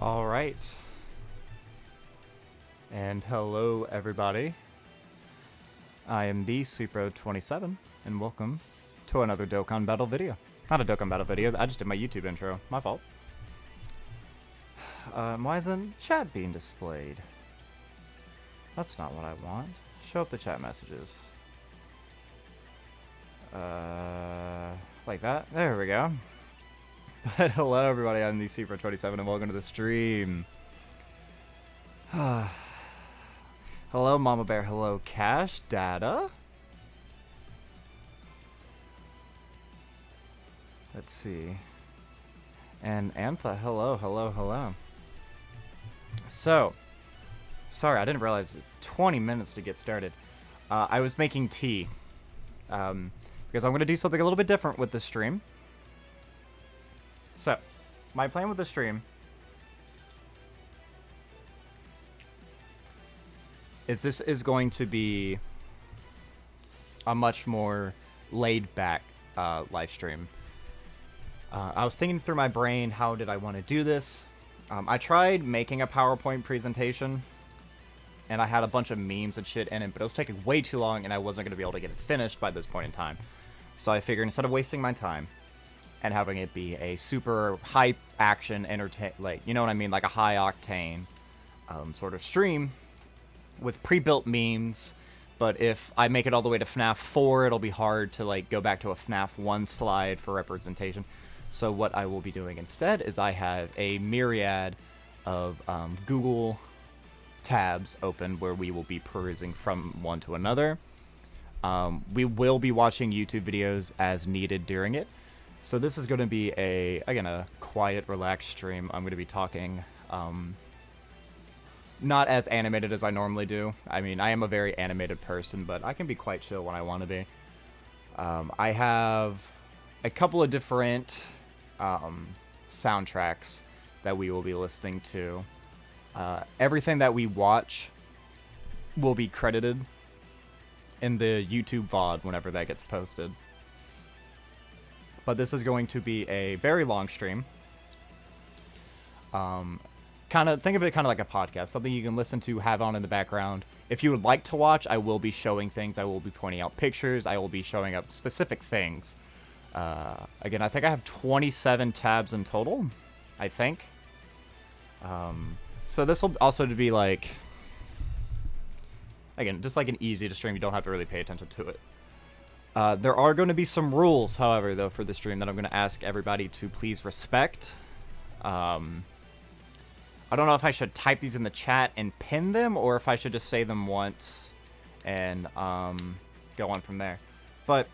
All right. And hello, everybody. I am the Sweepro27, and welcome to another Dokkan Battle video. Not a Dokkan Battle video, I just did my YouTube intro. My fault. Why isn't chat being displayed? That's not what I want. Show up the chat messages. Like that? There we go. But hello, everybody. I'm the Sweepro27, and welcome to the stream. Hello, Mama Bear. Hello, Cash Data. Let's see. And Antha, hello. So, sorry, I didn't realize 20 minutes to get started. I was making tea. Because I'm going to do something a little bit different with this stream. So, my plan with the stream is this is going to be a much more laid-back live stream. I was thinking through my brain, how did I want to do this? I tried making a PowerPoint presentation, and I had a bunch of memes and shit in it, but it was taking way too long, and I wasn't going to be able to get it finished by this point in time. So I figured instead of wasting my time and having it be a super hype action like, you know what I mean, like a high octane sort of stream with pre-built memes. But if I make it all the way to Fnaf 4, it'll be hard to like go back to a Fnaf 1 slide for representation. So what I will be doing instead is I have a myriad of Google tabs open where we will be perusing from one to another. We will be watching YouTube videos as needed during it. So this is going to be again, a quiet, relaxed stream. I'm going to be talking, not as animated as I normally do. I mean, I am a very animated person, but I can be quite chill when I want to be. I have a couple of different soundtracks that we will be listening to. Everything that we watch will be credited in the YouTube VOD whenever that gets posted. But this is going to be a very long stream. Think of it kind of like a podcast, something you can listen to, have on in the background. If you would like to watch, I will be showing things. I will be pointing out pictures. I will be showing up specific things. Again, I think I have 27 tabs in total, I think. So this will also be like, again, just like an easy to stream. You don't have to really pay attention to it. There are going to be some rules, however, though, for the stream that I'm going to ask everybody to please respect. I don't know if I should type these in the chat and pin them, or if I should just say them once and go on from there. But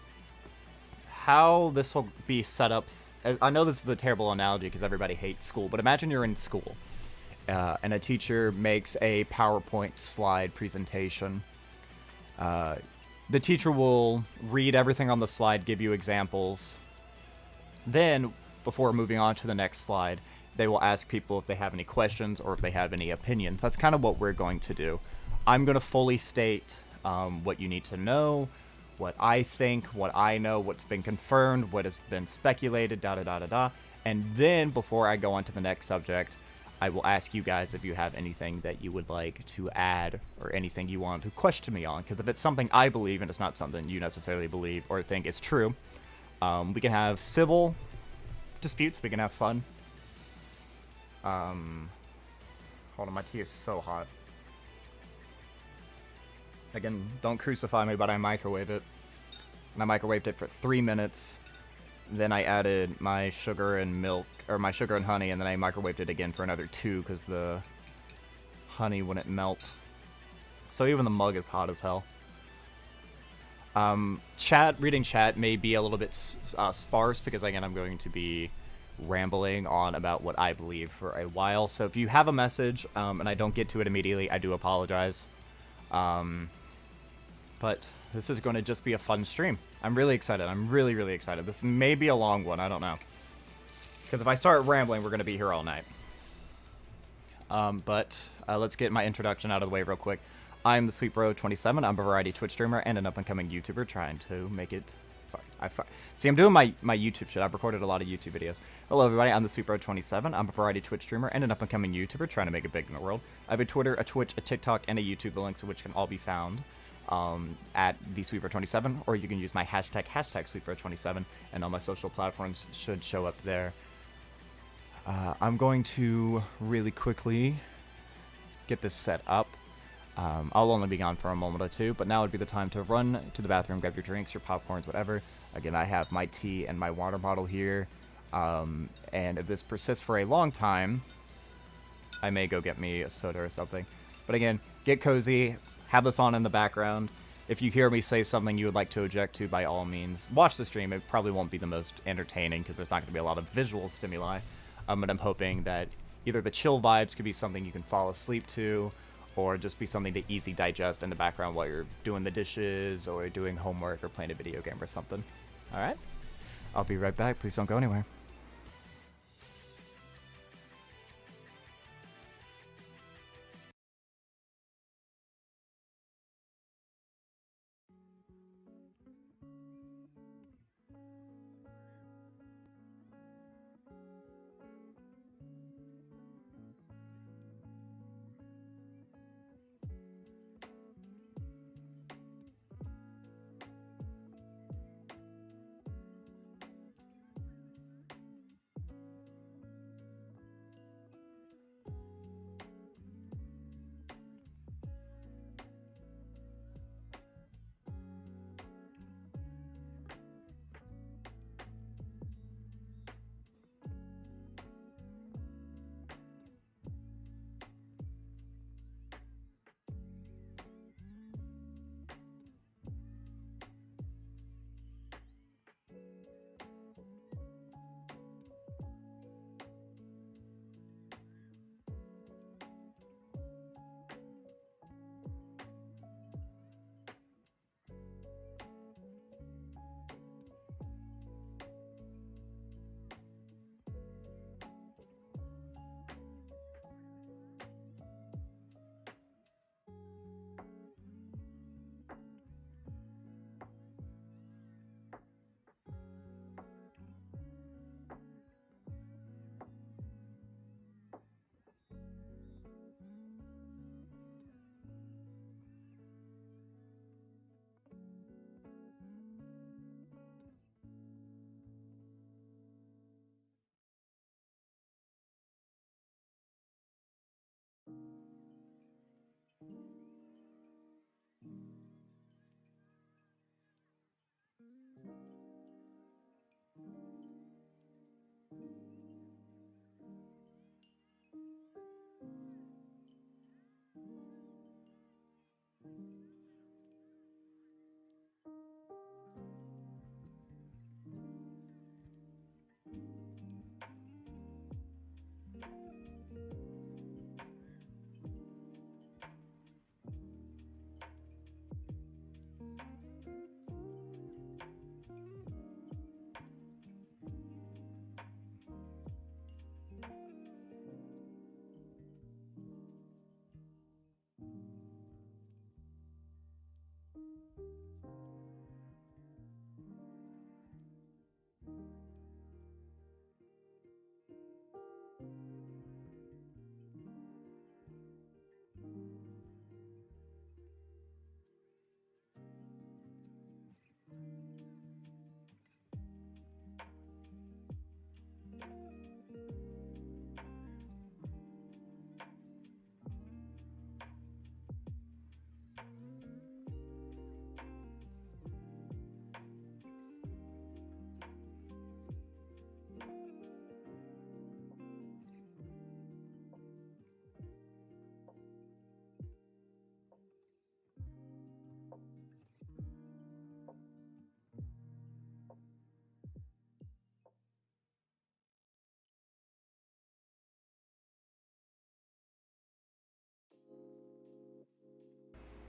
how this will be set up, I know this is a terrible analogy because everybody hates school, but imagine you're in school and a teacher makes a PowerPoint slide presentation. The teacher will read everything on the slide, give you examples. Then, before moving on to the next slide, they will ask people if they have any questions or if they have any opinions. That's kind of what we're going to do. I'm going to fully state what you need to know, what I think, what I know, what's been confirmed, what has been speculated, da-da-da-da-da. And then, before I go on to the next subject, I will ask you guys if you have anything that you would like to add or anything you want to question me on. Because if it's something I believe and it's not something you necessarily believe or think is true, we can have civil disputes. We can have fun. Hold on, my tea is so hot. Again, don't crucify me, but I microwave it. And I microwaved it for 3 minutes. Then I added my sugar and milk, or my sugar and honey, and then I microwaved it again for another 2 because the honey wouldn't melt. So even the mug is hot as hell. Reading chat may be a little bit sparse because, again, I'm going to be rambling on about what I believe for a while. So if you have a message and I don't get to it immediately, I do apologize. But this is going to just be a fun stream. I'm really excited. I'm really, really excited. This may be a long one. I don't know. Because if I start rambling, we're going to be here all night. But let's get my introduction out of the way real quick. I'm the Sweepro27. I'm a variety Twitch streamer and an up-and-coming YouTuber trying to make it See, I'm doing my YouTube shit. I've recorded a lot of YouTube videos. Hello, everybody. I'm the SweetBro27. I'm a variety Twitch streamer and an up-and-coming YouTuber trying to make it big in the world. I have a Twitter, a Twitch, a TikTok, and a YouTube, the links of which can all be found at the SweetBro27, or you can use my hashtag SweetBro27, and all my social platforms should show up there. I'm going to really quickly get this set up. I'll only be gone for a moment or two, but now would be the time to run to the bathroom, grab your drinks, your popcorns, whatever. Again, I have my tea and my water bottle here, and if this persists for a long time, I may go get me a soda or something. But again, get cozy, have this on in the background. If you hear me say something you would like to object to, by all means, watch the stream. It probably won't be the most entertaining because there's not going to be a lot of visual stimuli, but I'm hoping that either the chill vibes could be something you can fall asleep to, or just be something to easy digest in the background while you're doing the dishes or doing homework or playing a video game or something. Alright? I'll be right back. Please don't go anywhere.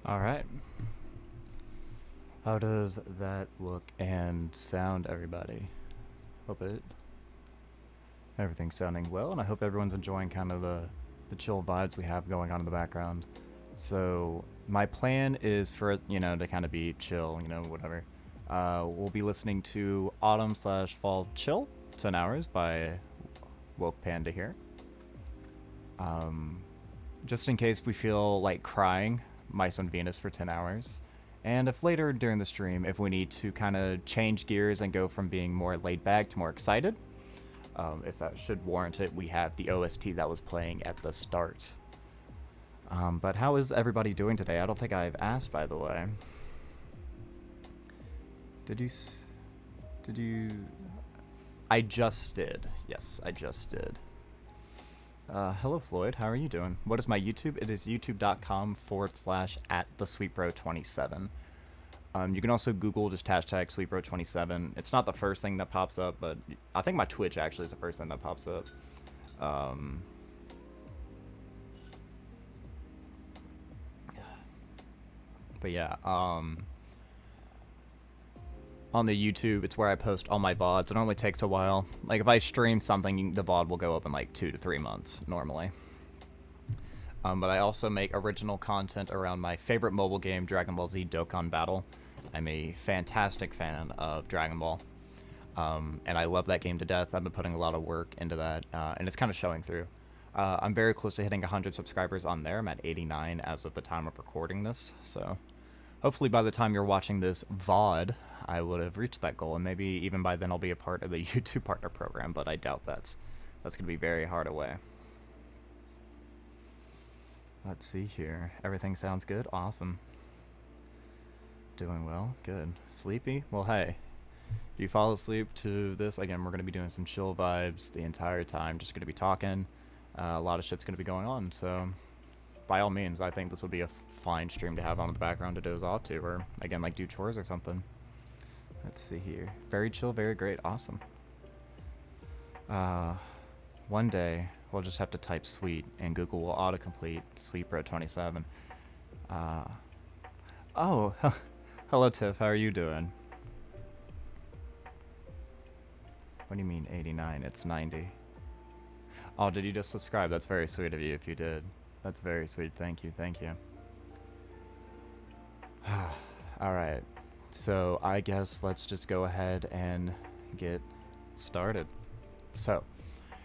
Alright. How does that look and sound, everybody? Hope everything's sounding well, and I hope everyone's enjoying kind of the chill vibes we have going on in the background. So my plan is for it, to kind of be chill, whatever. We'll be listening to Autumn slash Fall Chill, 10 Hours by Woke Panda here. Just in case we feel like crying, Mice on Venus for 10 hours. And if later during the stream, if we need to kind of change gears and go from being more laid back to more excited, if that should warrant it, we have the OST that was playing at the start. But how is everybody doing today? I don't think I've asked, by the way. Did you... I just did. Yes, I just did. Hello, Floyd. How are you doing? What is my YouTube? It is youtube.com/@thesweetbro27. You can also Google just hashtag sweetbro27. It's not the first thing that pops up, but I think my Twitch actually is the first thing that pops up. But yeah, on the YouTube, it's where I post all my VODs. It only takes a while. Like, if I stream something, the VOD will go up in like 2 to 3 months, normally. But I also make original content around my favorite mobile game, Dragon Ball Z Dokkan Battle. I'm a fantastic fan of Dragon Ball. And I love that game to death. I've been putting a lot of work into that, and it's kind of showing through. I'm very close to hitting 100 subscribers on there. I'm at 89 as of the time of recording this, so hopefully by the time you're watching this VOD, I would have reached that goal, and maybe even by then I'll be a part of the YouTube Partner Program, but I doubt that's going to be very hard away. Let's see here. Everything sounds good? Awesome. Doing well? Good. Sleepy? Well, hey, if you fall asleep to this, again, we're going to be doing some chill vibes the entire time, just going to be talking. A lot of shit's going to be going on, so by all means, I think this will be a fine stream to have on in the background to doze off to, or, again, like do chores or something. Let's see here. Very chill, very great, awesome. One day, we'll just have to type sweet, and Google will autocomplete sweetbro27. Oh, hello Tiff, how are you doing? What do you mean 89? It's 90. Oh, did you just subscribe? That's very sweet of you if you did. That's very sweet, thank you, thank you. Alright, so I guess let's just go ahead and get started. So,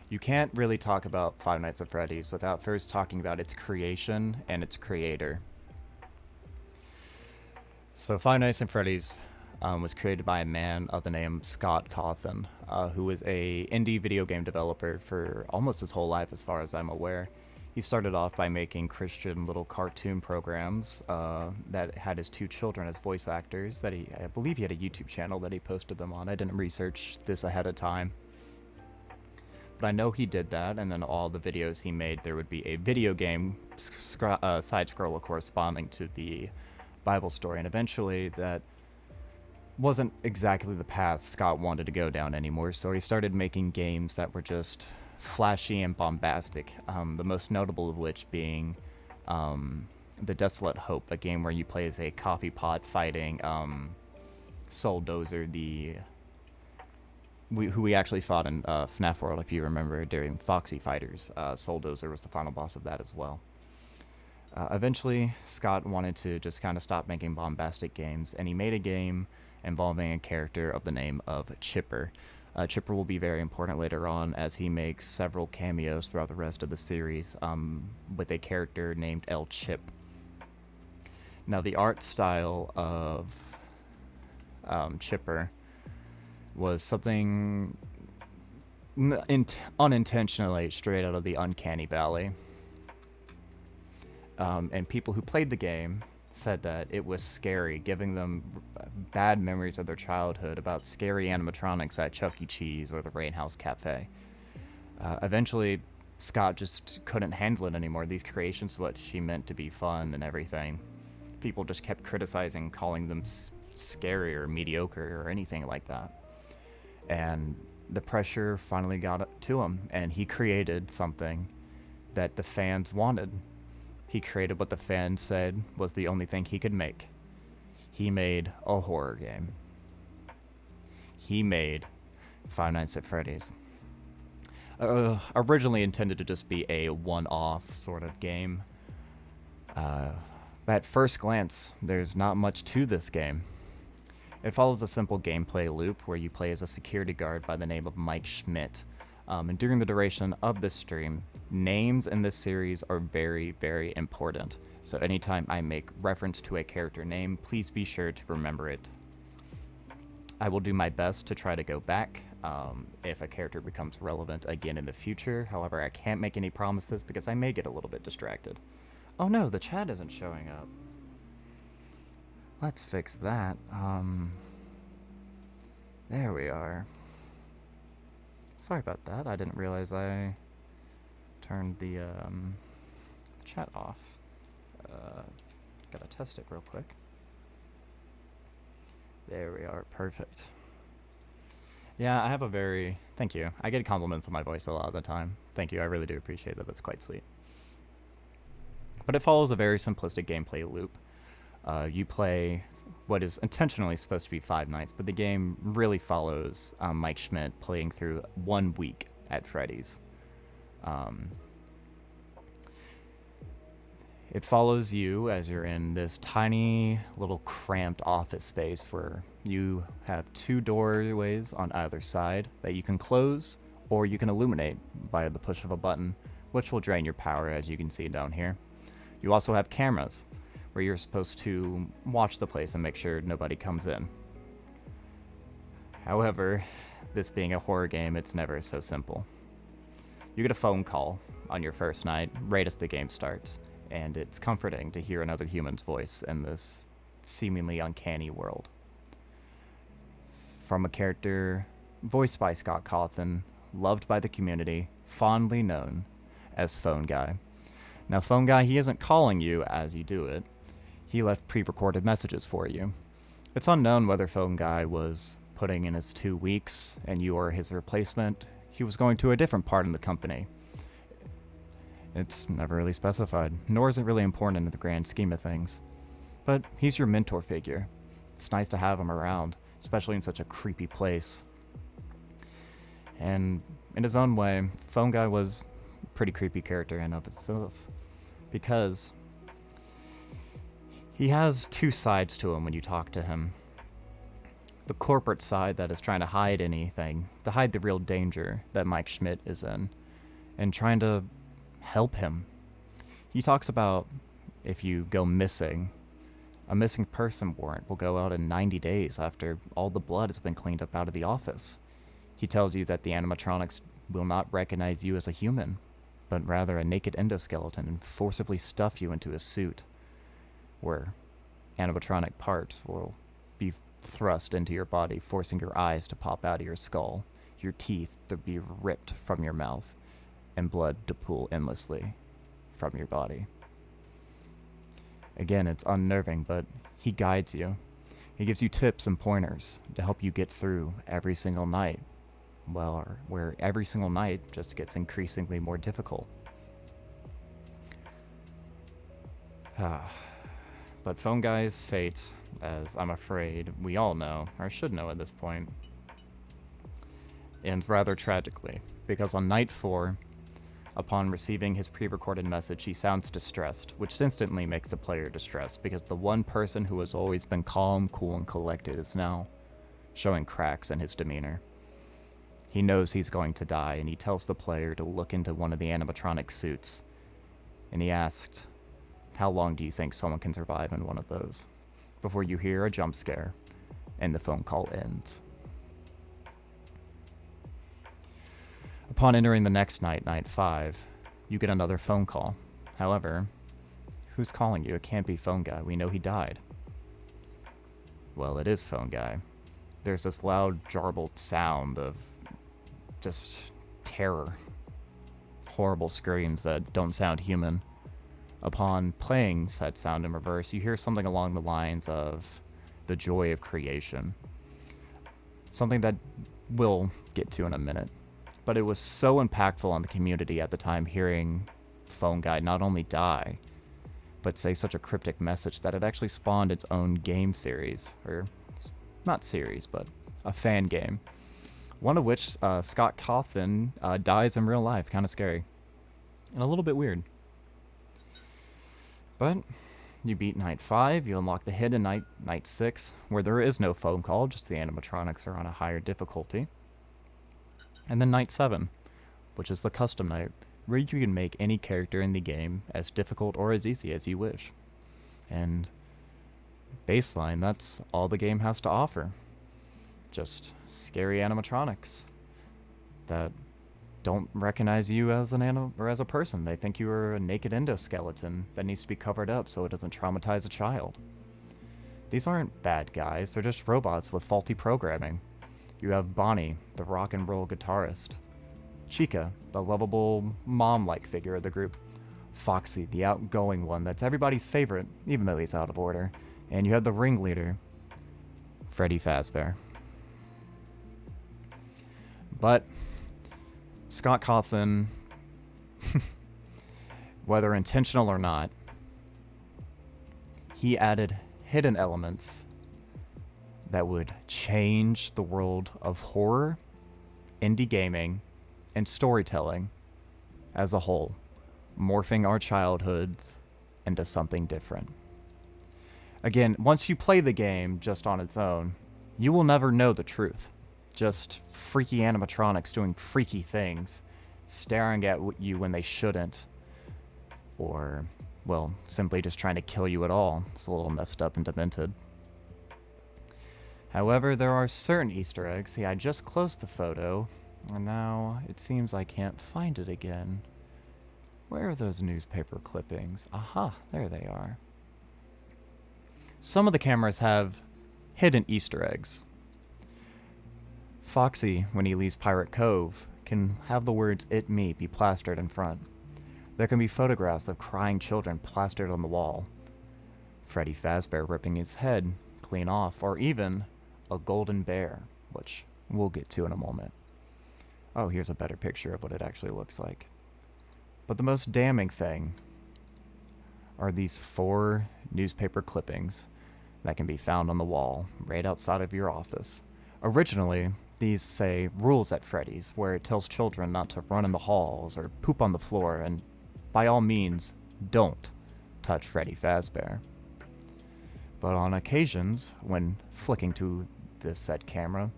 you can't really talk about Five Nights at Freddy's without first talking about its creation and its creator. So Five Nights at Freddy's was created by a man of the name Scott Cawthon, who was a indie video game developer for almost his whole life as far as I'm aware. He started off by making Christian little cartoon programs that had his 2 children as voice actors. I believe he had a YouTube channel that he posted them on. I didn't research this ahead of time. But I know he did that, and then all the videos he made, there would be a video game side-scroller corresponding to the Bible story, and eventually that wasn't exactly the path Scott wanted to go down anymore, so he started making games that were just flashy and bombastic, the most notable of which being The Desolate Hope, a game where you play as a coffee pot fighting Soul Dozer, who we actually fought in Fnaf World, if you remember, during Foxy Fighters. Soul Dozer was the final boss of that as well. Eventually, Scott wanted to just kind of stop making bombastic games, and he made a game involving a character of the name of Chipper. Chipper will be very important later on, as he makes several cameos throughout the rest of the series with a character named El Chip. Now, the art style of Chipper was something unintentionally straight out of the Uncanny Valley. And people who played the game said that it was scary, giving them bad memories of their childhood about scary animatronics at Chuck E. Cheese or the Rain House Cafe. Eventually, Scott just couldn't handle it anymore. These creations, what she meant to be fun and everything, people just kept criticizing, calling them scary or mediocre or anything like that. And the pressure finally got up to him, and he created something that the fans wanted. He created what the fans said was the only thing he could make. He made a horror game. He made Five Nights at Freddy's. Originally intended to just be a one-off sort of game. At first glance, there's not much to this game. It follows a simple gameplay loop where you play as a security guard by the name of Mike Schmidt. And during the duration of this stream, names in this series are very, very important. So anytime I make reference to a character name, please be sure to remember it. I will do my best to try to go back if a character becomes relevant again in the future. However, I can't make any promises because I may get a little bit distracted. Oh no, the chat isn't showing up. Let's fix that. There we are. Sorry about that. I didn't realize I turned the chat off. Gotta test it real quick. There we are. Perfect. Yeah, I have a very... Thank you. I get compliments on my voice a lot of the time. Thank you. I really do appreciate that. That's quite sweet. But it follows a very simplistic gameplay loop. You play what is intentionally supposed to be 5 nights, but the game really follows Mike Schmidt playing through 1 week at Freddy's. It follows you as you're in this tiny little cramped office space where you have 2 doorways on either side that you can close or you can illuminate by the push of a button, which will drain your power, as you can see down here. You also have cameras where you're supposed to watch the place and make sure nobody comes in. However, this being a horror game, it's never so simple. You get a phone call on your first night, right as the game starts, and it's comforting to hear another human's voice in this seemingly uncanny world. It's from a character voiced by Scott Cawthon, loved by the community, fondly known as Phone Guy. Now, Phone Guy, he isn't calling you as you do it. He left pre-recorded messages for you. It's unknown whether Phone Guy was putting in his 2 weeks and you are his replacement. He was going to a different part in the company. It's never really specified, nor is it really important in the grand scheme of things. But he's your mentor figure. It's nice to have him around, especially in such a creepy place. And in his own way, Phone Guy was a pretty creepy character in of itself, because he has 2 sides to him when you talk to him. The corporate side that is trying to hide anything, to hide the real danger that Mike Schmidt is in, and trying to help him. He talks about if you go missing, a missing person warrant will go out in 90 days after all the blood has been cleaned up out of the office. He tells you that the animatronics will not recognize you as a human, but rather a naked endoskeleton and forcibly stuff you into a suit, where animatronic parts will be thrust into your body, forcing your eyes to pop out of your skull, your teeth to be ripped from your mouth, and blood to pool endlessly from your body. Again, it's unnerving, but he guides you. He gives you tips and pointers to help you get through every single night. Well, where every single night just gets increasingly more difficult. But Phone Guy's fate, as I'm afraid we all know, or should know at this point, ends rather tragically, because on night 4, upon receiving his pre-recorded message, he sounds distressed, which instantly makes the player distressed, because the one person who has always been calm, cool, and collected is now showing cracks in his demeanor. He knows he's going to die, and he tells the player to look into one of the animatronic suits, and he asked, "How long do you think someone can survive in one of those?" Before you hear a jump scare, and the phone call ends. Upon entering the next night, night 5, you get another phone call. However, who's calling you? It can't be Phone Guy. We know he died. Well, it is Phone Guy. There's this loud, jarbled sound of just terror. Horrible screams that don't sound human. Upon playing said sound in reverse, you hear something along the lines of the joy of creation. Something that we'll get to in a minute. But it was so impactful on the community at the time, hearing Phone Guy not only die, but say such a cryptic message, that it actually spawned its own game series. Or, not series, but a fan game. One of which, Scott Cawthon, dies in real life. Kind of scary. And a little bit weird. But you beat Night 5, you unlock the hidden Night 6, where there is no phone call, just the animatronics are on a higher difficulty. And then Night 7, which is the custom night, where you can make any character in the game as difficult or as easy as you wish. And baseline, that's all the game has to offer. Just scary animatronics that don't recognize you as an or as a person. They think you are a naked endoskeleton that needs to be covered up so it doesn't traumatize a child. These aren't bad guys, they're just robots with faulty programming. You have Bonnie, the rock and roll guitarist. Chica, the lovable mom-like figure of the group. Foxy, the outgoing one that's everybody's favorite, even though he's out of order. And you have the ringleader, Freddy Fazbear. But Scott Cawthon, whether intentional or not, he added hidden elements that would change the world of horror, indie gaming, and storytelling as a whole, morphing our childhoods into something different. Again, once you play the game just on its own, you will never know the truth. Just freaky animatronics doing freaky things, staring at you when they shouldn't, or, well, simply just trying to kill you at all. It's a little messed up and demented. However, there are certain Easter eggs. See, I just closed the photo, and now it seems I can't find it again. Where are those newspaper clippings? Aha, there they are. Some of the cameras have hidden Easter eggs. Foxy, when he leaves Pirate Cove, can have the words "It Me" be plastered in front. There can be photographs of crying children plastered on the wall. Freddy Fazbear ripping his head clean off, or even a golden bear, which we'll get to in a moment. Oh, here's a better picture of what it actually looks like. But the most damning thing are these 4 newspaper clippings that can be found on the wall right outside of your office. Originally, these say rules at Freddy's, where it tells children not to run in the halls or poop on the floor, and by all means, don't touch Freddy Fazbear. But on occasions, when flicking to this said camera,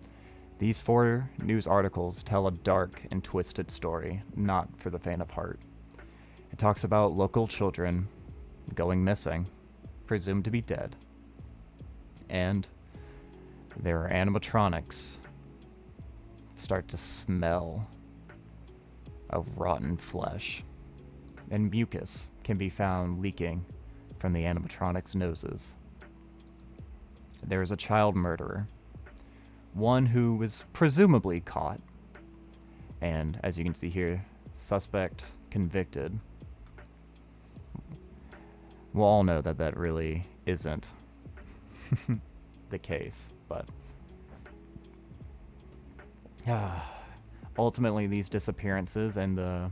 these 4 news articles tell a dark and twisted story, not for the faint of heart. It talks about local children going missing, presumed to be dead, and there are animatronics start to smell of rotten flesh, and mucus can be found leaking from the animatronics' noses. There is a child murderer, one who was presumably caught, and as you can see here, suspect convicted. We'll all know that that really isn't the case, but ultimately these disappearances and the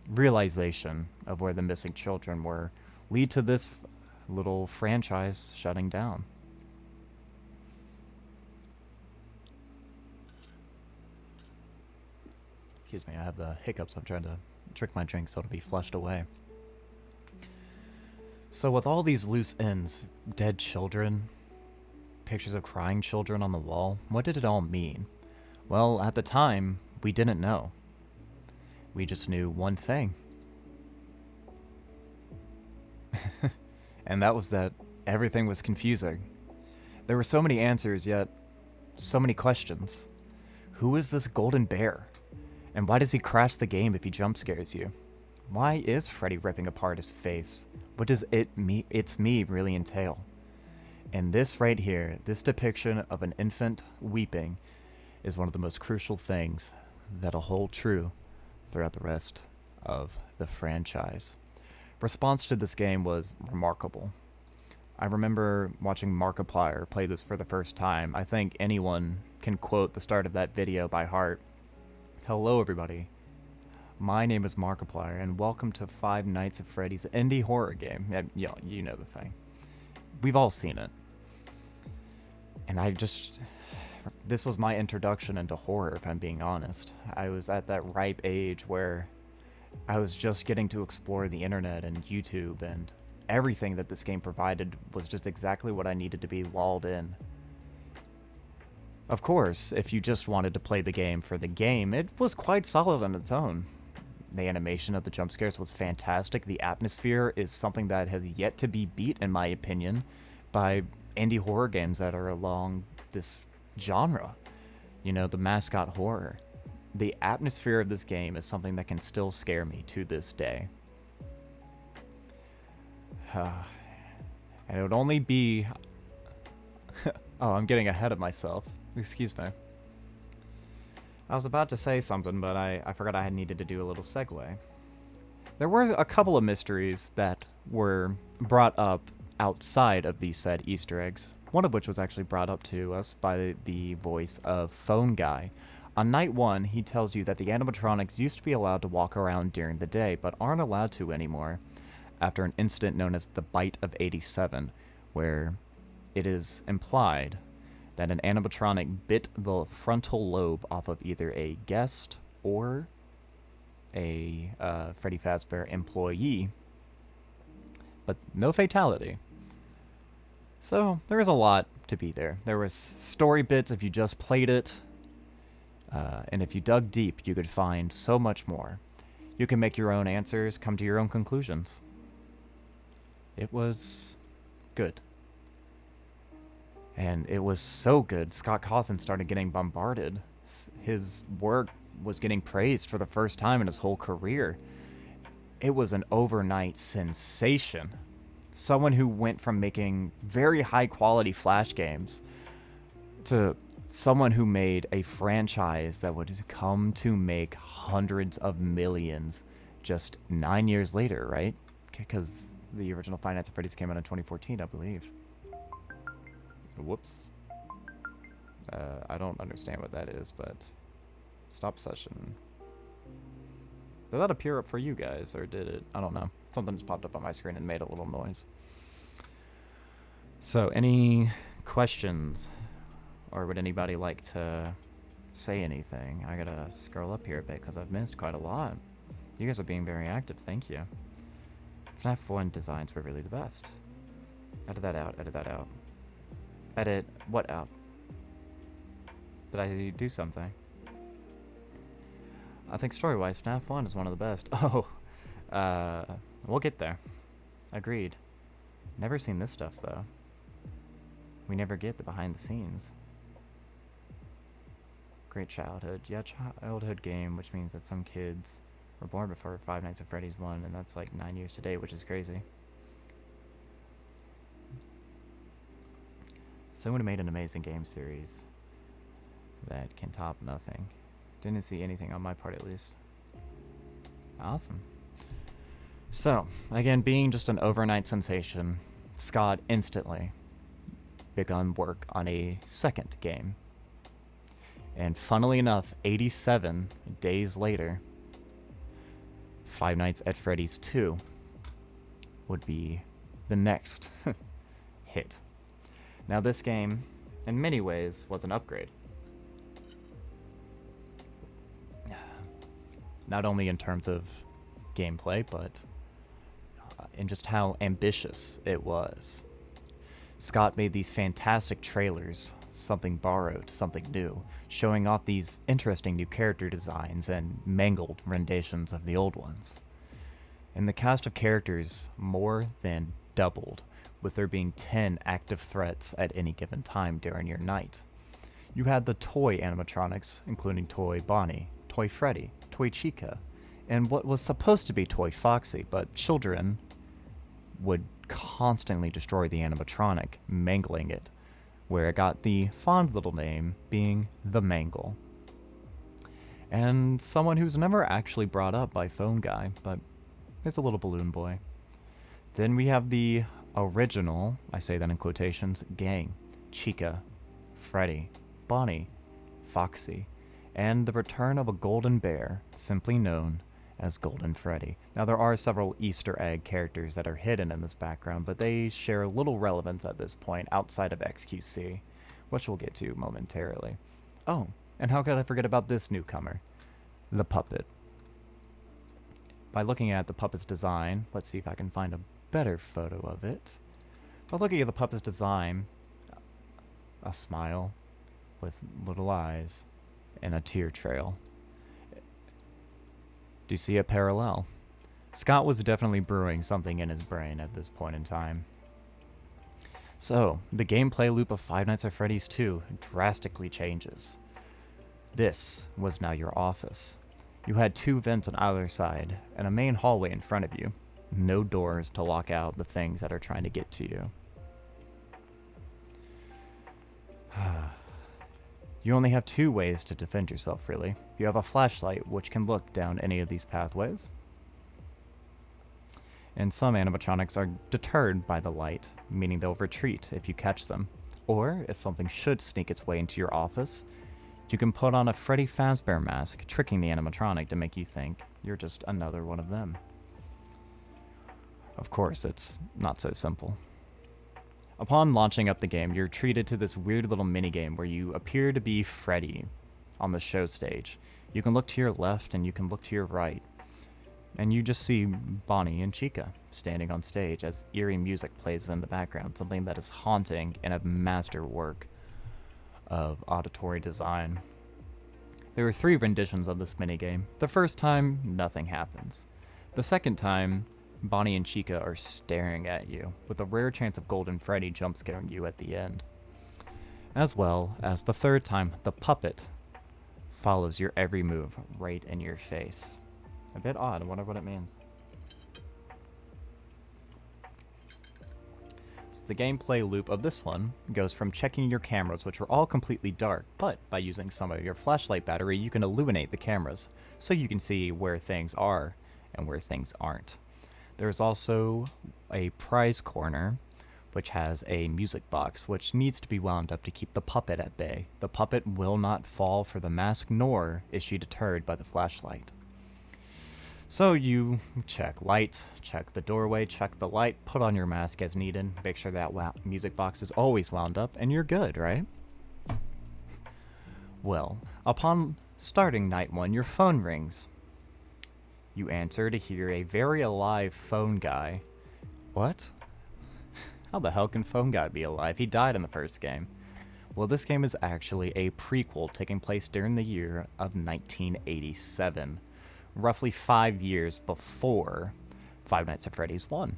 realization of where the missing children were lead to this little franchise shutting down. Excuse me, I have the hiccups. I'm trying to drink my drink so it'll be flushed away. So with all these loose ends, dead children, pictures of crying children on the wall, what did it all mean? Well, at the time, we didn't know. We just knew one thing. And that was that everything was confusing. There were so many answers, yet so many questions. Who is this golden bear? And why does he crash the game if he jump scares you? Why is Freddy ripping apart his face? What does it's me really entail? And this right here, this depiction of an infant weeping, is one of the most crucial things that'll hold true throughout the rest of the franchise. Response to this game was remarkable. I remember watching Markiplier play this for the first time. I think anyone can quote the start of that video by heart. Hello everybody, my name is Markiplier and welcome to Five Nights at Freddy's indie horror game. Yeah, you know the thing. We've all seen it. And this was my introduction into horror, if I'm being honest. I was at that ripe age where I was just getting to explore the internet and YouTube and everything that this game provided was just exactly what I needed to be lulled in. Of course, if you just wanted to play the game for the game, it was quite solid on its own. The animation of the jump scares was fantastic. The atmosphere is something that has yet to be beat, in my opinion, by indie horror games that are along this genre. You know, the mascot horror. The atmosphere of this game is something that can still scare me to this day. And it would only be... oh, I'm getting ahead of myself. Excuse me. I was about to say something, but I forgot I needed to do a little segue. There were a couple of mysteries that were brought up outside of these said Easter eggs, one of which was actually brought up to us by the voice of Phone Guy. On night 1, he tells you that the animatronics used to be allowed to walk around during the day, but aren't allowed to anymore, after an incident known as the Bite of 87, where it is implied that an animatronic bit the frontal lobe off of either a guest or a Freddy Fazbear employee, but no fatality. So there was a lot to be there. There was story bits if you just played it, and if you dug deep, you could find so much more. You can make your own answers, come to your own conclusions. It was good. And it was so good, Scott Cawthon started getting bombarded. His work was getting praised for the first time in his whole career. It was an overnight sensation. Someone who went from making very high quality Flash games to someone who made a franchise that would come to make hundreds of millions just 9 years later, right? Because the original Five Nights at Freddy's came out in 2014, I believe. Whoops. I don't understand what that is, but stop session. Did that appear up for you guys, or did it? I don't know. Something just popped up on my screen and made a little noise. So, any questions? Or would anybody like to say anything? I gotta scroll up here a bit because I've missed quite a lot. You guys are being very active, thank you. Fnaf 1 designs were really the best. Edit that out, edit that out. Edit what out? Did I do something? I think story-wise, Fnaf 1 is one of the best. Oh, we'll get there. Agreed. Never seen this stuff, though. We never get the behind-the-scenes. Great childhood. Yeah, childhood game, which means that some kids were born before Five Nights at Freddy's 1, and that's like 9 years today, which is crazy. Someone made an amazing game series that can top nothing. Didn't see anything on my part, at least. Awesome. So, again, being just an overnight sensation, Scott instantly begun work on a second game. And funnily enough, 87 days later, Five Nights at Freddy's 2 would be the next hit. Now, this game, in many ways, was an upgrade. Not only in terms of gameplay, but in just how ambitious it was. Scott made these fantastic trailers, something borrowed, something new, showing off these interesting new character designs and mangled renditions of the old ones. And the cast of characters more than doubled, with there being 10 active threats at any given time during your night. You had the toy animatronics, including Toy Bonnie, Toy Freddy, Toy Chica, and what was supposed to be Toy Foxy, but children would constantly destroy the animatronic, mangling it, where it got the fond little name being the Mangle. And someone who's never actually brought up by Phone Guy, but is a little balloon boy. Then we have the original, I say that in quotations, gang, Chica, Freddy, Bonnie, Foxy, and the return of a golden bear, simply known as Golden Freddy. Now, there are several Easter egg characters that are hidden in this background, but they share little relevance at this point outside of XQC, which we'll get to momentarily. Oh, and how could I forget about this newcomer? The puppet. By looking at the puppet's design, let's see if I can find a better photo of it. But looking at the puppet's design, a smile with little eyes and a tear trail. Do you see a parallel? Scott was definitely brewing something in his brain at this point in time. So, the gameplay loop of Five Nights at Freddy's 2 drastically changes. This was now your office. You had 2 vents on either side, and a main hallway in front of you. No doors to lock out the things that are trying to get to you. You only have 2 ways to defend yourself, really. You have a flashlight, which can look down any of these pathways. And some animatronics are deterred by the light, meaning they'll retreat if you catch them. Or, if something should sneak its way into your office, you can put on a Freddy Fazbear mask, tricking the animatronic to make you think you're just another one of them. Of course, it's not so simple. Upon launching up the game, you're treated to this weird little minigame where you appear to be Freddy on the show stage. You can look to your left and you can look to your right. And you just see Bonnie and Chica standing on stage as eerie music plays in the background, something that is haunting and a masterwork of auditory design. There are 3 renditions of this minigame. The first time, nothing happens. The second time, Bonnie and Chica are staring at you, with a rare chance of Golden Freddy jump-scaring you at the end. As well as the third time, the puppet follows your every move right in your face. A bit odd, I wonder what it means. So the gameplay loop of this one goes from checking your cameras, which are all completely dark, but by using some of your flashlight battery, you can illuminate the cameras, so you can see where things are and where things aren't. There's also a prize corner, which has a music box, which needs to be wound up to keep the puppet at bay. The puppet will not fall for the mask, nor is she deterred by the flashlight. So you check light, check the doorway, check the light, put on your mask as needed, make sure that music box is always wound up, and you're good, right? Well, upon starting night 1, your phone rings. You answer to hear a very alive phone guy. What? How the hell can phone guy be alive? He died in the first game. Well, this game is actually a prequel taking place during the year of 1987. Roughly 5 years before Five Nights at Freddy's 1.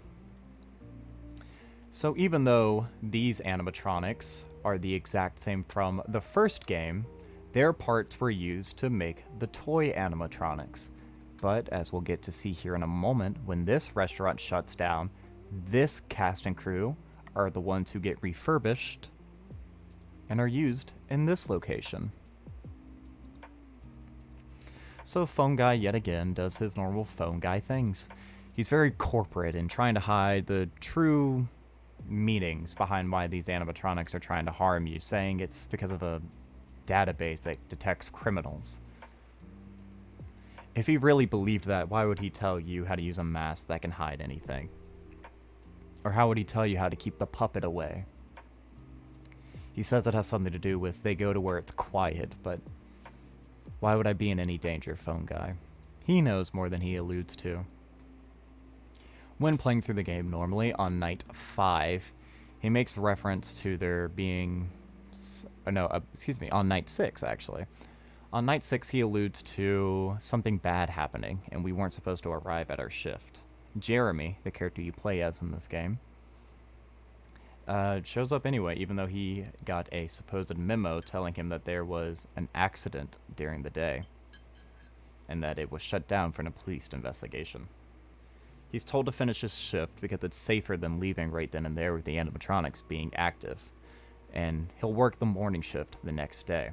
So even though these animatronics are the exact same from the first game, their parts were used to make the toy animatronics. But as we'll get to see here in a moment, when this restaurant shuts down, this cast and crew are the ones who get refurbished and are used in this location. So Phone Guy, yet again, does his normal Phone Guy things. He's very corporate and trying to hide the true meanings behind why these animatronics are trying to harm you, saying it's because of a database that detects criminals. If he really believed that, why would he tell you how to use a mask that can hide anything? Or how would he tell you how to keep the puppet away? He says it has something to do with they go to where it's quiet, but why would I be in any danger, Phone Guy? He knows more than he alludes to. When playing through the game normally, on night 5, he makes reference to there being... on night 6, actually. On night 6, he alludes to something bad happening, and we weren't supposed to arrive at our shift. Jeremy, the character you play as in this game, shows up anyway, even though he got a supposed memo telling him that there was an accident during the day, and that it was shut down for a police investigation. He's told to finish his shift because it's safer than leaving right then and there with the animatronics being active, and he'll work the morning shift the next day,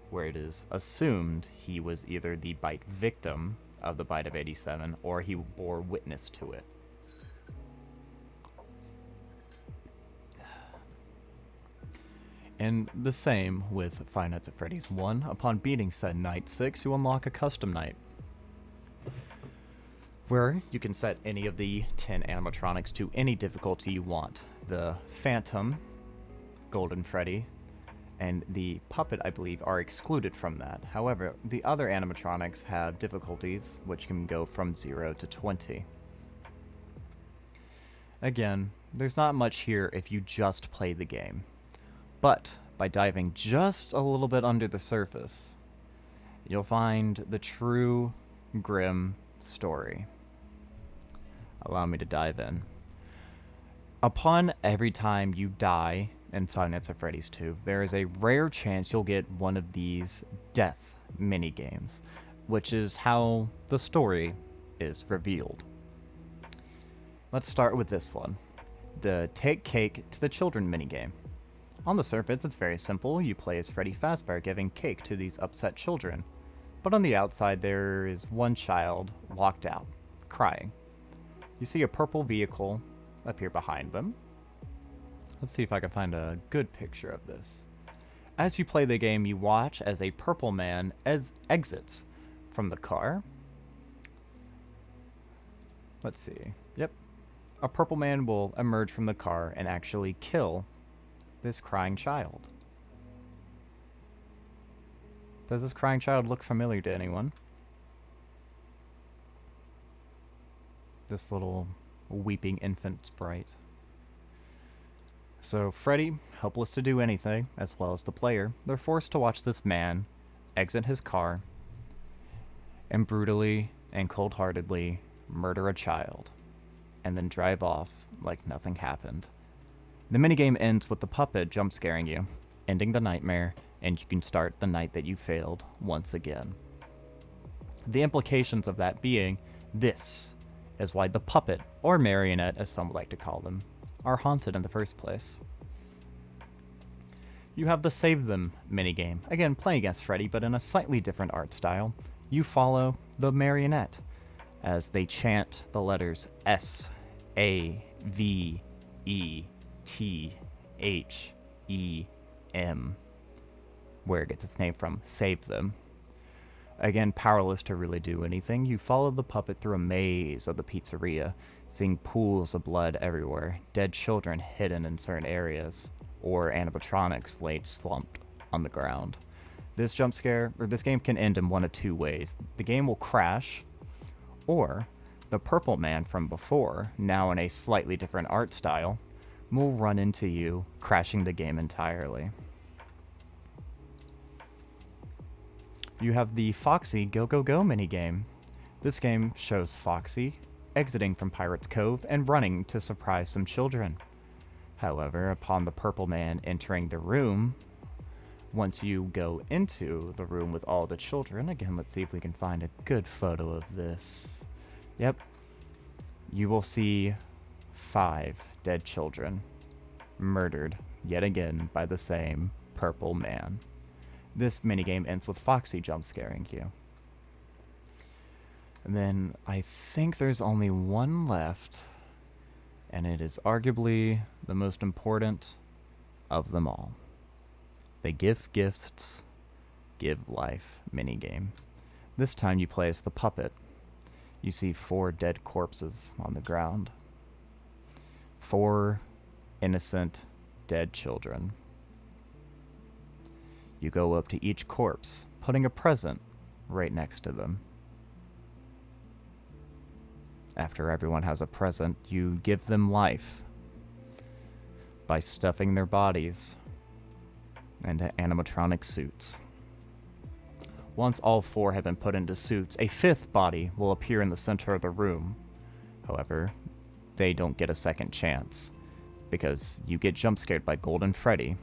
where it is assumed he was either the bite victim of the bite of 87, or he bore witness to it. And the same with Five Nights at Freddy's 1. Upon beating said night 6, you unlock a custom night, where you can set any of the 10 animatronics to any difficulty you want. The Phantom, Golden Freddy, and the Puppet, I believe, are excluded from that. However, the other animatronics have difficulties which can go from 0 to 20. Again, there's not much here if you just play the game. But by diving just a little bit under the surface, you'll find the true grim story. Allow me to dive in. Upon every time you die in Five Nights at Freddy's 2, there is a rare chance you'll get one of these death minigames, which is how the story is revealed. Let's start with this one, the Take Cake to the Children minigame. On the surface, it's very simple. You play as Freddy Fazbear giving cake to these upset children. But on the outside, there is one child locked out, crying. You see a purple vehicle appear behind them. Let's see if I can find a good picture of this. As you play the game, you watch as a purple man exits from the car. Let's see. Yep. A purple man will emerge from the car and actually kill this crying child. Does this crying child look familiar to anyone? This little weeping infant sprite. So Freddy, helpless to do anything, as well as the player, they're forced to watch this man exit his car and brutally and cold-heartedly murder a child, and then drive off like nothing happened. The minigame ends with the puppet jump scaring you, ending the nightmare, and you can start the night that you failed once again. The implications of that being, this is why the puppet, or marionette as some like to call them, are haunted in the first place. You have the Save Them minigame, again playing against Freddy, but in a slightly different art style. You follow the marionette as they chant the letters S, A, V, E, T, H, E, M, where it gets its name from, Save Them. Again, powerless to really do anything, you follow the puppet through a maze of the pizzeria, seeing pools of blood everywhere, dead children hidden in certain areas, or animatronics laid slumped on the ground. This game can end in one of two ways. The game will crash, or the purple man from before, now in a slightly different art style, will run into you, crashing the game entirely. You have the Foxy Go Go Go minigame. This game shows Foxy exiting from Pirate's Cove and running to surprise some children. However, upon the purple man entering the room, once you go into the room with all the children, again, let's see if we can find a good photo of this. Yep. You will see 5 dead children murdered yet again by the same purple man. This minigame ends with Foxy jump scaring you. And then I think there's only one left, and it is arguably the most important of them all. The Give Gifts, Give Life minigame. This time you play as the puppet. You see 4 dead corpses on the ground. 4 innocent, dead children. You go up to each corpse, putting a present right next to them. After everyone has a present, you give them life by stuffing their bodies into animatronic suits. Once all 4 have been put into suits, a 5th body will appear in the center of the room. However, they don't get a second chance, because you get jump scared by Golden Freddy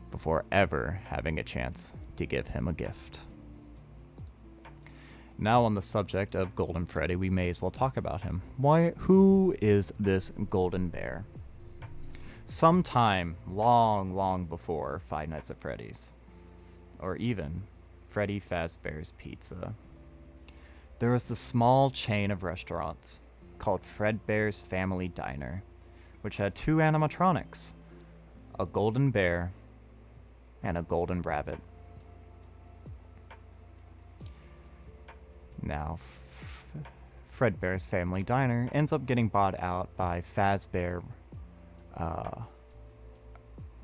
before ever having a chance to give him a gift. Now on the subject of Golden Freddy, we may as well talk about him. Who is this Golden Bear? Sometime long before Five Nights at Freddy's, or even Freddy Fazbear's Pizza, there was this small chain of restaurants called Fredbear's Family Diner, which had 2 animatronics, a golden bear and a golden rabbit. Now, Fredbear's Family Diner ends up getting bought out by Fazbear.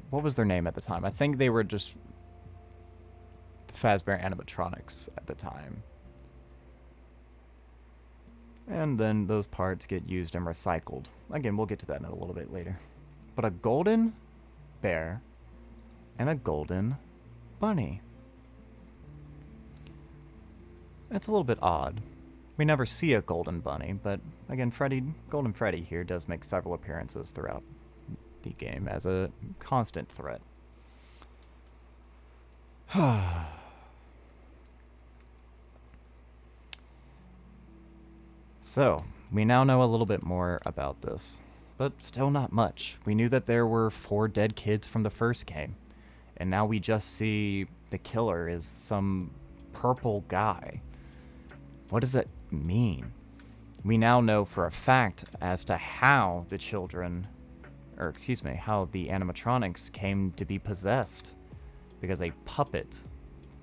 What was their name at the time? I think they were just Fazbear Animatronics at the time. And then those parts get used and recycled. Again, we'll get to that in a little bit later. But a golden bear and a golden bunny. It's a little bit odd. We never see a golden bunny, but again, Golden Freddy here does make several appearances throughout the game as a constant threat. So, we now know a little bit more about this, but still not much. We knew that there were 4 dead kids from the first game, and now we just see the killer is some purple guy. What does that mean? We now know for a fact as to how the children, or excuse me, how the animatronics came to be possessed, because a puppet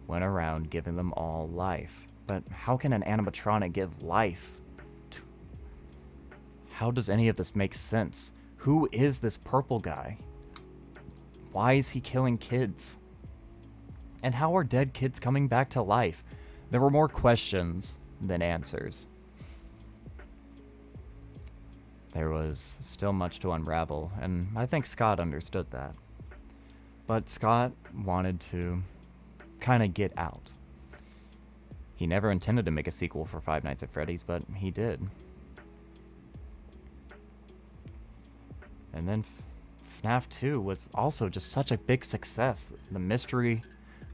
went around giving them all life. But how can an animatronic give life? How does any of this make sense? Who is this purple guy? Why is he killing kids? And how are dead kids coming back to life? There were more questions than answers. There was still much to unravel, and I think Scott understood that. But Scott wanted to kind of get out. He never intended to make a sequel for Five Nights at Freddy's, but he did. And then FNAF 2 was also just such a big success. The mystery,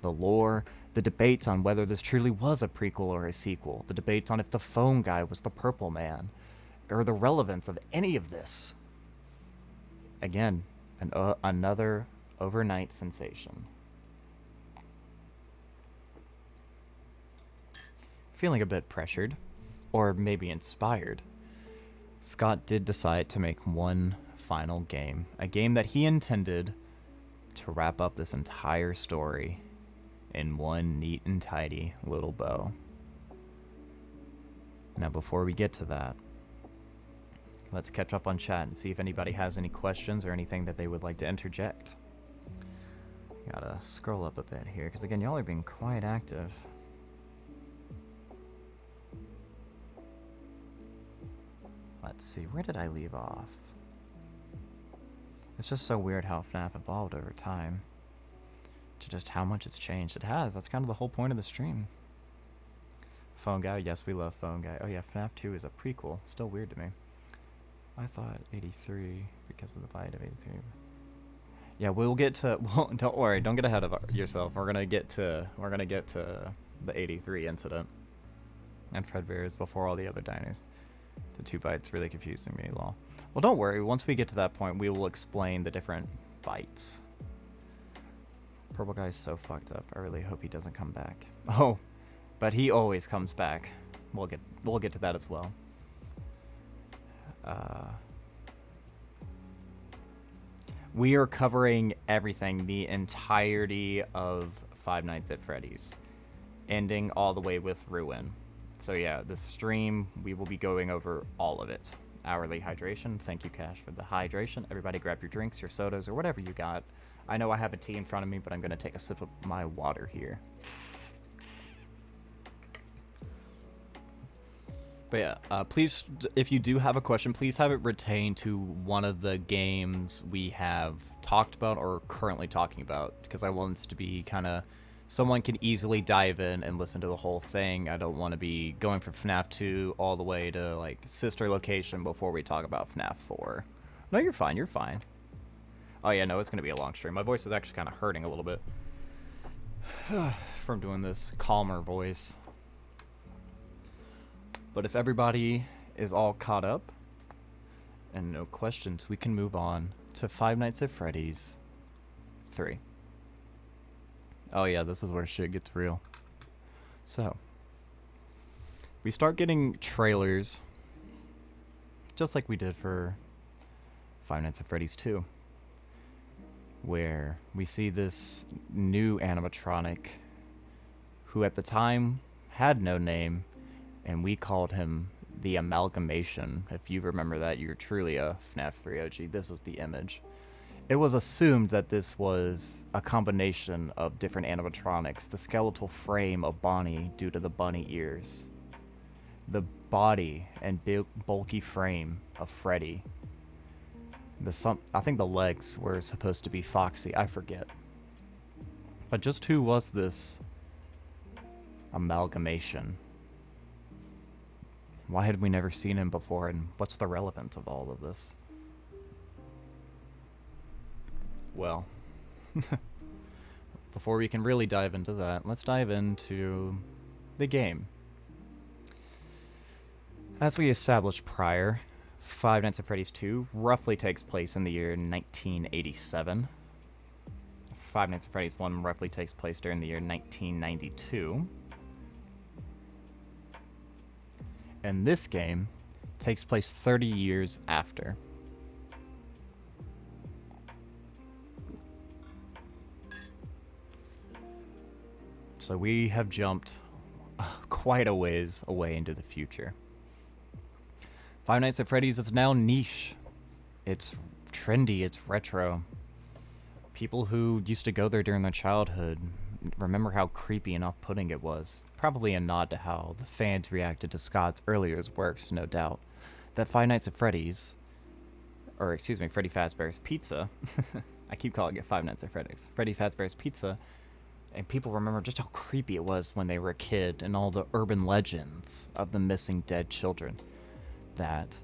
the lore, the debates on whether this truly was a prequel or a sequel, the debates on if the phone guy was the purple man, or the relevance of any of this. Again, another overnight sensation. Feeling a bit pressured, or maybe inspired, Scott did decide to make one final game, a game that he intended to wrap up this entire story in one neat and tidy little bow. Now, before we get to that, let's catch up on chat and see if anybody has any questions or anything that they would like to interject. Gotta scroll up a bit here, because again, y'all are being quite active. Let's see, where did I leave off? It's just so weird how FNAF evolved over time. To just how much it's changed. It has, that's kind of the whole point of the stream. Phone Guy, yes, we love Phone Guy. Oh yeah, FNAF 2 is a prequel. Still weird to me. I thought 83 because of the bite of 83. Yeah, we'll get to. Well, don't worry, don't get ahead of yourself. We're gonna get to the 83 incident. And Fredbear is before all the other diners. The 2 bites really confusing me, lol. Well, don't worry. Once we get to that point, we will explain the different bites. Purple guy's so fucked up. I really hope he doesn't come back. Oh, but he always comes back. We'll get to that as well. We are covering everything, the entirety of Five Nights at Freddy's, ending all the way with Ruin. So yeah, this stream, we will be going over all of it. Hourly hydration. Thank you, Cash, for the hydration. Everybody grab your drinks, your sodas, or whatever you got. I know I have a tea in front of me, but I'm going to take a sip of my water here. But yeah, please, if you do have a question, please have it retained to one of the games we have talked about or currently talking about, because I want this to be kind of someone can easily dive in and listen to the whole thing. I don't want to be going from FNAF 2 all the way to like sister location before we talk about FNAF 4. No, you're fine. You're fine. Oh yeah, no, it's gonna be a long stream. My voice is actually kind of hurting a little bit from doing this calmer voice. But if everybody is all caught up and no questions, we can move on to Five Nights at Freddy's 3. Oh yeah, this is where shit gets real. So, we start getting trailers, just like we did for Five Nights at Freddy's 2, where we see this new animatronic who at the time had no name, and we called him the Amalgamation. If you remember that, you're truly a FNAF 3 OG. This was the image. It was assumed that this was a combination of different animatronics, the skeletal frame of Bonnie due to the bunny ears, the body and big, bulky frame of Freddy. I think the legs were supposed to be Foxy. I forget. But just who was this amalgamation? Why had we never seen him before, and what's the relevance of all of this? Well, before we can really dive into that, let's dive into the game. As we established prior, Five Nights at Freddy's 2 roughly takes place in the year 1987. Five Nights at Freddy's 1 roughly takes place during the year 1992. And this game takes place 30 years after. So we have jumped quite a ways away into the future. Five Nights at Freddy's is now niche. It's trendy, it's retro. People who used to go there during their childhood remember how creepy and off-putting it was. Probably a nod to how the fans reacted to Scott's earlier works, no doubt. That Five Nights at Freddy's, or excuse me, Freddy Fazbear's Pizza, I keep calling it Five Nights at Freddy's, Freddy Fazbear's Pizza, and people remember just how creepy it was when they were a kid and all the urban legends of the missing dead children. That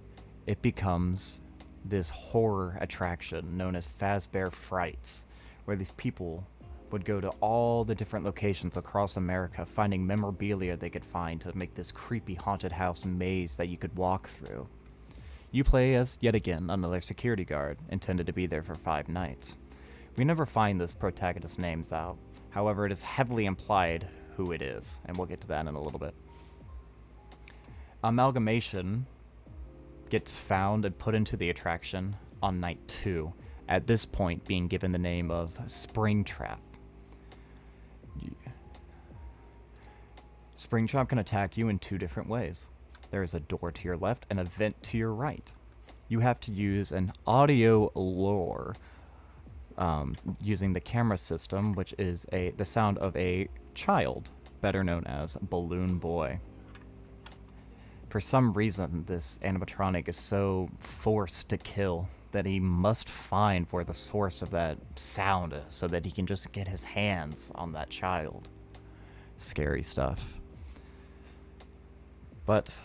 it becomes this horror attraction known as Fazbear Frights, where these people would go to all the different locations across America, finding memorabilia they could find to make this creepy haunted house maze that you could walk through. You play as, yet again, another security guard, intended to be there for 5 nights. We never find this protagonist's names out. However, it is heavily implied who it is, and we'll get to that in a little bit. Amalgamation gets found and put into the attraction on night 2, at this point being given the name of Springtrap. Springtrap can attack you in 2 different ways. There is a door to your left and a vent to your right. You have to use an audio lure using the camera system, which is the sound of a child, better known as Balloon Boy. For some reason, this animatronic is so forced to kill that he must find where the source of that sound is so that he can just get his hands on that child. Scary stuff. But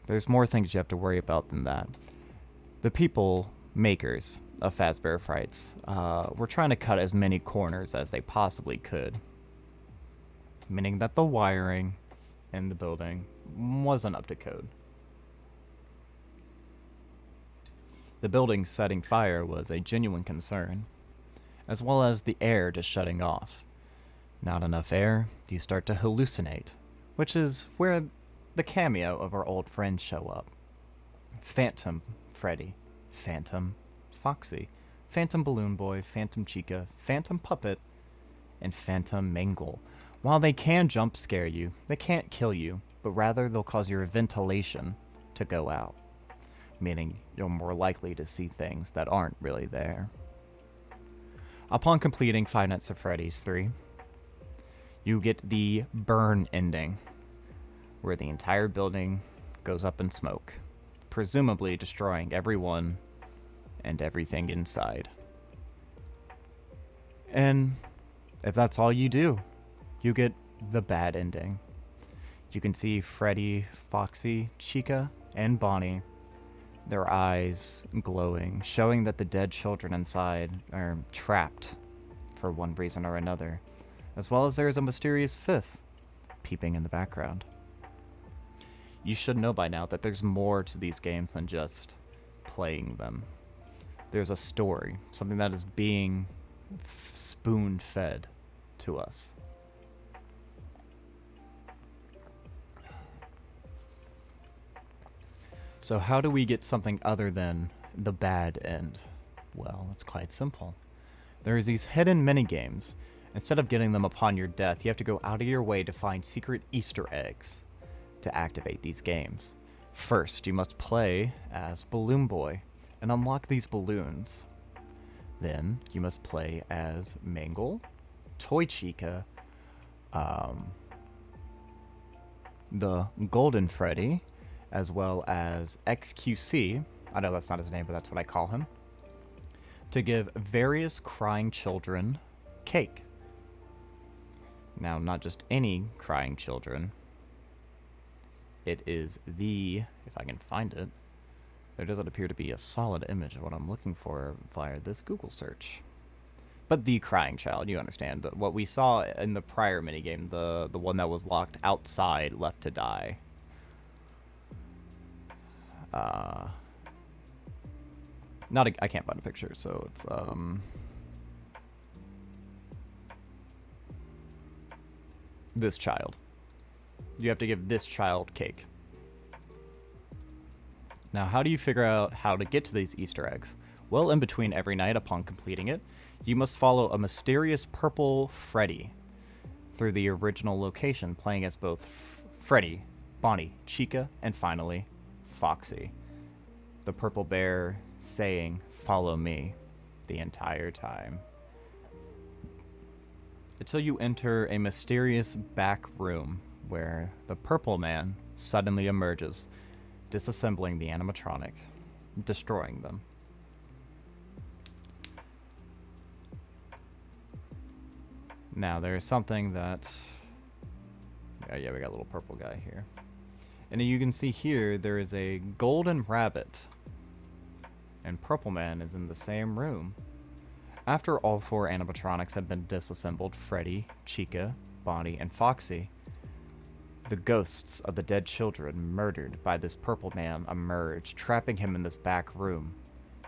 there's more things you have to worry about than that. The people makers of Fazbear Frights were trying to cut as many corners as they possibly could, meaning that the wiring in the building wasn't up to code. The building setting fire was a genuine concern, as well as the air just shutting off. Not enough air, you start to hallucinate, which is where the cameo of our old friends show up. Phantom Freddy, Phantom Foxy, Phantom Balloon Boy, Phantom Chica, Phantom Puppet, and Phantom Mangle. While they can jump scare you, they can't kill you, but rather they'll cause your ventilation to go out, meaning you're more likely to see things that aren't really there. Upon completing Five Nights at Freddy's 3, you get the burn ending, where the entire building goes up in smoke, presumably destroying everyone and everything inside. And if that's all you do, you get the bad ending. You can see Freddy, Foxy, Chica, and Bonnie, their eyes glowing, showing that the dead children inside are trapped for one reason or another, as well as there is a mysterious fifth peeping in the background. You should know by now that there's more to these games than just playing them. There's a story, something that is being spoon-fed to us. So how do we get something other than the bad end? Well, it's quite simple. There's these hidden minigames. Instead of getting them upon your death, you have to go out of your way to find secret Easter eggs to activate these games. First, you must play as Balloon Boy and unlock these balloons. Then, you must play as Mangle, Toy Chica, the Golden Freddy, as well as XQC. I know that's not his name, but that's what I call him. To give various crying children cake. Now, not just any crying children. It is the, if I can find it, there doesn't appear to be a solid image of what I'm looking for via this Google search. But the crying child, you understand. What we saw in the prior minigame, the one that was locked outside, left to die. I can't find a picture, so it's, this child. You have to give this child cake. Now, how do you figure out how to get to these Easter eggs? Well, in between every night upon completing it, you must follow a mysterious purple Freddy through the original location, playing as both Freddy, Bonnie, Chica, and finally, Foxy. The purple bear saying, "Follow me," the entire time. Until you enter a mysterious back room where the purple man suddenly emerges, disassembling the animatronic, destroying them. Now, there's something that... Oh, yeah, we got a little purple guy here. And you can see here, there is a golden rabbit. And Purple Man is in the same room. After all 4 animatronics have been disassembled, Freddy, Chica, Bonnie, and Foxy, the ghosts of the dead children murdered by this Purple Man emerge, trapping him in this back room,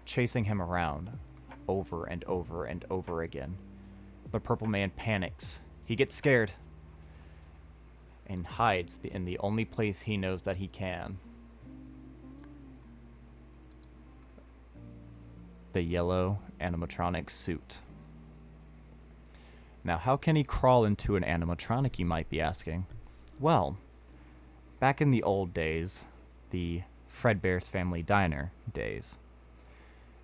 chasing him around over and over and over again. The Purple Man panics. He gets scared and hides in the only place he knows that he can. The yellow animatronic suit. Now, how can he crawl into an animatronic, you might be asking? Well, back in the old days, the Fredbear's Family Diner days,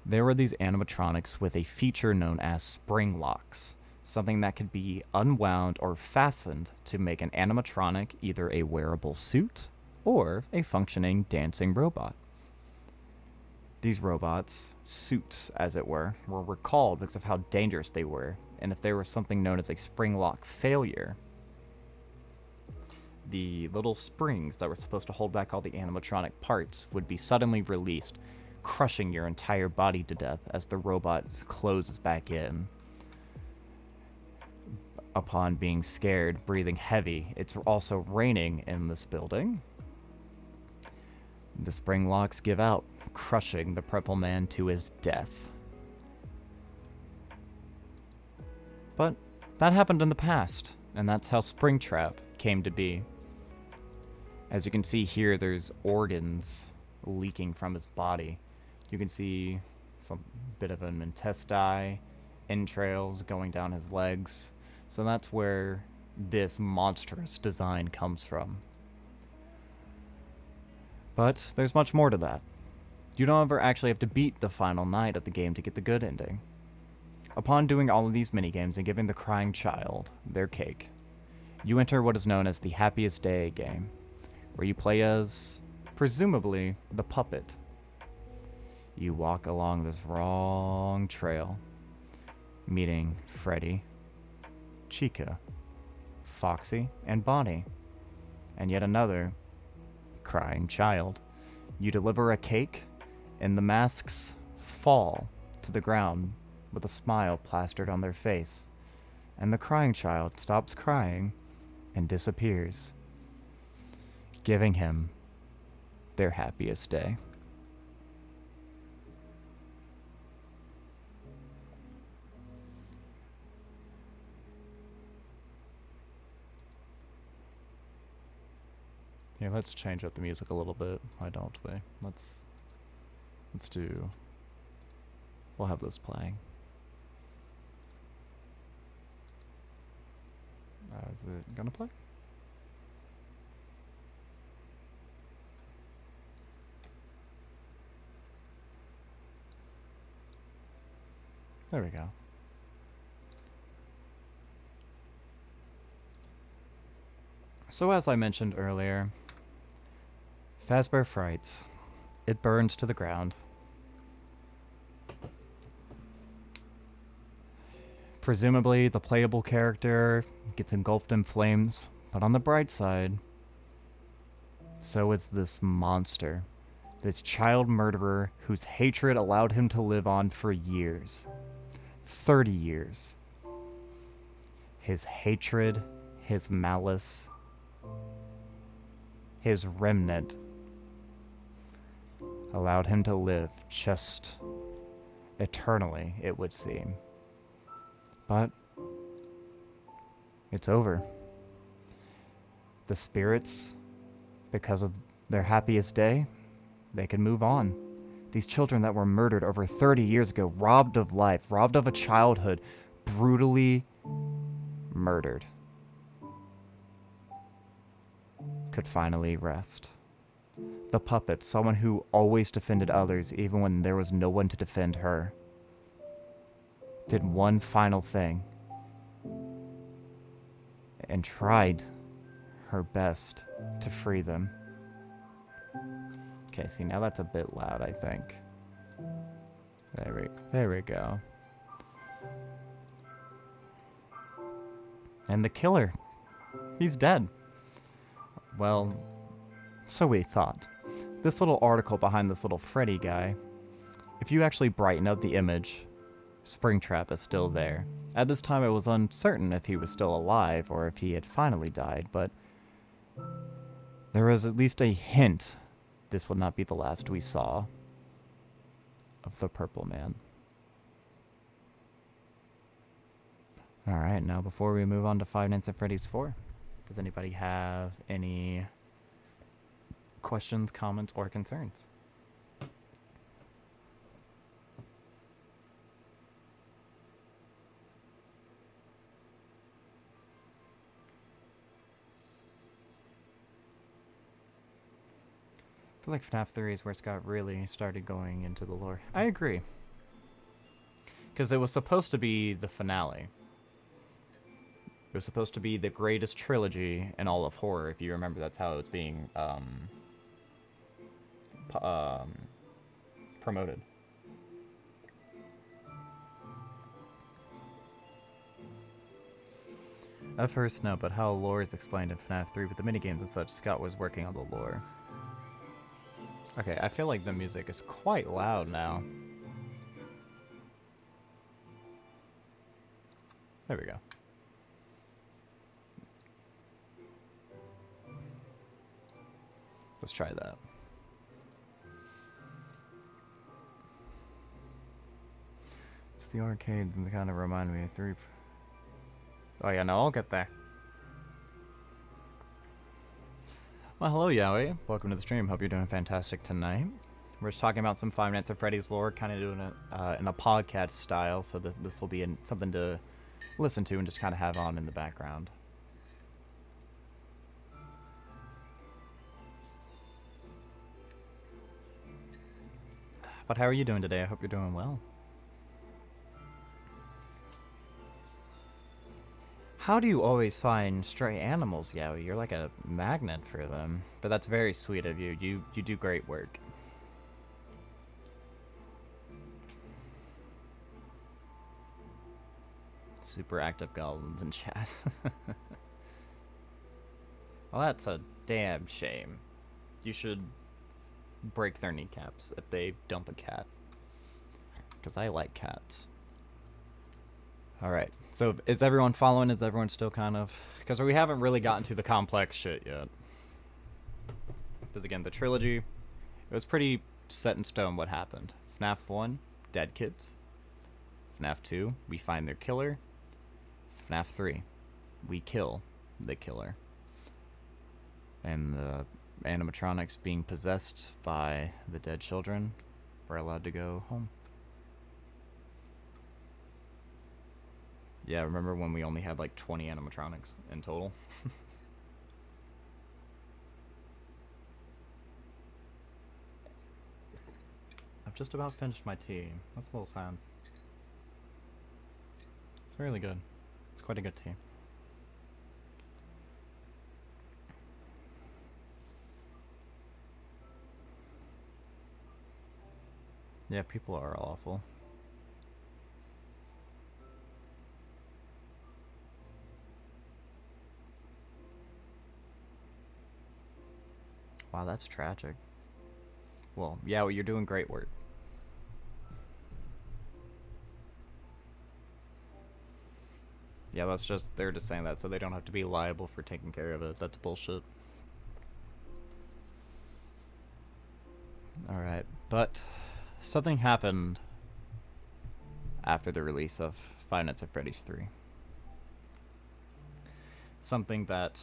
there were these animatronics with a feature known as spring locks, something that could be unwound or fastened to make an animatronic either a wearable suit or a functioning dancing robot. These robots, suits as it were recalled because of how dangerous they were, and if there was something known as a spring lock failure, the little springs that were supposed to hold back all the animatronic parts would be suddenly released, crushing your entire body to death as the robot closes back in. Upon being scared, breathing heavy, it's also raining in this building. The spring locks give out, crushing the Purple Man to his death. But that happened in the past, and that's how Springtrap came to be. As you can see here, there's organs leaking from his body. You can see some bit of an intestine, entrails going down his legs. So that's where this monstrous design comes from. But there's much more to that. You don't ever actually have to beat the final night of the game to get the good ending. Upon doing all of these minigames and giving the crying child their cake, you enter what is known as the Happiest Day game, where you play as, presumably, the puppet. You walk along this long trail, meeting Freddy, Chica, Foxy, and Bonnie, and yet another crying child. You deliver a cake, and the masks fall to the ground with a smile plastered on their face, and the crying child stops crying and disappears, giving him their happiest day. Yeah, let's change up the music a little bit. Why don't we? Let's do... We'll have this playing. Is it gonna play? There we go. So as I mentioned earlier, Fazbear Frights. It burns to the ground. Presumably, the playable character gets engulfed in flames, but on the bright side, so is this monster. This child murderer whose hatred allowed him to live on for years. 30 years. His hatred, his malice, his remnant allowed him to live just eternally, it would seem. But it's over. The spirits, because of their happiest day, they can move on. These children that were murdered over 30 years ago, robbed of life, robbed of a childhood, brutally murdered, could finally rest. The puppet, someone who always defended others even when there was no one to defend her, did one final thing and tried her best to free them. Okay, see, now that's a bit loud, I think. There we go. And the killer, he's dead. Well, so we thought. This little article behind this little Freddy guy, if you actually brighten up the image, Springtrap is still there. At this time, it was uncertain if he was still alive or if he had finally died, but there was at least a hint this would not be the last we saw of the Purple Man. Alright, now before we move on to Five Nights at Freddy's 4, does anybody have any questions, comments, or concerns? I feel like FNAF 3 is where Scott really started going into the lore. I agree. Because it was supposed to be the finale. It was supposed to be the greatest trilogy in all of horror. If you remember, that's how it's being promoted. At first, no, but how lore is explained in FNAF 3 with the minigames and such, Scott was working on the lore. Okay, I feel like the music is quite loud now. There we go. Let's try that. It's the arcade and they kind of remind me of 3. Oh yeah, no, I'll get there. Well, hello, Yowie. Welcome to the stream. Hope you're doing fantastic tonight. We're just talking about some Five Nights at Freddy's lore, kind of doing it in a podcast style, so that this will be something to listen to and just kind of have on in the background. But how are you doing today? I hope you're doing well. How do you always find stray animals, Yowie? You're like a magnet for them. But that's very sweet of you. You do great work. Super active goblins in chat. Well, that's a damn shame. You should break their kneecaps if they dump a cat. Because I like cats. Alright, so is everyone following? Is everyone still kind of... Because we haven't really gotten to the complex shit yet. Because again, the trilogy, it was pretty set in stone what happened. FNAF 1, dead kids. FNAF 2, we find their killer. FNAF 3, we kill the killer. And the animatronics being possessed by the dead children were allowed to go home. Yeah, remember when we only had like 20 animatronics in total? I've just about finished my tea. That's a little sad. It's really good. It's quite a good tea. Yeah, people are awful. Wow, that's tragic. Well, yeah, well, you're doing great work. Yeah, that's just, they're just saying that so they don't have to be liable for taking care of it. That's bullshit. Alright, but something happened after the release of Five Nights at Freddy's 3. Something that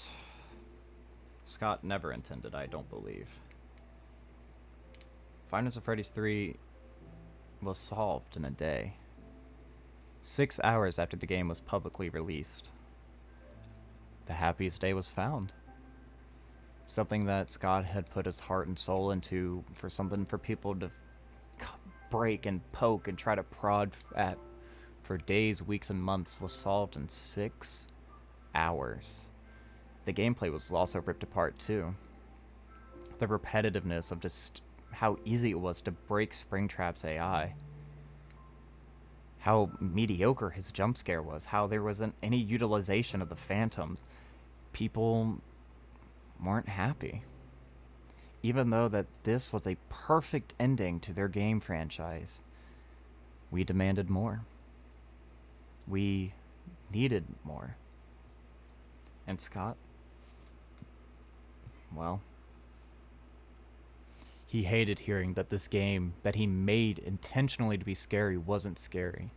Scott never intended, I don't believe. Five Nights at Freddy's 3 was solved in a day. 6 hours after the game was publicly released, the happiest day was found. Something that Scott had put his heart and soul into, for something for people to break and poke and try to prod at for days, weeks, and months, was solved in 6 hours. The gameplay was also ripped apart too. The repetitiveness of just how easy it was to break Springtrap's AI. How mediocre his jump scare was. How there wasn't any utilization of the phantoms. People weren't happy. Even though that this was a perfect ending to their game franchise, we demanded more. We needed more. And Scott, well, he hated hearing that this game that he made intentionally to be scary wasn't scary.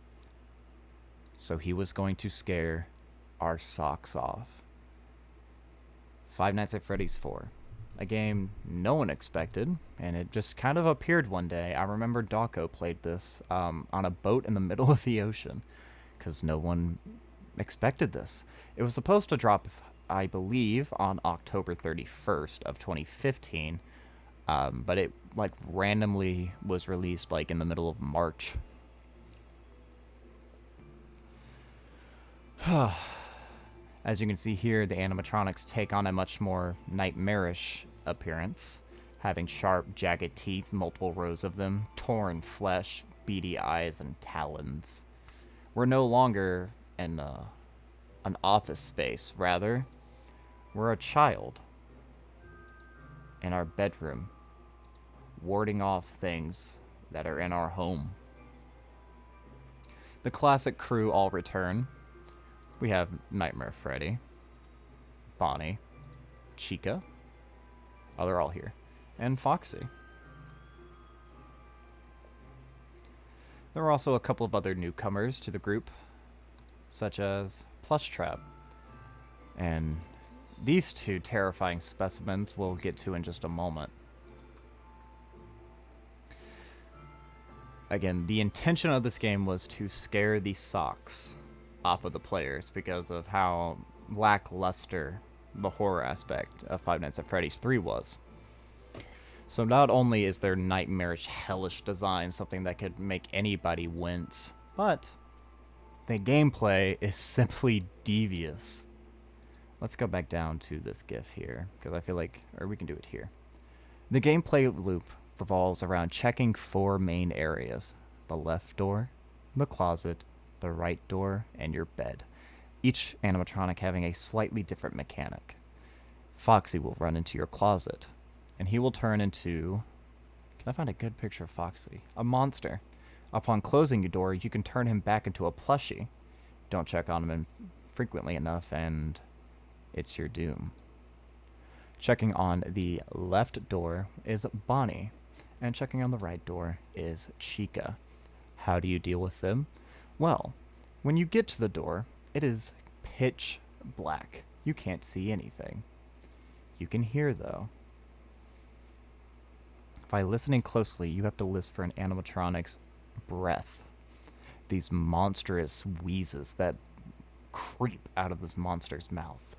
So he was going to scare our socks off. Five Nights at Freddy's 4. A game no one expected, and it just kind of appeared one day. I remember Dawko played this on a boat in the middle of the ocean, because no one expected this. It was supposed to drop, I believe, on October 31st of 2015, but it like randomly was released like in the middle of March. As you can see here, the animatronics take on a much more nightmarish appearance, having sharp, jagged teeth, multiple rows of them, torn flesh, beady eyes, and talons. We're no longer in an office space. Rather, we're a child in our bedroom, warding off things that are in our home. The classic crew all return. We have Nightmare Freddy, Bonnie, Chica. Oh, they're all here. And Foxy. There were also a couple of other newcomers to the group, such as Plushtrap. And these two terrifying specimens we'll get to in just a moment. Again, the intention of this game was to scare the socks off of the players because of how lackluster the horror aspect of Five Nights at Freddy's 3 was. So not only is their nightmarish, hellish design something that could make anybody wince, but the gameplay is simply devious. Let's go back down to this GIF here, because I feel like, or we can do it here. The gameplay loop revolves around checking 4 main areas: the left door, the closet, the right door, and your bed. Each animatronic having a slightly different mechanic. Foxy will run into your closet, and he will turn into... Can I find a good picture of Foxy? A monster. Upon closing your door, you can turn him back into a plushie. Don't check on him frequently enough, and it's your doom. Checking on the left door is Bonnie, and checking on the right door is Chica. How do you deal with them? Well, when you get to the door, it is pitch black. You can't see anything. You can hear, though. By listening closely, you have to listen for an animatronic's breath. These monstrous wheezes that creep out of this monster's mouth.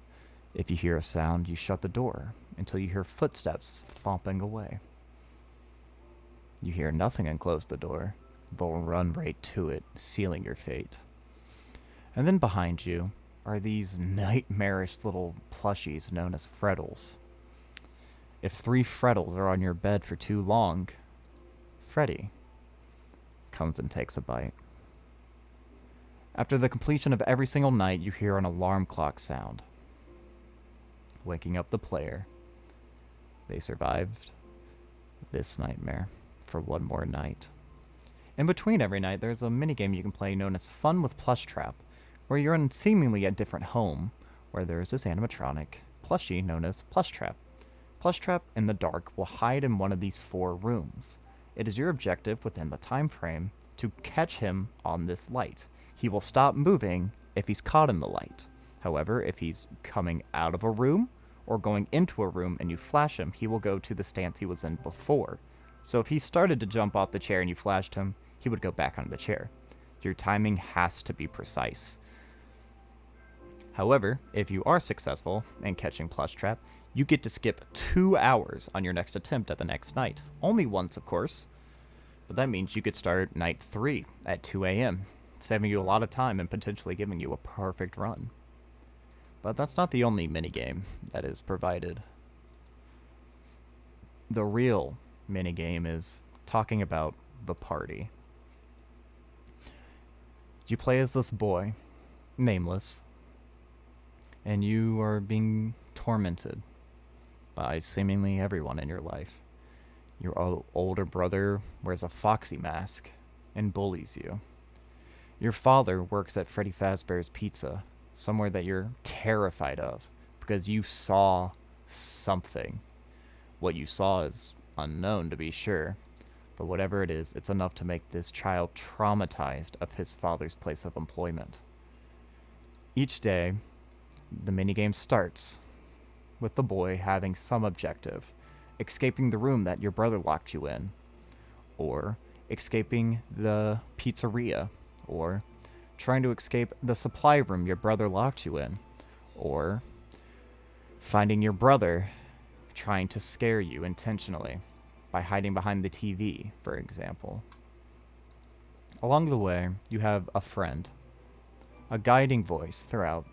If you hear a sound, you shut the door until you hear footsteps thumping away. You hear nothing and close the door. They'll run right to it, sealing your fate. And then behind you are these nightmarish little plushies known as Freddles. If 3 Freddles are on your bed for too long, Freddy comes and takes a bite. After the completion of every single night, you hear an alarm clock sound, waking up the player. They survived this nightmare for one more night. In between every night, there's a minigame you can play known as Fun with Plush Trap, where you're in seemingly a different home, where there is this animatronic plushie known as Plush Trap. Plush Trap in the dark will hide in one of these 4 rooms. It is your objective within the time frame to catch him on this light. He will stop moving if he's caught in the light. However, if he's coming out of a room or going into a room and you flash him, he will go to the stance he was in before. So if he started to jump off the chair and you flashed him, he would go back onto the chair. Your timing has to be precise. However, if you are successful in catching Plush Trap, you get to skip 2 hours on your next attempt at the next night. Only once, of course. But that means you could start night 3 at 2 a.m., saving you a lot of time and potentially giving you a perfect run. But that's not the only minigame that is provided. The real minigame is talking about the party. You play as this boy, nameless, and you are being tormented by seemingly everyone in your life. Your older brother wears a foxy mask and bullies you. Your father works at Freddy Fazbear's Pizza, somewhere that you're terrified of because you saw something. What you saw is unknown, to be sure, but whatever it is, it's enough to make this child traumatized of his father's place of employment. Each day, the minigame starts with the boy having some objective, escaping the room that your brother locked you in, or escaping the pizzeria, or trying to escape the supply room your brother locked you in, or finding your brother trying to scare you intentionally by hiding behind the TV, for example. Along the way, you have a friend, a guiding voice throughout.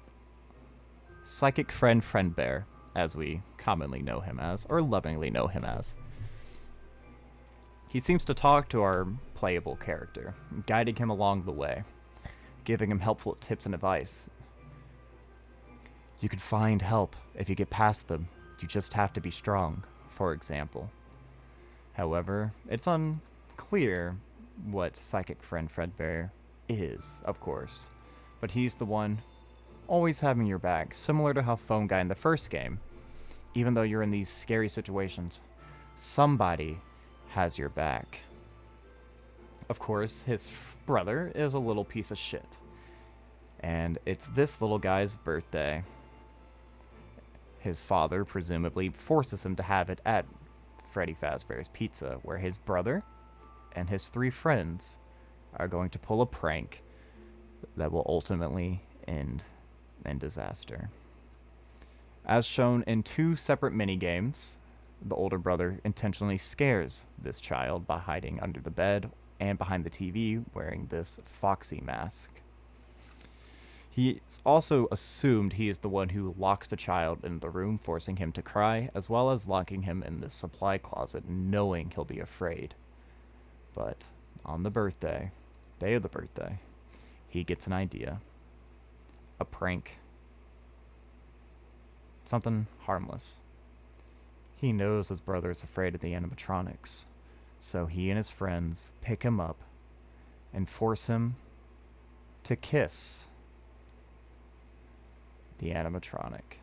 Psychic friend Fazbear, as we commonly know him as, or lovingly know him as. He seems to talk to our playable character, guiding him along the way, giving him helpful tips and advice. You can find help if you get past them. You just have to be strong, for example. However, it's unclear what Psychic Friend Fazbear is, of course, but he's the one always having your back, similar to how Phone Guy in the first game. Even though you're in these scary situations, somebody has your back. Of course, his brother is a little piece of shit, and it's this little guy's birthday. His father presumably forces him to have it at Freddy Fazbear's Pizza, where his brother and his 3 friends are going to pull a prank that will ultimately end in disaster. As shown in 2 separate minigames, the older brother intentionally scares this child by hiding under the bed and behind the TV wearing this foxy mask. He's also assumed he is the one who locks the child in the room, forcing him to cry, as well as locking him in the supply closet, knowing he'll be afraid. But on the birthday, day of the birthday, he gets an idea. A prank. Something harmless. He knows his brother is afraid of the animatronics, so he and his friends pick him up and force him to kiss the animatronic.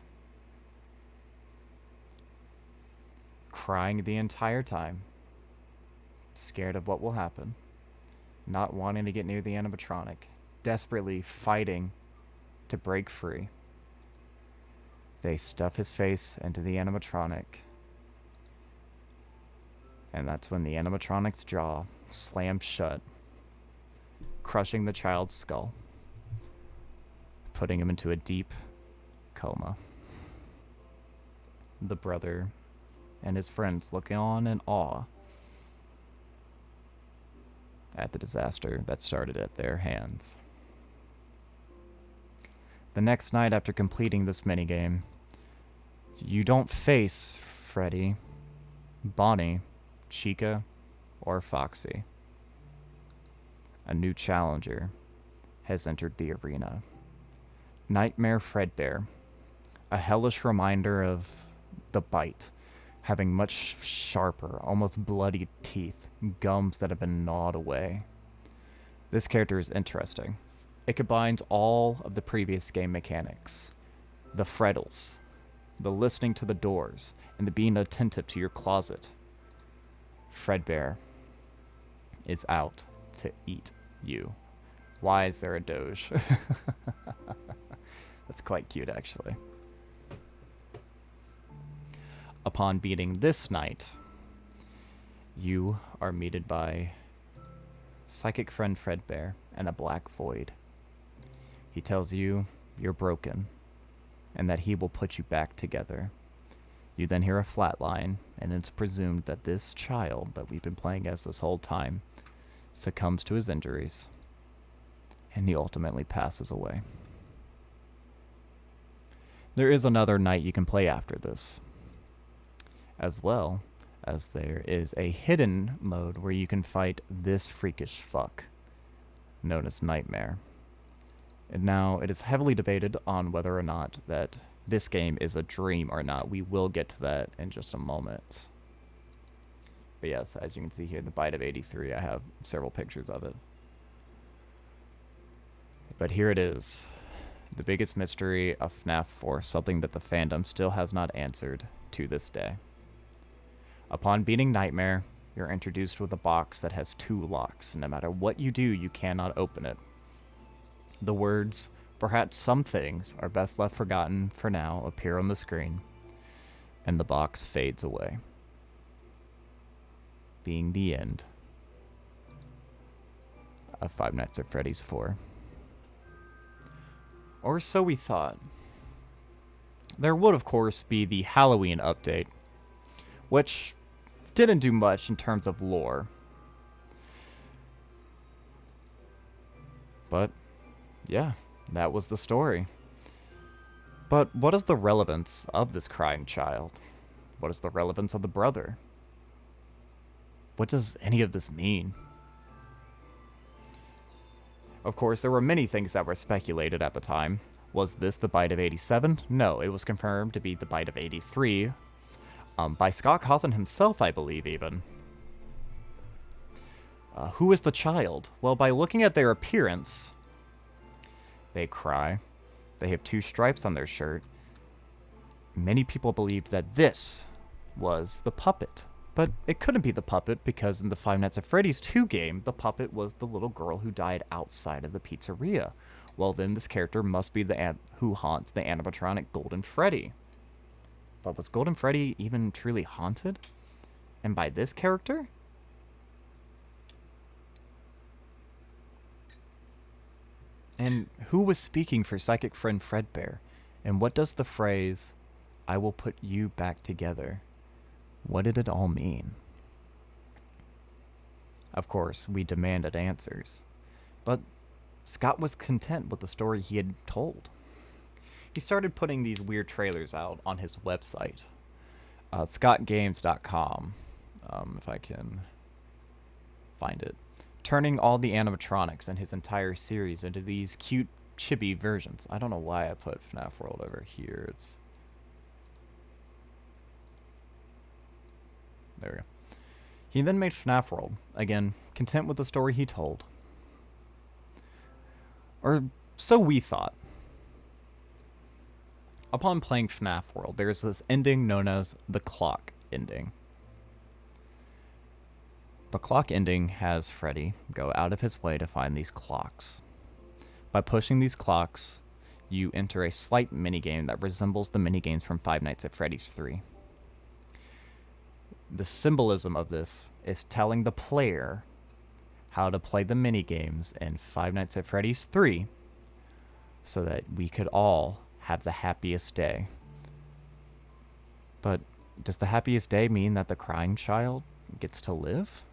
Crying the entire time, scared of what will happen, not wanting to get near the animatronic, desperately fighting to break free. They stuff his face into the animatronic, and that's when the animatronic's jaw slams shut, crushing the child's skull, putting him into a deep coma. The brother and his friends look on in awe at the disaster that started at their hands. The next night after completing this minigame, you don't face Freddy, Bonnie, Chica, or Foxy. A new challenger has entered the arena. Nightmare Fredbear, a hellish reminder of the bite, having much sharper, almost bloody teeth, gums that have been gnawed away. This character is interesting. It combines all of the previous game mechanics. The frettles, the listening to the doors, and the being attentive to your closet. Fredbear is out to eat you. Why is there a Doge? That's quite cute, actually. Upon beating this knight, you are meted by Psychic Friend Fredbear and a Black Void. He tells you you're broken and that he will put you back together. You then hear a flatline, and it's presumed that this child that we've been playing as this whole time succumbs to his injuries, and he ultimately passes away. There is another knight you can play after this, as well as there is a hidden mode where you can fight this freakish fuck, known as Nightmare. And now, it is heavily debated on whether or not that this game is a dream or not. We will get to that in just a moment. But yes, as you can see here, the Bite of 83, I have several pictures of it. But here it is. The biggest mystery of Fnaf 4, something that the fandom still has not answered to this day. Upon beating Nightmare, you're introduced with a box that has 2 locks. No matter what you do, you cannot open it. The words, "Perhaps some things are best left forgotten for now," appear on the screen, and the box fades away, being the end of Five Nights at Freddy's 4. Or so we thought. There would, of course, be the Halloween update, which didn't do much in terms of lore. But yeah, that was the story. But what is the relevance of this crying child? What is the relevance of the brother? What does any of this mean? Of course, there were many things that were speculated at the time. Was this the Bite of 87? No, it was confirmed to be the Bite of 83. By Scott Cawthon himself, I believe, even. Who is the child? Well, by looking at their appearance, they cry. They have 2 stripes on their shirt. Many people believed that this was the puppet. But it couldn't be the puppet because in the Five Nights at Freddy's 2 game, the puppet was the little girl who died outside of the pizzeria. Well, then this character must be the who haunts the animatronic Golden Freddy. But was Golden Freddy even truly haunted? And by this character? And who was speaking for Psychic Friend Fredbear? And what does the phrase, "I will put you back together," what did it all mean? Of course, we demanded answers. But Scott was content with the story he had told. He started putting these weird trailers out on his website, scottgames.com, if I can find it. Turning all the animatronics and his entire series into these cute, chibi versions. I don't know why I put Fnaf World over here. There we go. He then made Fnaf World, again, content with the story he told. Or so we thought. Upon playing Fnaf World, there is this ending known as the clock ending. The clock ending has Freddy go out of his way to find these clocks. By pushing these clocks, you enter a slight minigame that resembles the minigames from Five Nights at Freddy's 3. The symbolism of this is telling the player how to play the minigames in Five Nights at Freddy's 3 so that we could all have the happiest day. But does the happiest day mean that the crying child gets to live?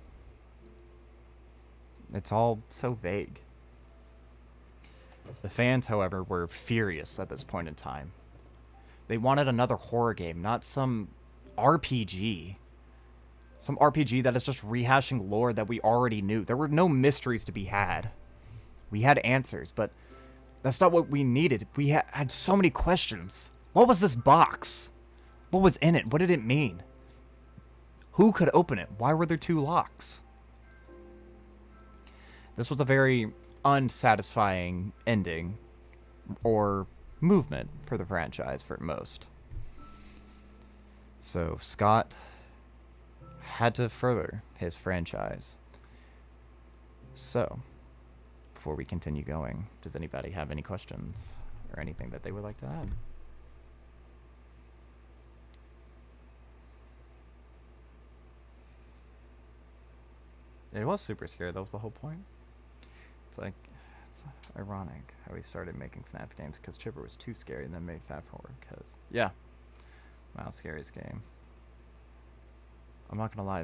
It's all so vague. The fans, however, were furious at this point in time. They wanted another horror game, not some RPG. Some RPG that is just rehashing lore that we already knew. There were no mysteries to be had. We had answers, but that's not what we needed. We had so many questions. What was this box? What was in it? What did it mean? Who could open it? Why were there 2 locks? This was a very unsatisfying ending or movement for the franchise for most. So Scott had to further his franchise. So, before we continue going, does anybody have any questions or anything that they would like to add? It was super scary. That was the whole point. It's like, it's ironic how he started making FNAF games because Chipper was too scary and then made Fnaf Horror because, yeah, wow, scariest game. I'm not gonna lie,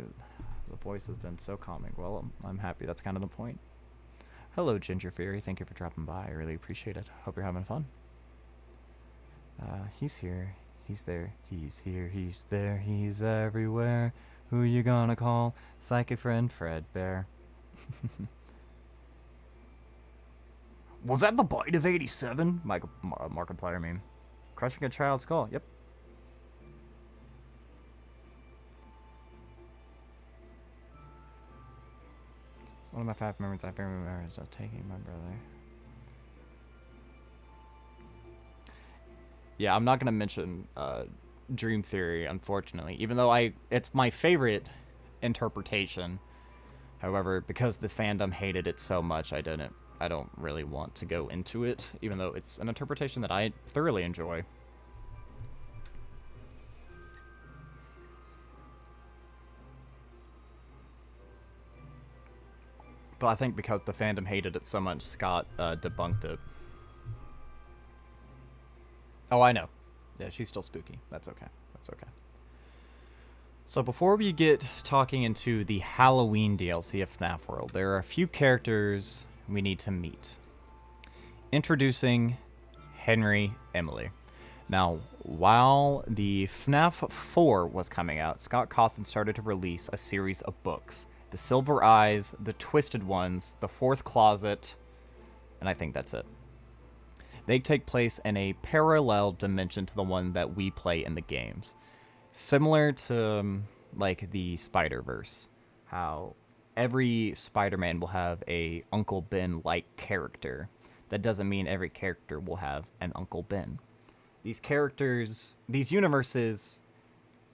the voice has been so calming. Well, I'm happy. That's kind of the point. Hello, Ginger Fury. Thank you for dropping by. I really appreciate it. Hope you're having fun. He's here. He's there. He's here. He's there. He's everywhere. Who you gonna call? Psychic friend Fredbear. Was that the bite of 87? Markiplier meme. Crushing a child's skull. Yep. One of my 5 memories I remember is just taking my brother. Yeah, I'm not gonna mention Dream Theory, unfortunately, even though it's my favorite interpretation. However, because the fandom hated it so much, I don't really want to go into it, even though it's an interpretation that I thoroughly enjoy. But I think because the fandom hated it so much, Scott debunked it. Oh, I know. Yeah, she's still spooky. That's okay. That's okay. So before we get talking into the Halloween DLC of Fnaf World, there are a few characters we need to meet. Introducing Henry Emily. Now, while the Fnaf 4 was coming out, Scott Cawthon started to release a series of books. The Silver Eyes, The Twisted Ones, The Fourth Closet, and I think that's it. They take place in a parallel dimension to the one that we play in the games. Similar to, like, the Spider-Verse. How every Spider-Man will have a Uncle Ben-like character. That doesn't mean every character will have an Uncle Ben. These universes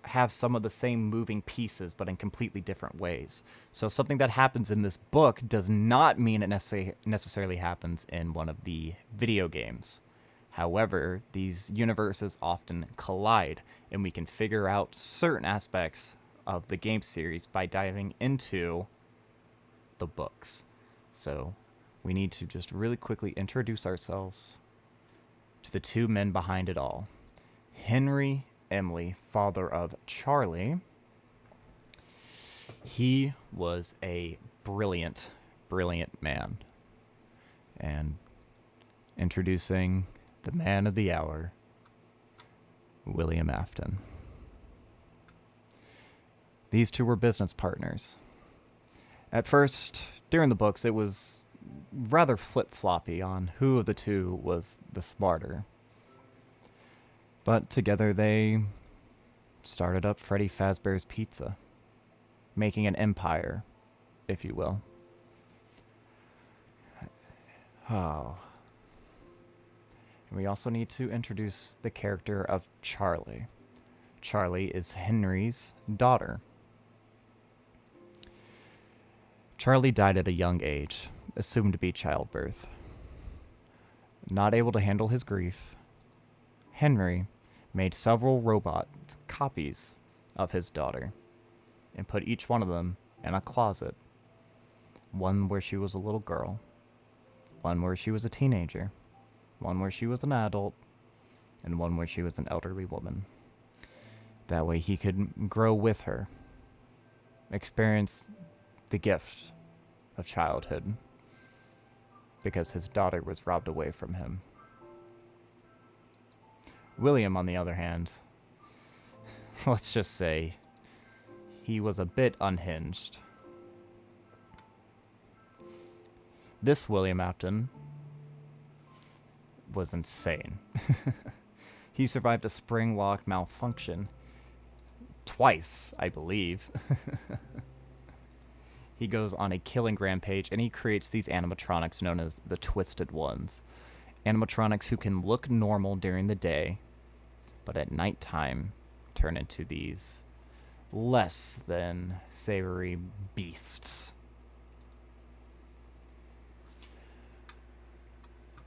have some of the same moving pieces, but in completely different ways. So something that happens in this book does not mean it necessarily happens in one of the video games. However, these universes often collide, and we can figure out certain aspects of the game series by diving into the books. So we need to just really quickly introduce ourselves to the 2 men behind it all. Henry Emily, father of Charlie. He was a brilliant, brilliant man. And introducing the man of the hour, William Afton. These 2 were business partners. At first, during the books, it was rather flip-floppy on who of the 2 was the smarter. But together they started up Freddy Fazbear's Pizza, making an empire, if you will. Oh. And we also need to introduce the character of Charlie. Charlie is Henry's daughter. Charlie died at a young age, assumed to be childbirth. Not able to handle his grief, Henry made several robot copies of his daughter and put each one of them in a closet. One where she was a little girl, one where she was a teenager, one where she was an adult, and one where she was an elderly woman. That way he could grow with her, experience the gift of childhood, because his daughter was robbed away from him. William, on the other hand, let's just say he was a bit unhinged. This William Afton was insane. He survived a spring lock malfunction twice, I believe. He goes on a killing rampage, and he creates these animatronics known as the Twisted Ones. Animatronics who can look normal during the day, but at nighttime turn into these less than savory beasts.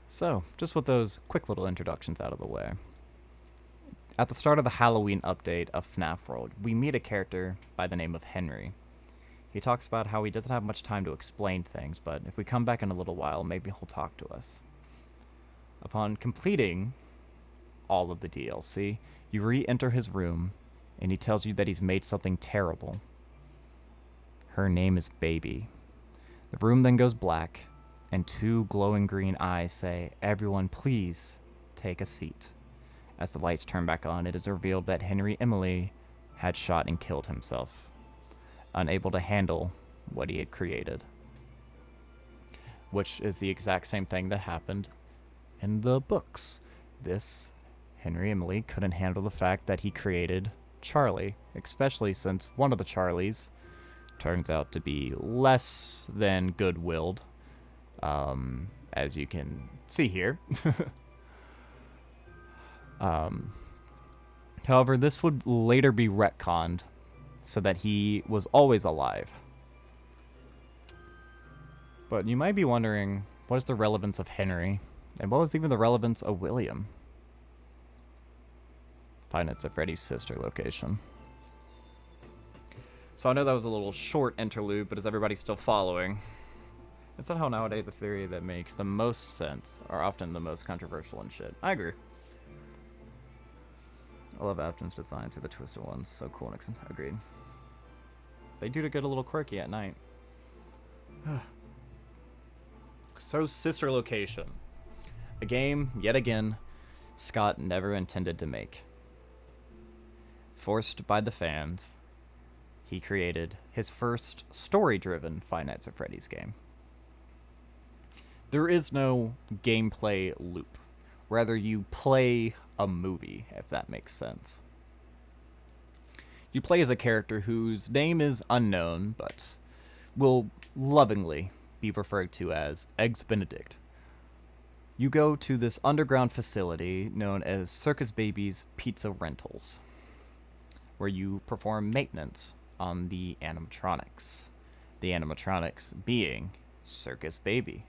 So, just with those quick little introductions out of the way. At the start of the Halloween update of Fnaf World, we meet a character by the name of Henry. He talks about how he doesn't have much time to explain things, but if we come back in a little while, maybe he'll talk to us. Upon completing all of the DLC, you re-enter his room, and he tells you that he's made something terrible. Her name is Baby. The room then goes black, and two glowing green eyes say, "Everyone, please take a seat." As the lights turn back on, it is revealed that Henry Emily had shot and killed himself, unable to handle what he had created. Which is the exact same thing that happened in the books. This Henry Emily couldn't handle the fact that he created Charlie, especially since one of the Charlies turns out to be less than good-willed, as you can see here. However, this would later be retconned so that he was always alive. But you might be wondering, what is the relevance of Henry? And what was even the relevance of William? Find it's a Freddy's sister location. So I know that was a little short interlude, but is everybody still following? It's somehow nowadays the theory that makes the most sense are often the most controversial and shit. I agree. I love Afton's design through the Twisted Ones. So cool and expensive. Agreed. They do get a little quirky at night. So, Sister Location. A game, yet again, Scott never intended to make. Forced by the fans, he created his first story-driven Five Nights at Freddy's game. There is no gameplay loop. Rather, you play a movie, if that makes sense. You play as a character whose name is unknown, but will lovingly be referred to as Eggs Benedict. You go to this underground facility known as Circus Baby's Pizza Rentals, where you perform maintenance on the animatronics. The animatronics being Circus Baby,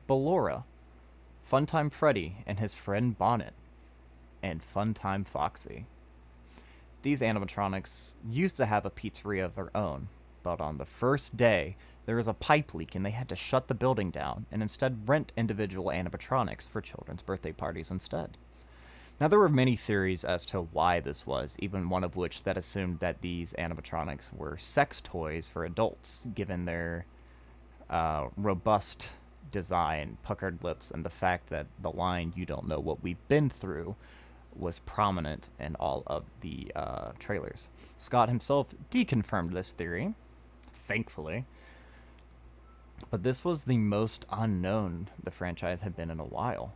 Ballora, Funtime Freddy and his friend Bonnet, and Funtime Foxy. These animatronics used to have a pizzeria of their own, but on the first day, there was a pipe leak and they had to shut the building down and instead rent individual animatronics for children's birthday parties instead. Now, there were many theories as to why this was, even one of which that assumed that these animatronics were sex toys for adults, given their robust design, puckered lips, and the fact that the line "you don't know what we've been through" was prominent in all of the trailers. Scott himself deconfirmed this theory, thankfully, but this was the most unknown the franchise had been in a while.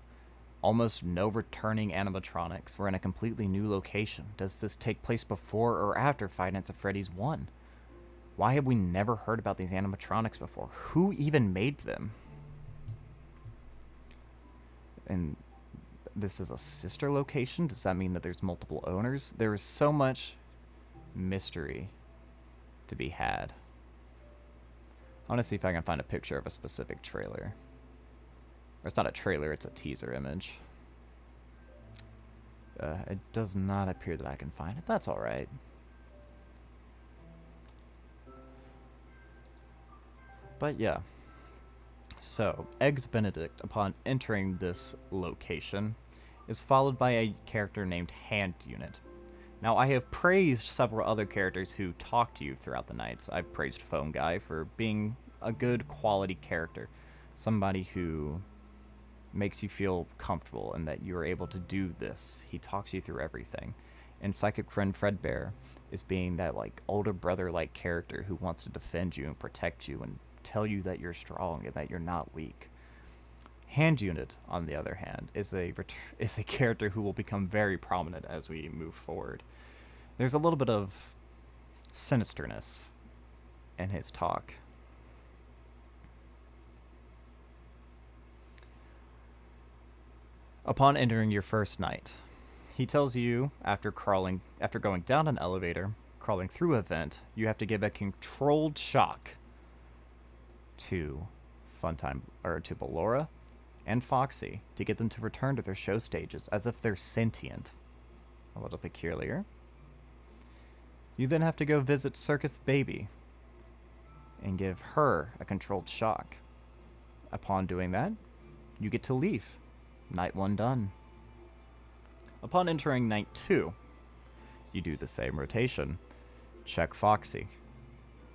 Almost no returning animatronics. We're in a completely new location. Does this take place before or after Five Nights at Freddy's 1? Why have we never heard about these animatronics before? Who even made them? And this is a sister location? Does that mean that there's multiple owners? There is so much mystery to be had. I want to see if I can find a picture of a specific trailer. Or it's not a trailer, it's a teaser image. It does not appear that I can find it. That's alright. But yeah. So, Eggs Benedict, upon entering this location, is followed by a character named Hand Unit. Now, I have praised several other characters who talk to you throughout the night. I've praised Phone Guy for being a good quality character. Somebody who makes you feel comfortable and that you are able to do this. He talks you through everything. And psychic friend Fredbear is being that like older brother like character who wants to defend you and protect you and tell you that you're strong and that you're not weak. Hand Unit, on the other hand, is a character who will become very prominent as we move forward. There's a little bit of sinisterness in his talk. Upon entering your first night, he tells you after going down an elevator, crawling through a vent, you have to give a controlled shock to to Ballora and Foxy to get them to return to their show stages as if they're sentient. A little peculiar. You then have to go visit Circus Baby and give her a controlled shock. Upon doing that, you get to leave. Night 1 done. Upon entering night 2, you do the same rotation. Check Foxy.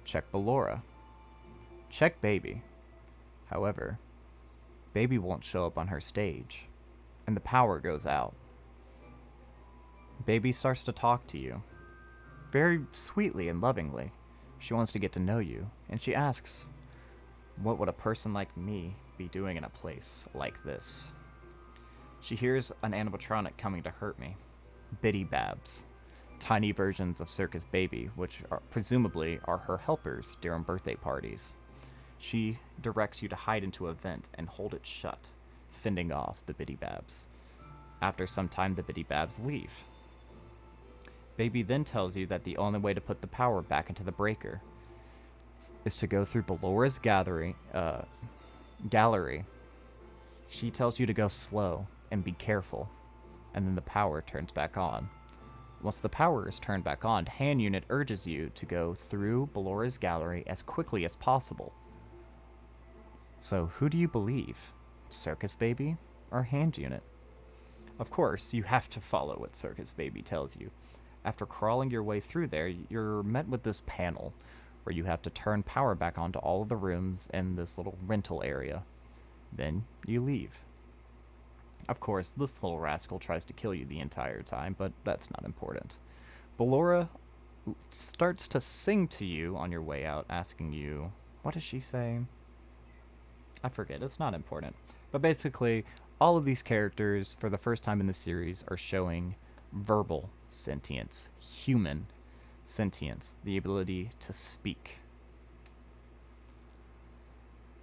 Check Ballora. Check Baby. However, Baby won't show up on her stage, and the power goes out. Baby starts to talk to you, very sweetly and lovingly. She wants to get to know you, and she asks, what would a person like me be doing in a place like this? She hears an animatronic coming to hurt me. Biddy Babs. Tiny versions of Circus Baby, which presumably are her helpers during birthday parties. She directs you to hide into a vent and hold it shut, fending off the Biddy Babs. After some time, the Biddy Babs leave. Baby then tells you that the only way to put the power back into the breaker is to go through Ballora's gallery. She tells you to go slow and be careful, and then the power turns back on. Once the power is turned back on, Hand Unit urges you to go through Ballora's gallery as quickly as possible. So who do you believe? Circus Baby or Hand Unit? Of course, you have to follow what Circus Baby tells you. After crawling your way through there, you're met with this panel where you have to turn power back onto all of the rooms in this little rental area. Then you leave. Of course, this little rascal tries to kill you the entire time, but that's not important. Ballora starts to sing to you on your way out, asking you, what does she say? I forget, it's not important. But basically, all of these characters, for the first time in the series, are showing verbal sentience, human sentience, the ability to speak.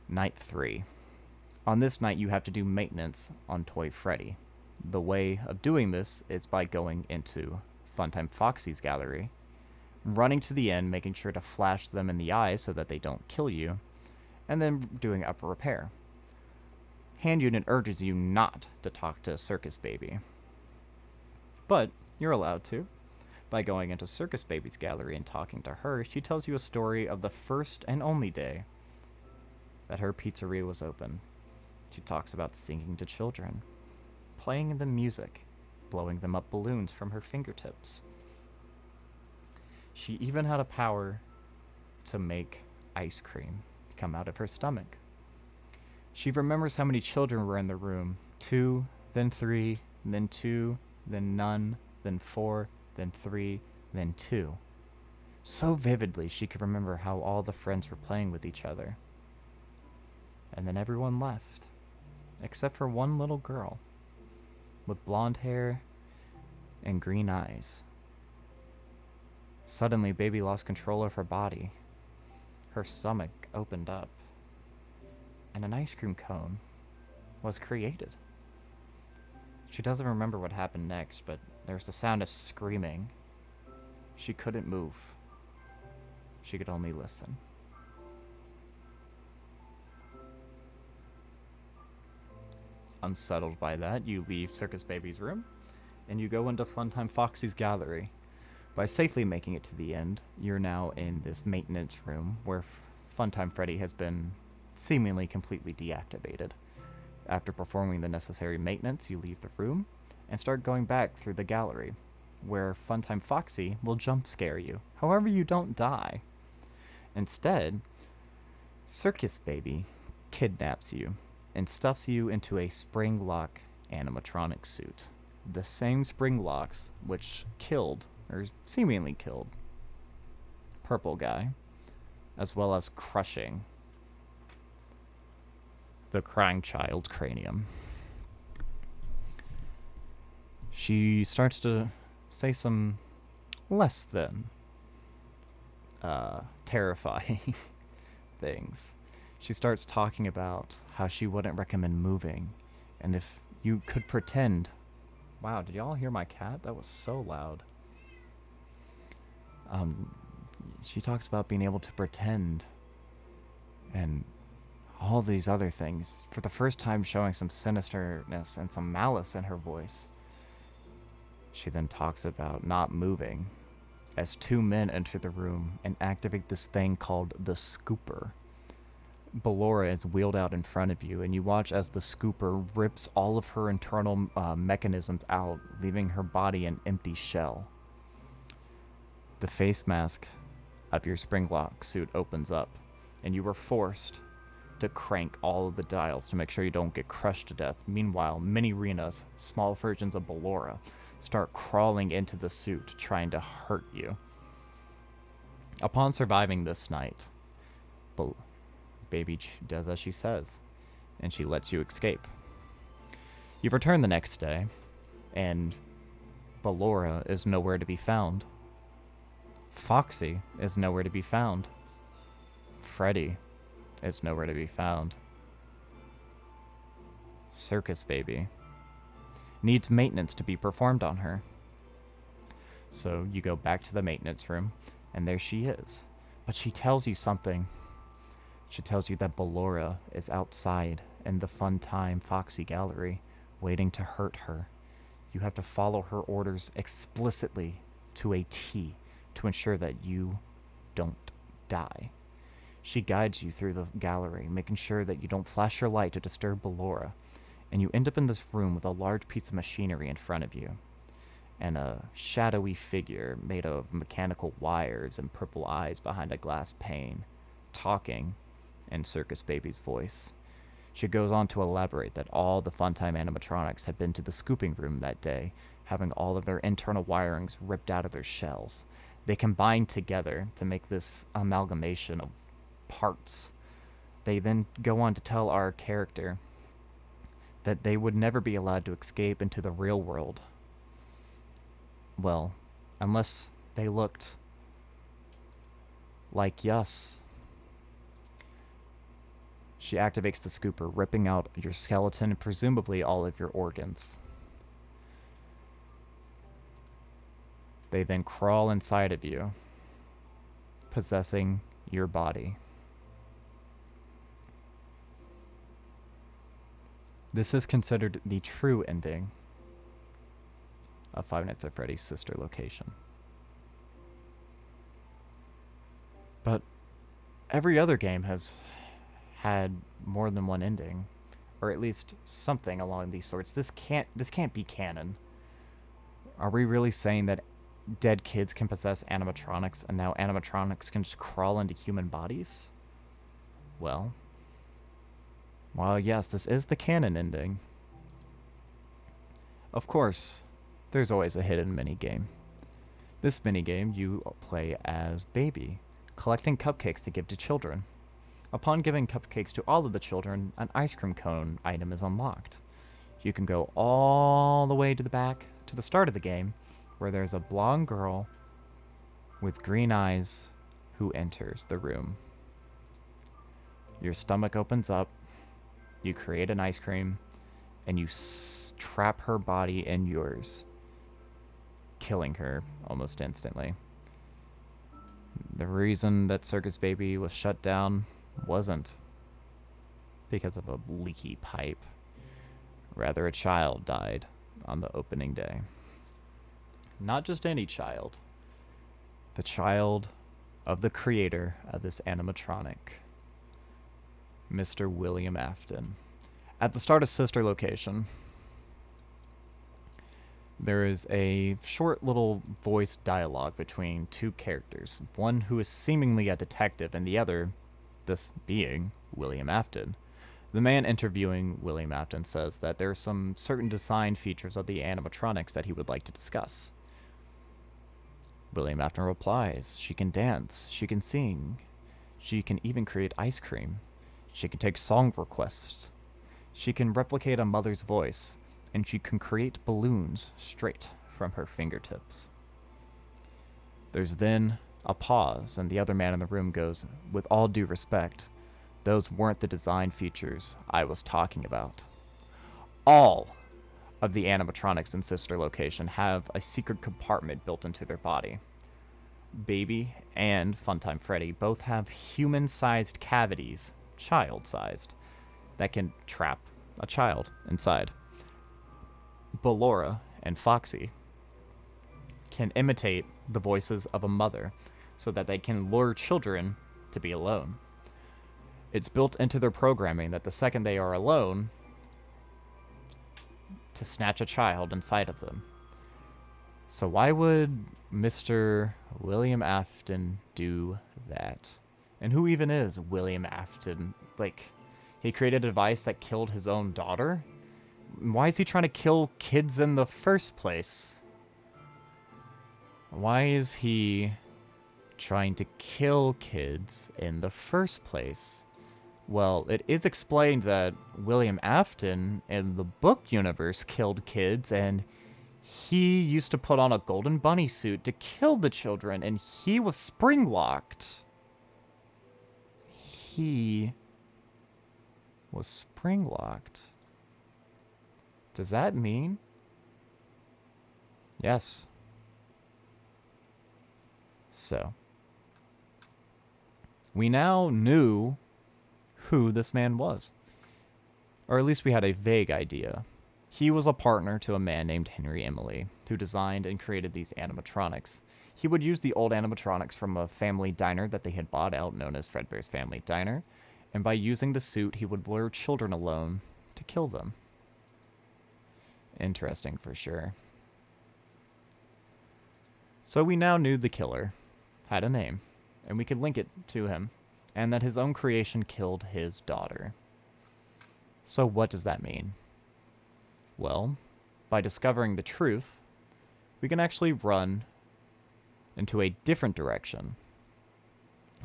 Night 3. On this night, you have to do maintenance on Toy Freddy. The way of doing this is by going into Funtime Foxy's gallery, running to the end, making sure to flash them in the eye so that they don't kill you, and then doing up a repair. Hand Unit urges you not to talk to Circus Baby, but you're allowed to. By going into Circus Baby's gallery and talking to her, she tells you a story of the first and only day that her pizzeria was open. She talks about singing to children, playing them music, blowing them up balloons from her fingertips. She even had a power to make ice cream come out of her stomach. She remembers how many children were in the room. 2, then 3, then 2, then none, then 4, then 3, then 2. So vividly she could remember how all the friends were playing with each other. And then everyone left, except for one little girl with blonde hair and green eyes. Suddenly, Baby lost control of her body. Her stomach opened up, and an ice cream cone was created. She doesn't remember what happened next, but there was the sound of screaming. She couldn't move. She could only listen. Unsettled by that, you leave Circus Baby's room, and you go into Funtime Foxy's gallery. By safely making it to the end, you're now in this maintenance room where Funtime Freddy has been seemingly completely deactivated. After performing the necessary maintenance, you leave the room and start going back through the gallery, where Funtime Foxy will jump scare you. However, you don't die. Instead, Circus Baby kidnaps you and stuffs you into a spring lock animatronic suit, the same spring locks which killed, or seemingly killed, Purple Guy, as well as crushing the crying child's cranium. She starts to say some less than terrifying things. She starts talking about how she wouldn't recommend moving, and if you could pretend. Wow, did y'all hear my cat? That was so loud. She talks about being able to pretend and all these other things, for the first time showing some sinisterness and some malice in her voice. She then talks about not moving as two men enter the room and activate this thing called the scooper. Ballora is wheeled out in front of you, and you watch as the scooper rips all of her internal mechanisms out, leaving her body an empty shell. The face mask of your springlock suit opens up, and you are forced to crank all of the dials to make sure you don't get crushed to death. Meanwhile, mini Renas, small versions of Ballora, start crawling into the suit, trying to hurt you. Upon surviving this night, Baby does as she says, and she lets you escape. You return the next day, and Ballora is nowhere to be found. Foxy is nowhere to be found. Freddy is nowhere to be found. Circus Baby needs maintenance to be performed on her. So you go back to the maintenance room, and there she is. But she tells you something. She tells you that Ballora is outside in the Fun Time Foxy Gallery, waiting to hurt her. You have to follow her orders explicitly to a T to ensure that you don't die. She guides you through the gallery, making sure that you don't flash your light to disturb Ballora, and you end up in this room with a large piece of machinery in front of you, and a shadowy figure made of mechanical wires and purple eyes behind a glass pane, talking in Circus Baby's voice. She goes on to elaborate that all the Funtime animatronics had been to the scooping room that day, having all of their internal wirings ripped out of their shells. They combined together to make this amalgamation of parts. They then go on to tell our character that they would never be allowed to escape into the real world. Well, unless they looked like us. She activates the scooper, ripping out your skeleton and presumably all of your organs. They then crawl inside of you, possessing your body. This is considered the true ending of Five Nights at Freddy's sister location. But every other game has had more than one ending, or at least something along these sorts. This can't be canon. Are we really saying that dead kids can possess animatronics, and now animatronics can just crawl into human bodies? Well, yes, this is the canon ending. Of course, there's always a hidden minigame. This minigame, you play as Baby, collecting cupcakes to give to children. Upon giving cupcakes to all of the children, an ice cream cone item is unlocked. You can go all the way to the back, to the start of the game, where there's a blonde girl with green eyes who enters the room. Your stomach opens up, you create an ice cream, and you trap her body in yours, killing her almost instantly. The reason that Circus Baby was shut down wasn't because of a leaky pipe. Rather, a child died on the opening day. Not just any child. The child of the creator of this animatronic, Mr. William Afton. At the start of Sister Location, there is a short little voice dialogue between two characters. One who is seemingly a detective, and the other, this being, William Afton. The man interviewing William Afton says that there are some certain design features of the animatronics that he would like to discuss. William Afton replies, she can dance, she can sing, she can even create ice cream, she can take song requests, she can replicate a mother's voice, and she can create balloons straight from her fingertips. There's then a pause, and the other man in the room goes, with all due respect, those weren't the design features I was talking about. All of the animatronics in Sister Location have a secret compartment built into their body. Baby and Funtime Freddy both have human-sized cavities, child-sized, that can trap a child inside. Ballora and Foxy can imitate the voices of a mother so that they can lure children to be alone. It's built into their programming that the second they are alone, to snatch a child inside of them. So why would Mr. William Afton do that? And who even is William Afton? Like, he created a device that killed his own daughter? Why is he trying to kill kids in the first place? Why is he trying to kill kids in the first place? Well, it is explained that William Afton in the book universe killed kids, and he used to put on a golden bunny suit to kill the children, and he was spring-locked. He was spring-locked. Does that mean? Yes. So, we now knew who this man was. Or at least we had a vague idea. He was a partner to a man named Henry Emily, who designed and created these animatronics. He would use the old animatronics from a family diner that they had bought out, known as Fredbear's Family Diner, and by using the suit, he would lure children alone to kill them. Interesting for sure. So we now knew the killer had a name, and we could link it to him, and that his own creation killed his daughter. So what does that mean? Well, by discovering the truth, we can actually run into a different direction.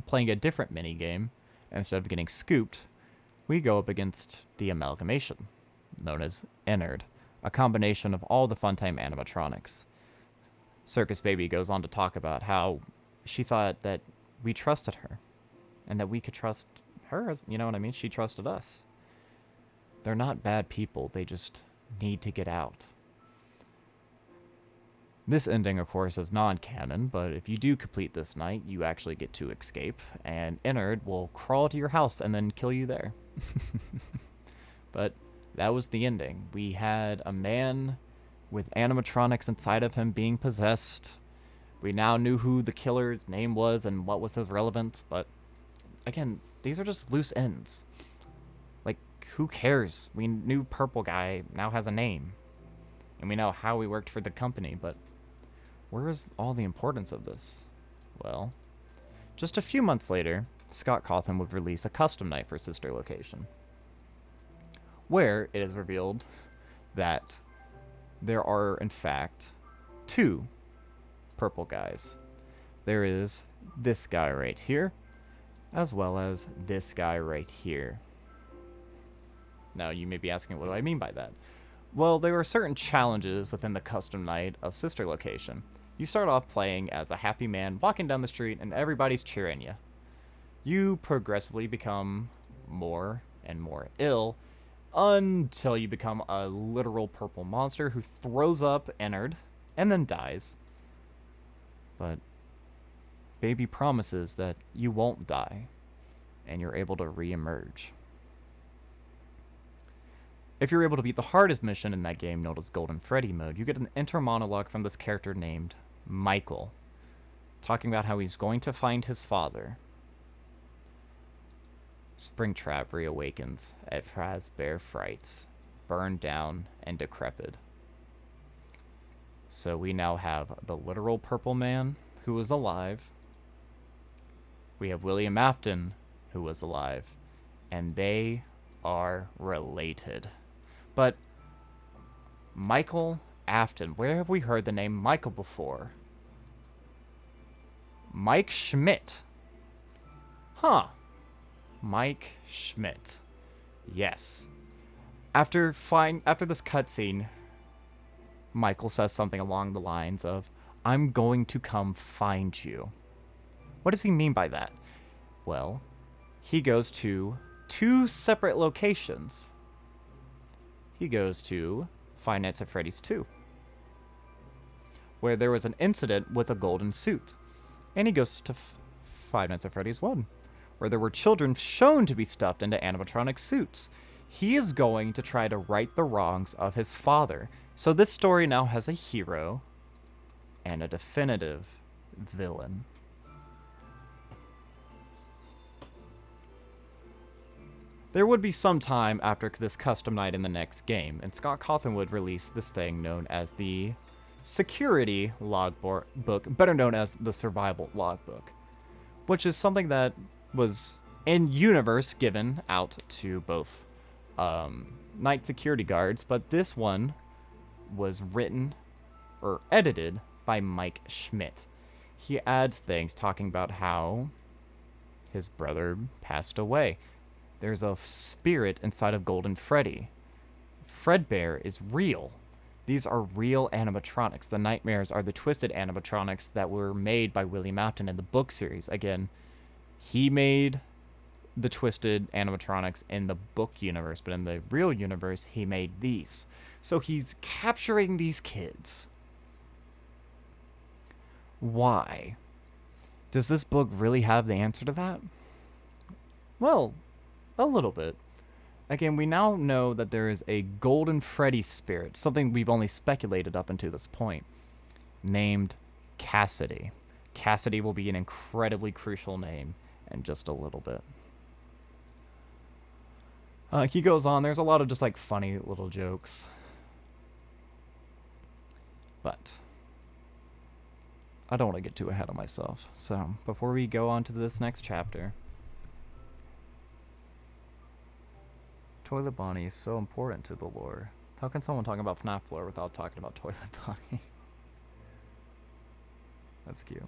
Playing a different minigame, and instead of getting scooped, we go up against the amalgamation, known as Ennard, a combination of all the Funtime animatronics. Circus Baby goes on to talk about how she thought that we trusted her, and that we could trust her, as you know what I mean? She trusted us. They're not bad people, they just need to get out. This ending, of course, is non-canon, but if you do complete this night, you actually get to escape, and Ennard will crawl to your house and then kill you there. But that was the ending. We had a man with animatronics inside of him being possessed. We now knew who the killer's name was and what was his relevance, but again, these are just loose ends. Like, who cares? We knew Purple Guy now has a name, and we know how he worked for the company, but where is all the importance of this? Well, just a few months later, Scott Cawthon would release a custom night for Sister Location, where it is revealed that there are, in fact, two Purple Guys. There is this guy right here, as well as this guy right here. Now, you may be asking, what do I mean by that? Well, there are certain challenges within the custom night of Sister Location. You start off playing as a happy man walking down the street and everybody's cheering you. You progressively become more and more ill until you become a literal purple monster who throws up Ennard and then dies. But Baby promises that you won't die and you're able to re-emerge. If you're able to beat the hardest mission in that game, known as Golden Freddy mode, you get an inner monologue from this character named Michael, talking about how he's going to find his father. Springtrap reawakens at Fazbear Frights, burned down and decrepit. So we now have the literal purple man, who is alive. We have William Afton, who was alive. And they are related. But Michael Afton, where have we heard the name Michael before? Mike Schmidt. Huh. Mike Schmidt. Yes. After this cutscene, Michael says something along the lines of, "I'm going to come find you." What does he mean by that? Well, he goes to 2 separate locations. He goes to Five Nights at Freddy's 2, where there was an incident with a golden suit. And he goes to Five Nights at Freddy's 1, where there were children shown to be stuffed into animatronic suits. He is going to try to right the wrongs of his father. So this story now has a hero and a definitive villain. There would be some time after this custom night in the next game, and Scott Cawthon would release this thing known as the Security Logbook, better known as the Survival Logbook, which is something that was in-universe given out to both night security guards, but this one was written or edited by Mike Schmidt. He adds things talking about how his brother passed away. There's a spirit inside of Golden Freddy. Fredbear is real. These are real animatronics. The nightmares are the twisted animatronics that were made by William Afton in the book series. Again, he made the twisted animatronics in the book universe, but in the real universe, he made these. So he's capturing these kids. Why? Does this book really have the answer to that? Well, a little bit. Again, we now know that there is a Golden Freddy spirit, something we've only speculated up until this point, named Cassidy. Cassidy will be an incredibly crucial name in just a little bit. He goes on, there's a lot of just like funny little jokes. But I don't want to get too ahead of myself. So before we go on to this next chapter, Toilet Bonnie is so important to the lore. How can someone talk about Fnaf lore without talking about Toilet Bonnie? That's cute.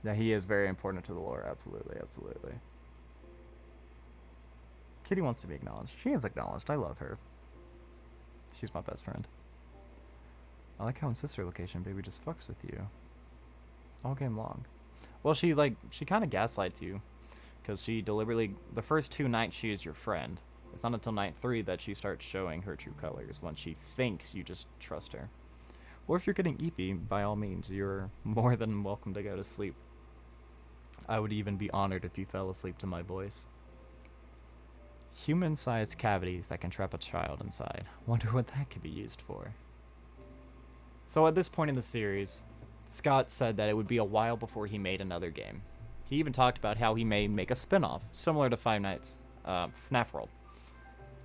Yeah, he is very important to the lore. Absolutely, absolutely. Kitty wants to be acknowledged. She is acknowledged. I love her. She's my best friend. I like how in Sister Location, baby just fucks with you all game long. Well, she kind of gaslights you, because she deliberately, the first 2 nights she is your friend. It's not until night 3 that she starts showing her true colors, when she thinks you just trust her. Or if you're getting eepy, by all means, you're more than welcome to go to sleep. I would even be honored if you fell asleep to my voice. Human-sized cavities that can trap a child inside. Wonder what that could be used for. So at this point in the series, Scott said that it would be a while before he made another game. He even talked about how he may make a spin-off, similar to Five Nights, Fnaf World.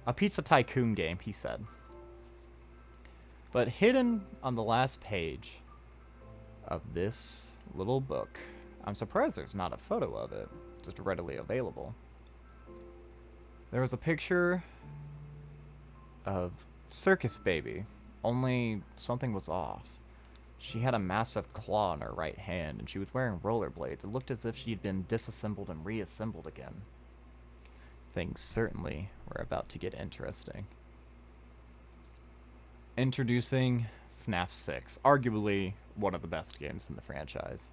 A pizza tycoon game, he said. But hidden on the last page of this little book, I'm surprised there's not a photo of it, just readily available. There was a picture of Circus Baby, only something was off. She had a massive claw in her right hand, and she was wearing rollerblades. It looked as if she'd been disassembled and reassembled again. Things certainly were about to get interesting. Introducing Fnaf 6, arguably one of the best games in the franchise.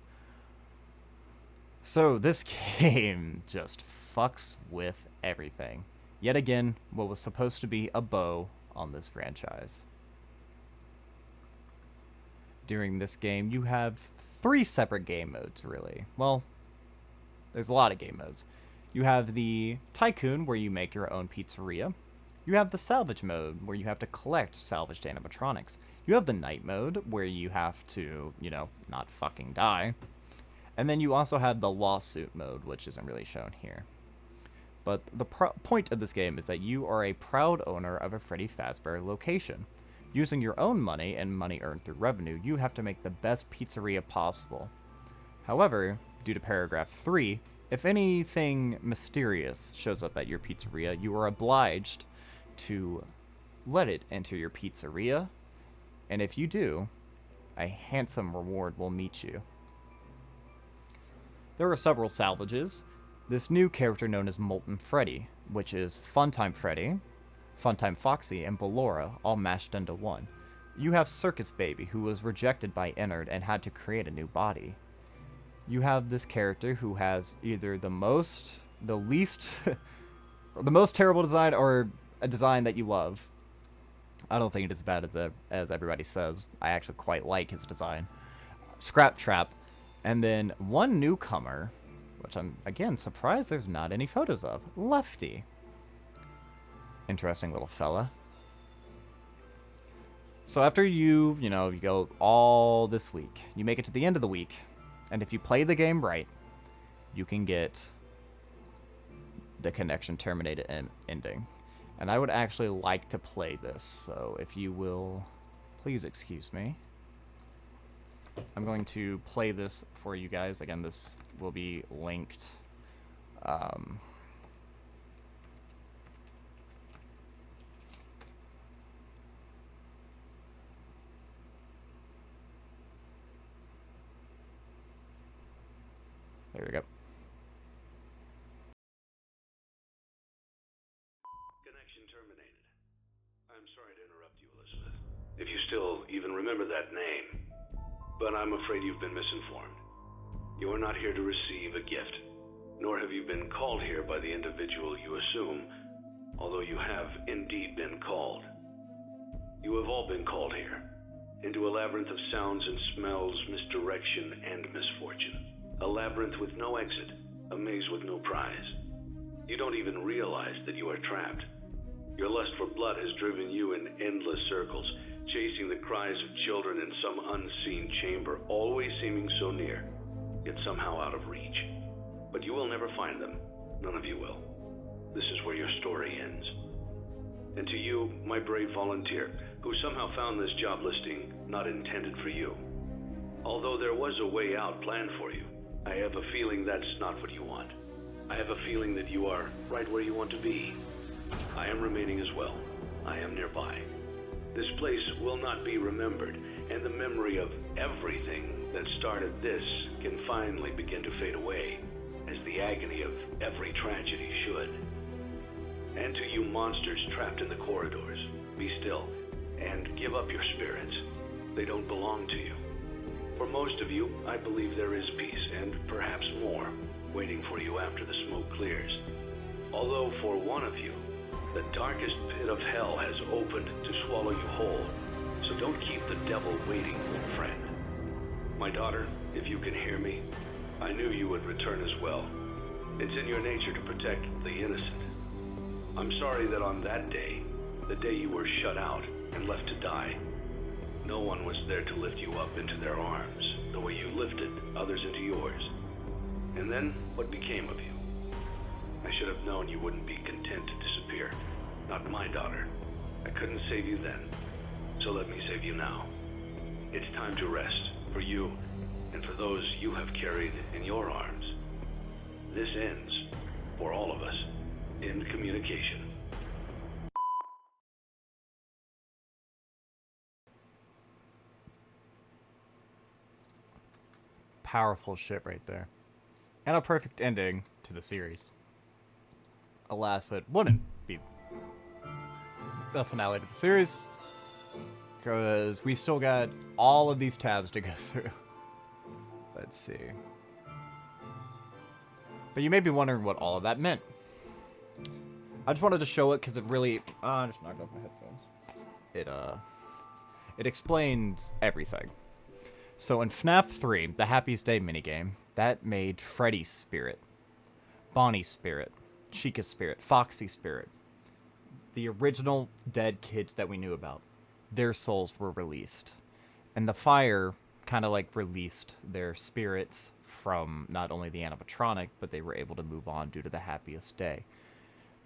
So this game just fucks with everything. Yet again, what was supposed to be a bow on this franchise. During this game, you have 3 separate game modes, really. Well, there's a lot of game modes. You have the Tycoon, where you make your own pizzeria. You have the Salvage mode, where you have to collect salvaged animatronics. You have the Night mode, where you have to, not fucking die. And then you also have the Lawsuit mode, which isn't really shown here. But the point of this game is that you are a proud owner of a Freddy Fazbear location. Using your own money and money earned through revenue, you have to make the best pizzeria possible. However, due to paragraph 3, If anything mysterious shows up at your pizzeria, you are obliged to let it enter your pizzeria, and if you do, a handsome reward will meet you. There are several salvages. This new character known as Molten Freddy, which is Funtime Freddy, Funtime Foxy, and Ballora all mashed into one. You have Circus Baby, who was rejected by Ennard and had to create a new body. You have this character who has either the least, or the most terrible design, or a design that you love. I don't think it is as bad as everybody says. I actually quite like his design. Scrap Trap, and then one newcomer, which I'm, again, surprised there's not any photos of. Lefty. Interesting little fella. So after you go all this week, you make it to the end of the week, and if you play the game right, you can get the connection terminated ending. And I would actually like to play this, so if you will, please excuse me. I'm going to play this for you guys. Again, this will be linked. There we go. Connection terminated. I'm sorry to interrupt you, Elizabeth, if you still even remember that name. But I'm afraid you've been misinformed. You are not here to receive a gift, nor have you been called here by the individual you assume, although you have indeed been called. You have all been called here, into a labyrinth of sounds and smells, misdirection, and misfortune. A labyrinth with no exit, a maze with no prize. You don't even realize that you are trapped. Your lust for blood has driven you in endless circles, chasing the cries of children in some unseen chamber, always seeming so near, yet somehow out of reach. But you will never find them. None of you will. This is where your story ends. And to you, my brave volunteer, who somehow found this job listing not intended for you. Although there was a way out planned for you, I have a feeling that's not what you want. I have a feeling that you are right where you want to be. I am remaining as well. I am nearby. This place will not be remembered, and the memory of everything that started this can finally begin to fade away, as the agony of every tragedy should. And to you monsters trapped in the corridors, be still, and give up your spirits. They don't belong to you. For most of you, I believe there is peace, and perhaps more, waiting for you after the smoke clears. Although for one of you, the darkest pit of hell has opened to swallow you whole, so don't keep the devil waiting, old friend. My daughter, if you can hear me, I knew you would return as well. It's in your nature to protect the innocent. I'm sorry that on that day, the day you were shut out and left to die, no one was there to lift you up into their arms, the way you lifted others into yours. And then, what became of you? I should have known you wouldn't be content to disappear. Not my daughter. I couldn't save you then, so let me save you now. It's time to rest, for you, and for those you have carried in your arms. This ends, for all of us, in communication. Powerful shit right there. And a perfect ending to the series. Alas, it wouldn't be the finale to the series, because we still got all of these tabs to go through. Let's see. But you may be wondering what all of that meant. I just wanted to show it because it really... I just knocked off my headphones. It explains everything. So in FNAF 3, the Happiest Day minigame, that made Freddy's spirit, Bonnie's spirit, Chica's spirit, Foxy's spirit, the original dead kids that we knew about, their souls were released. And the fire kind of like released their spirits from not only the animatronic, but they were able to move on due to the Happiest Day.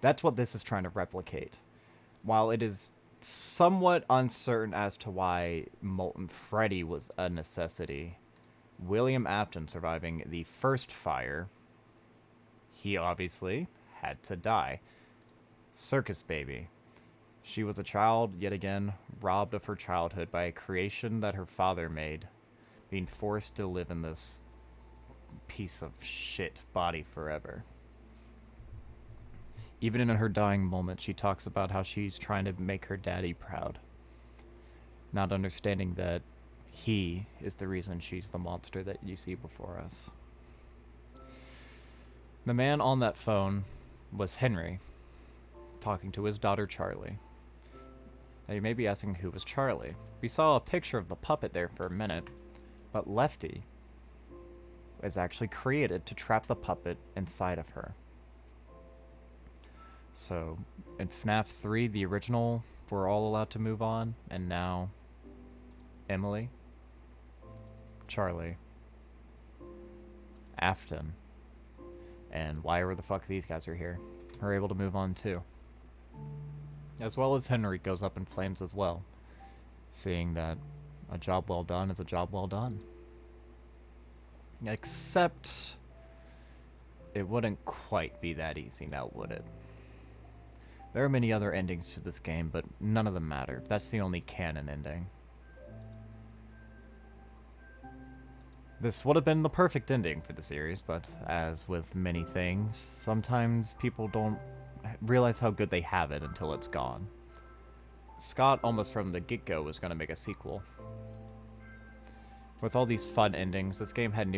That's what this is trying to replicate. While it is somewhat uncertain as to why Molten Freddy was a necessity, William Afton surviving the first fire he obviously had to die. Circus Baby. She was a child, yet again, robbed of her childhood by a creation that her father made, being forced to live in this piece of shit body forever. Even in her dying moment, she talks about how she's trying to make her daddy proud, not understanding that he is the reason she's the monster that you see before us. The man on that phone was Henry, talking to his daughter Charlie. Now you may be asking who was Charlie. We saw a picture of the puppet there for a minute, but Lefty is actually created to trap the puppet inside of her. So, in FNAF 3, the original, we're all allowed to move on, and now Emily, Charlie, Afton, and why the fuck these guys are here, are able to move on too. As well as Henry goes up in flames as well, seeing that a job well done is a job well done. Except it wouldn't quite be that easy now, would it? There are many other endings to this game, but none of them matter. That's the only canon ending. This would have been the perfect ending for the series, but as with many things, sometimes people don't realize how good they have it until it's gone. Scott, almost from the get-go, was going to make a sequel. With all these fun endings, this game had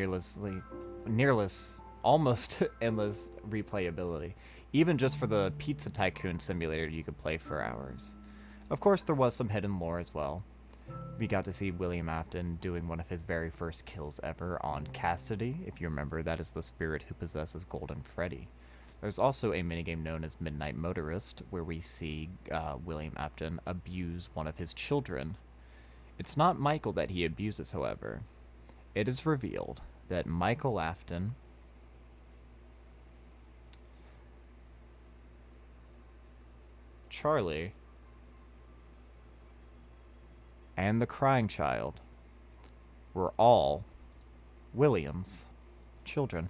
almost endless replayability. Even just for the Pizza Tycoon simulator, you could play for hours. Of course, there was some hidden lore as well. We got to see William Afton doing one of his very first kills ever on Cassidy. If you remember, that is the spirit who possesses Golden Freddy. There's also a minigame known as Midnight Motorist, where we see William Afton abuse one of his children. It's not Michael that he abuses, however. It is revealed that Michael Afton Charlie, and the crying child were all William's children.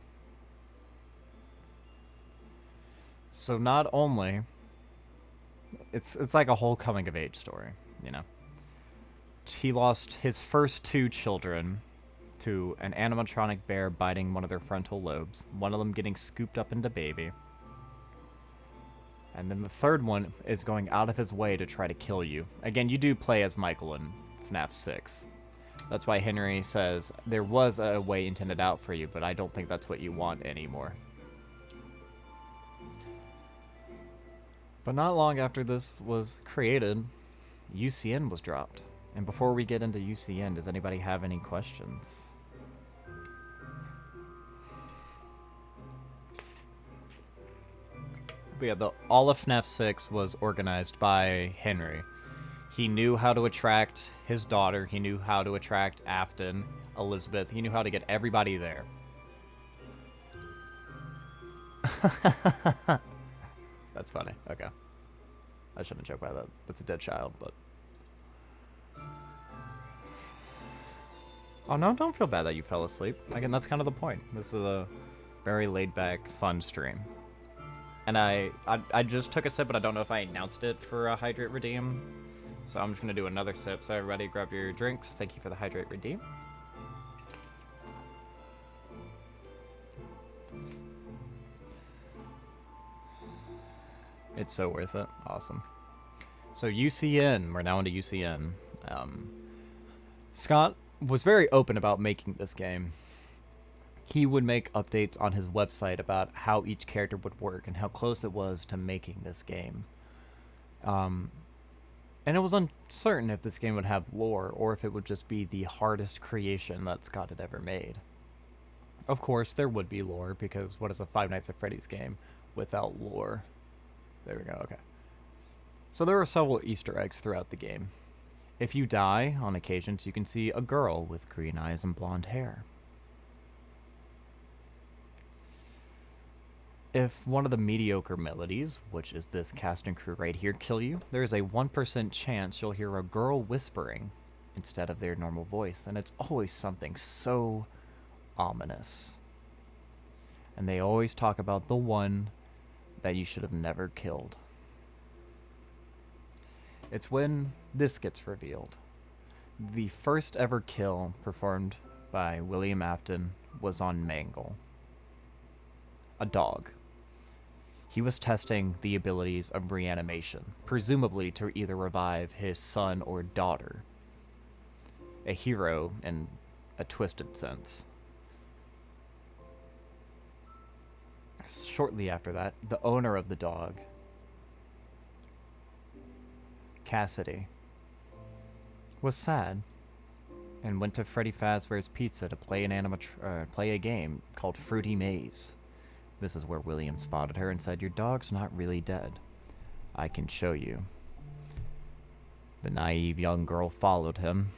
So not only it's like a whole coming of age story, you know. He lost his first two children to an animatronic bear biting one of their frontal lobes, one of them getting scooped up into baby. And then the third one is going out of his way to try to kill you. Again, you do play as Michael in FNAF 6. That's why Henry says, there was a way intended out for you, but I don't think that's what you want anymore. But not long after this was created, UCN was dropped. And before we get into UCN, does anybody have any questions? But yeah, all of FNAF 6 was organized by Henry. He knew how to attract his daughter. He knew how to attract Afton, Elizabeth. He knew how to get everybody there. That's funny. Okay. I shouldn't joke about that. That's a dead child, but... Oh, no, don't feel bad that you fell asleep. Again, that's kind of the point. This is a very laid-back, fun stream. And I just took a sip, but I don't know if I announced it for Hydrate Redeem. So I'm just going to do another sip. So everybody grab your drinks. Thank you for the Hydrate Redeem. It's so worth it. Awesome. So UCN. We're now into UCN. Scott was very open about making this game. He would make updates on his website about how each character would work and how close it was to making this game. And it was uncertain if this game would have lore or if it would just be the hardest creation that Scott had ever made. Of course, there would be lore, because what is a Five Nights at Freddy's game without lore? There we go, okay. So there are several Easter eggs throughout the game. If you die, on occasions, you can see a girl with green eyes and blonde hair. If one of the mediocre melodies, which is this cast and crew right here, kill you, there is a 1% chance you'll hear a girl whispering instead of their normal voice, and it's always something so ominous. And they always talk about the one that you should have never killed. It's when this gets revealed. The first ever kill performed by William Afton was on Mangle, a dog. He was testing the abilities of reanimation, presumably to either revive his son or daughter. A hero in a twisted sense. Shortly after that, the owner of the dog, Cassidy, was sad and went to Freddy Fazbear's Pizza to play play a game called Fruity Maze. This is where William spotted her and said, "Your dog's not really dead. I can show you." The naive young girl followed him,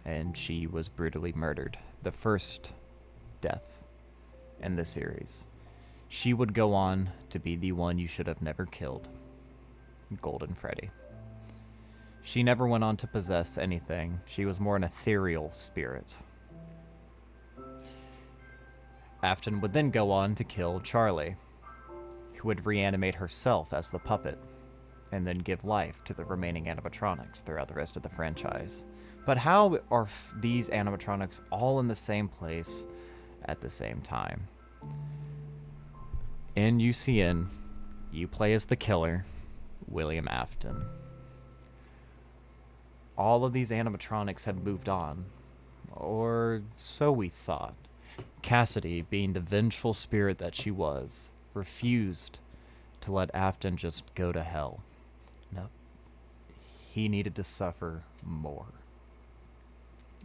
and she was brutally murdered. The first death in the series. She would go on to be the one you should have never killed, Golden Freddy. She never went on to possess anything. She was more an ethereal spirit. Afton would then go on to kill Charlie, who would reanimate herself as the puppet, and then give life to the remaining animatronics throughout the rest of the franchise. But how are these animatronics all in the same place at the same time? In UCN, you play as the killer, William Afton. All of these animatronics have moved on, or so we thought. Cassidy, being the vengeful spirit that she was, refused to let Afton just go to hell. No, he needed to suffer more.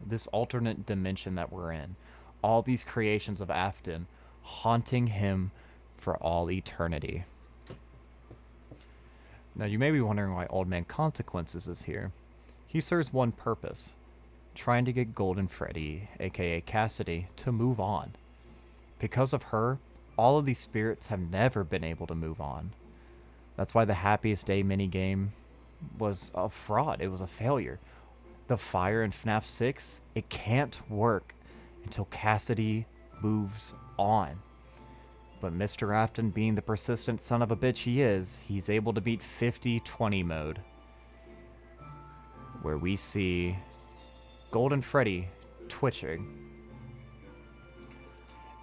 This alternate dimension that we're in, all these creations of Afton haunting him for all eternity. Now, you may be wondering why Old Man Consequences is here. He serves one purpose: trying to get Golden Freddy, aka Cassidy, to move on. Because of her, all of these spirits have never been able to move on. That's why the Happiest Day minigame was a fraud. It was a failure. The fire in FNAF 6, it can't work until Cassidy moves on. But Mr. Afton, being the persistent son of a bitch he is, he's able to beat 50-20 mode, where we see Golden Freddy twitching.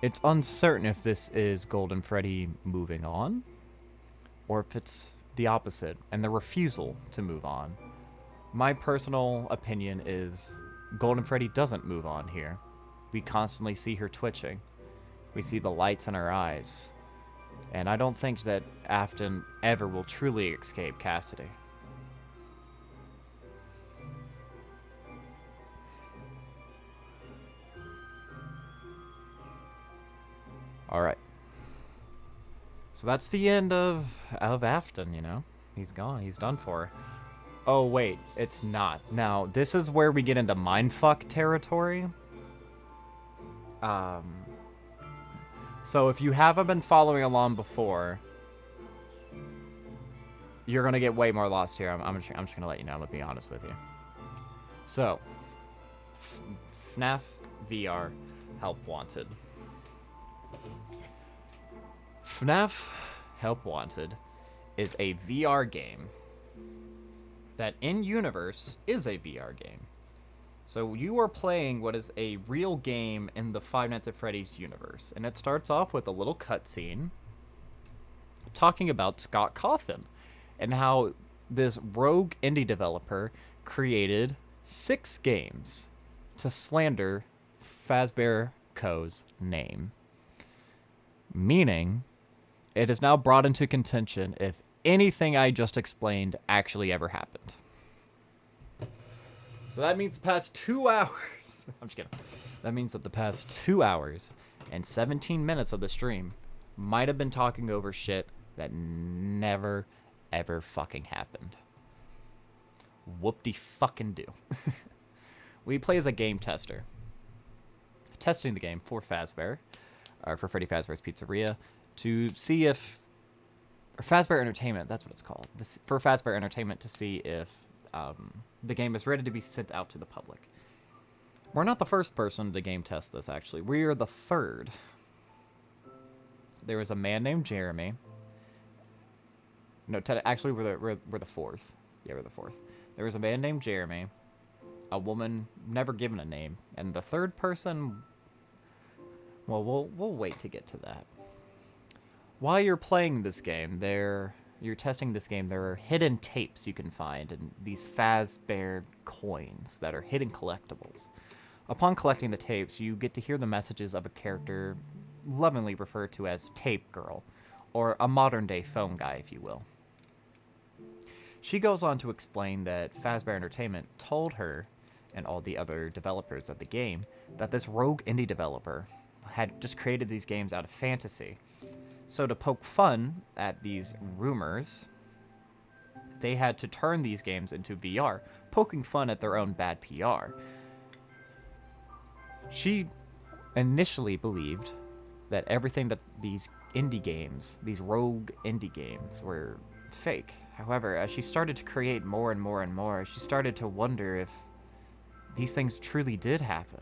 It's uncertain if this is Golden Freddy moving on, or if it's the opposite, and the refusal to move on. My personal opinion is Golden Freddy doesn't move on here. We constantly see her twitching. We see the lights in her eyes. And I don't think that Afton ever will truly escape Cassidy. Alright. So that's the end of Afton, you know? He's gone. He's done for. Oh, wait. It's not. Now, this is where we get into mindfuck territory. So if you haven't been following along before, you're going to get way more lost here. I'm just going to let you know. I'm going to be honest with you. So, Fnaf VR Help Wanted. Fnaf Help Wanted is a VR game that in-universe is a VR game. So you are playing what is a real game in the Five Nights at Freddy's universe. And it starts off with a little cutscene talking about Scott Cawthon and how this rogue indie developer created 6 games to slander Fazbear Co.'s name. Meaning, it is now brought into contention if anything I just explained actually ever happened. So that means the past 2 hours... I'm just kidding. That means that the past 2 hours and 17 minutes of the stream might have been talking over shit that never, ever fucking happened. Whoop-de-fucking-do. We play as a game tester. Testing the game for Fazbear, or for Freddy Fazbear's Pizzeria, to see if... Or Fazbear Entertainment, that's what it's called. For Fazbear Entertainment to see if the game is ready to be sent out to the public. We're not the first person to game test this, actually. We are the third. there was a man named Jeremy. No, actually, we're the fourth. Yeah, we're the fourth. There was a man named Jeremy, a woman never given a name, and the third person. Well, we'll wait to get to that. While you're playing this game, you're testing this game. There are hidden tapes you can find, and these Fazbear coins that are hidden collectibles. Upon collecting the tapes, you get to hear the messages of a character lovingly referred to as Tape Girl, or a modern-day phone guy, if you will. She goes on to explain that Fazbear Entertainment told her, and all the other developers of the game, that this rogue indie developer had just created these games out of fantasy. So to poke fun at these rumors, they had to turn these games into VR, poking fun at their own bad PR. She initially believed that everything that these indie games, these rogue indie games, were fake. However, as she started to create more and more and more, she started to wonder if these things truly did happen.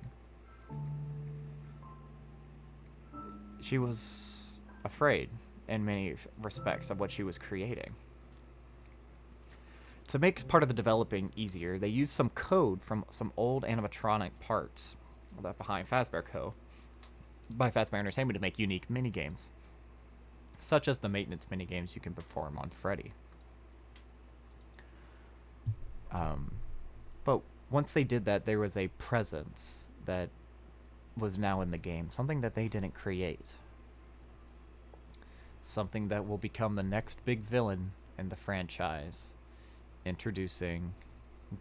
She was afraid, in many respects, of what she was creating. To make part of the developing easier, they used some code from some old animatronic parts left behind Fazbear Co. by Fazbear Entertainment to make unique minigames, such as the maintenance minigames you can perform on Freddy. But once they did that, there was a presence that was now in the game, something that they didn't create. Something that will become the next big villain in the franchise. Introducing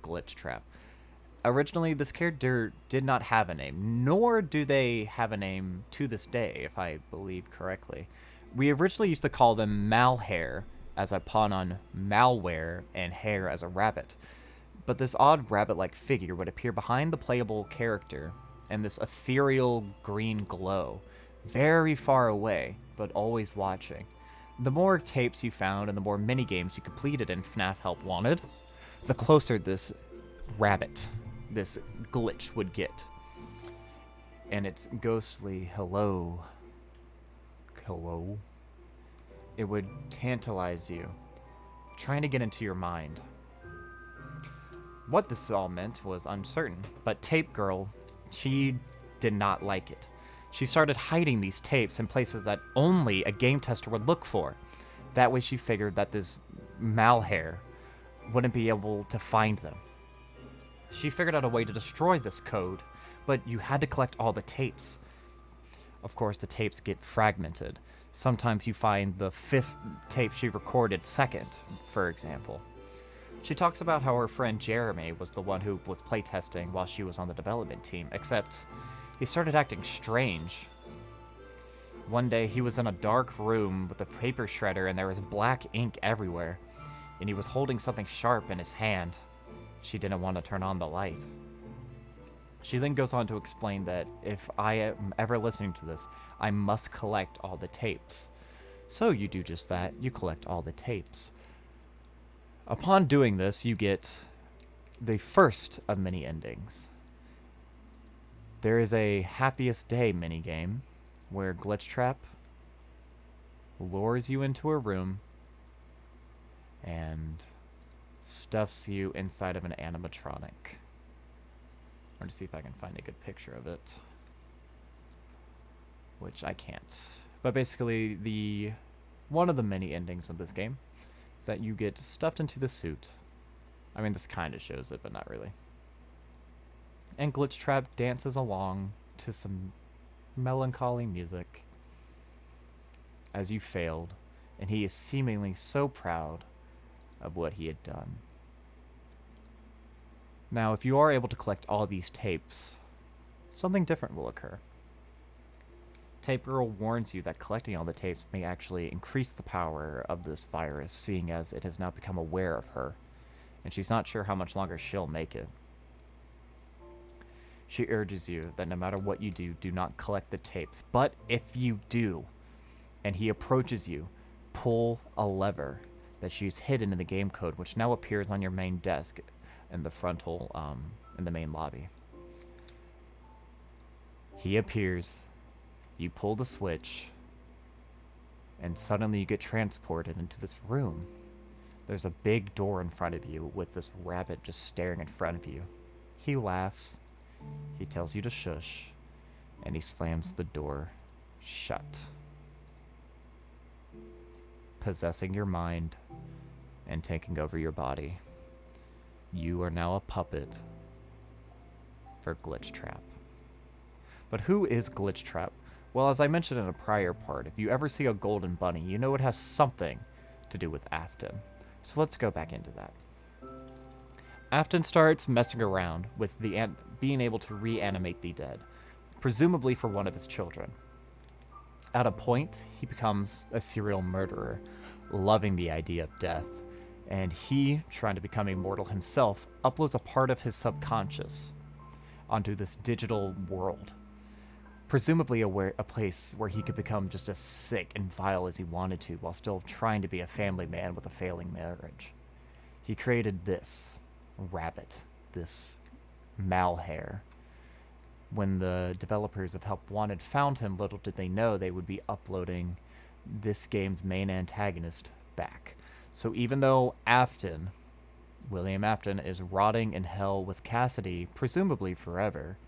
Glitchtrap. Originally, this character did not have a name, nor do they have a name to this day, if I believe correctly. We originally used to call them Malhair, as a pun on malware, and hair as a rabbit. But this odd rabbit-like figure would appear behind the playable character, and this ethereal green glow, very far away, but always watching. The more tapes you found and the more minigames you completed in FNAF Help Wanted, the closer this rabbit, this glitch would get. And its ghostly hello, it would tantalize you, trying to get into your mind. What this all meant was uncertain, but Tape Girl, she did not like it. She started hiding these tapes in places that only a game tester would look for. That way she figured that this Malhair wouldn't be able to find them. She figured out a way to destroy this code, but you had to collect all the tapes. Of course, the tapes get fragmented. Sometimes you find the 5th tape she recorded second, for example. She talks about how her friend Jeremy was the one who was playtesting while she was on the development team, except he started acting strange. One day, he was in a dark room with a paper shredder and there was black ink everywhere, and he was holding something sharp in his hand. She didn't want to turn on the light. She then goes on to explain that if I am ever listening to this, I must collect all the tapes. So you do just that, you collect all the tapes. Upon doing this, you get the first of many endings. There is a Happiest Day minigame where Glitchtrap lures you into a room and stuffs you inside of an animatronic. I'm going to see if I can find a good picture of it, which I can't. But basically, one of the many endings of this game is that you get stuffed into the suit. I mean, this kind of shows it, but not really. And Glitchtrap dances along to some melancholy music as you failed, and he is seemingly so proud of what he had done. Now, if you are able to collect all these tapes, something different will occur. Tape Girl warns you that collecting all the tapes may actually increase the power of this virus, seeing as it has now become aware of her, and she's not sure how much longer she'll make it. She urges you that no matter what you do, do not collect the tapes. But if you do, and he approaches you, pull a lever that she's hidden in the game code, which now appears on your main desk in the frontal, in the main lobby. He appears, you pull the switch, and suddenly you get transported into this room. There's a big door in front of you with this rabbit just staring in front of you. He laughs, he tells you to shush, and he slams the door shut, possessing your mind and taking over your body. You are now a puppet for Glitch Trap. But who is Glitch Trap? Well, as I mentioned in a prior part, if you ever see a golden bunny, you know it has something to do with Afton. So let's go back into that. Afton starts messing around with being able to reanimate the dead, presumably for one of his children. At a point, he becomes a serial murderer, loving the idea of death, and he, trying to become immortal himself, uploads a part of his subconscious onto this digital world, presumably a place where he could become just as sick and vile as he wanted to while still trying to be a family man with a failing marriage. He created this rabbit, this malhare. When the developers of Help Wanted found him, little did they know they would be uploading this game's main antagonist back. So even though William Afton, is rotting in hell with Cassidy, presumably forever,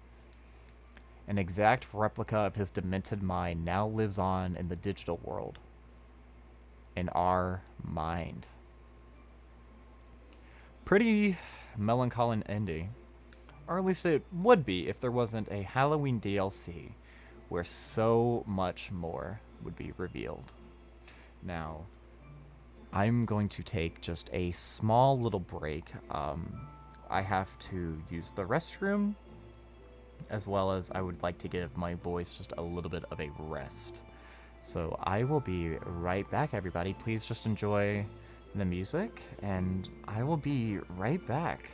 an exact replica of his demented mind now lives on in the digital world, in our mind. Pretty melancholy ending. Or at least it would be if there wasn't a Halloween DLC where so much more would be revealed. Now, I'm going to take just a small little break. I have to use the restroom, as well as I would like to give my voice just a little bit of a rest. So I will be right back, everybody. Please just enjoy the music, and I will be right back.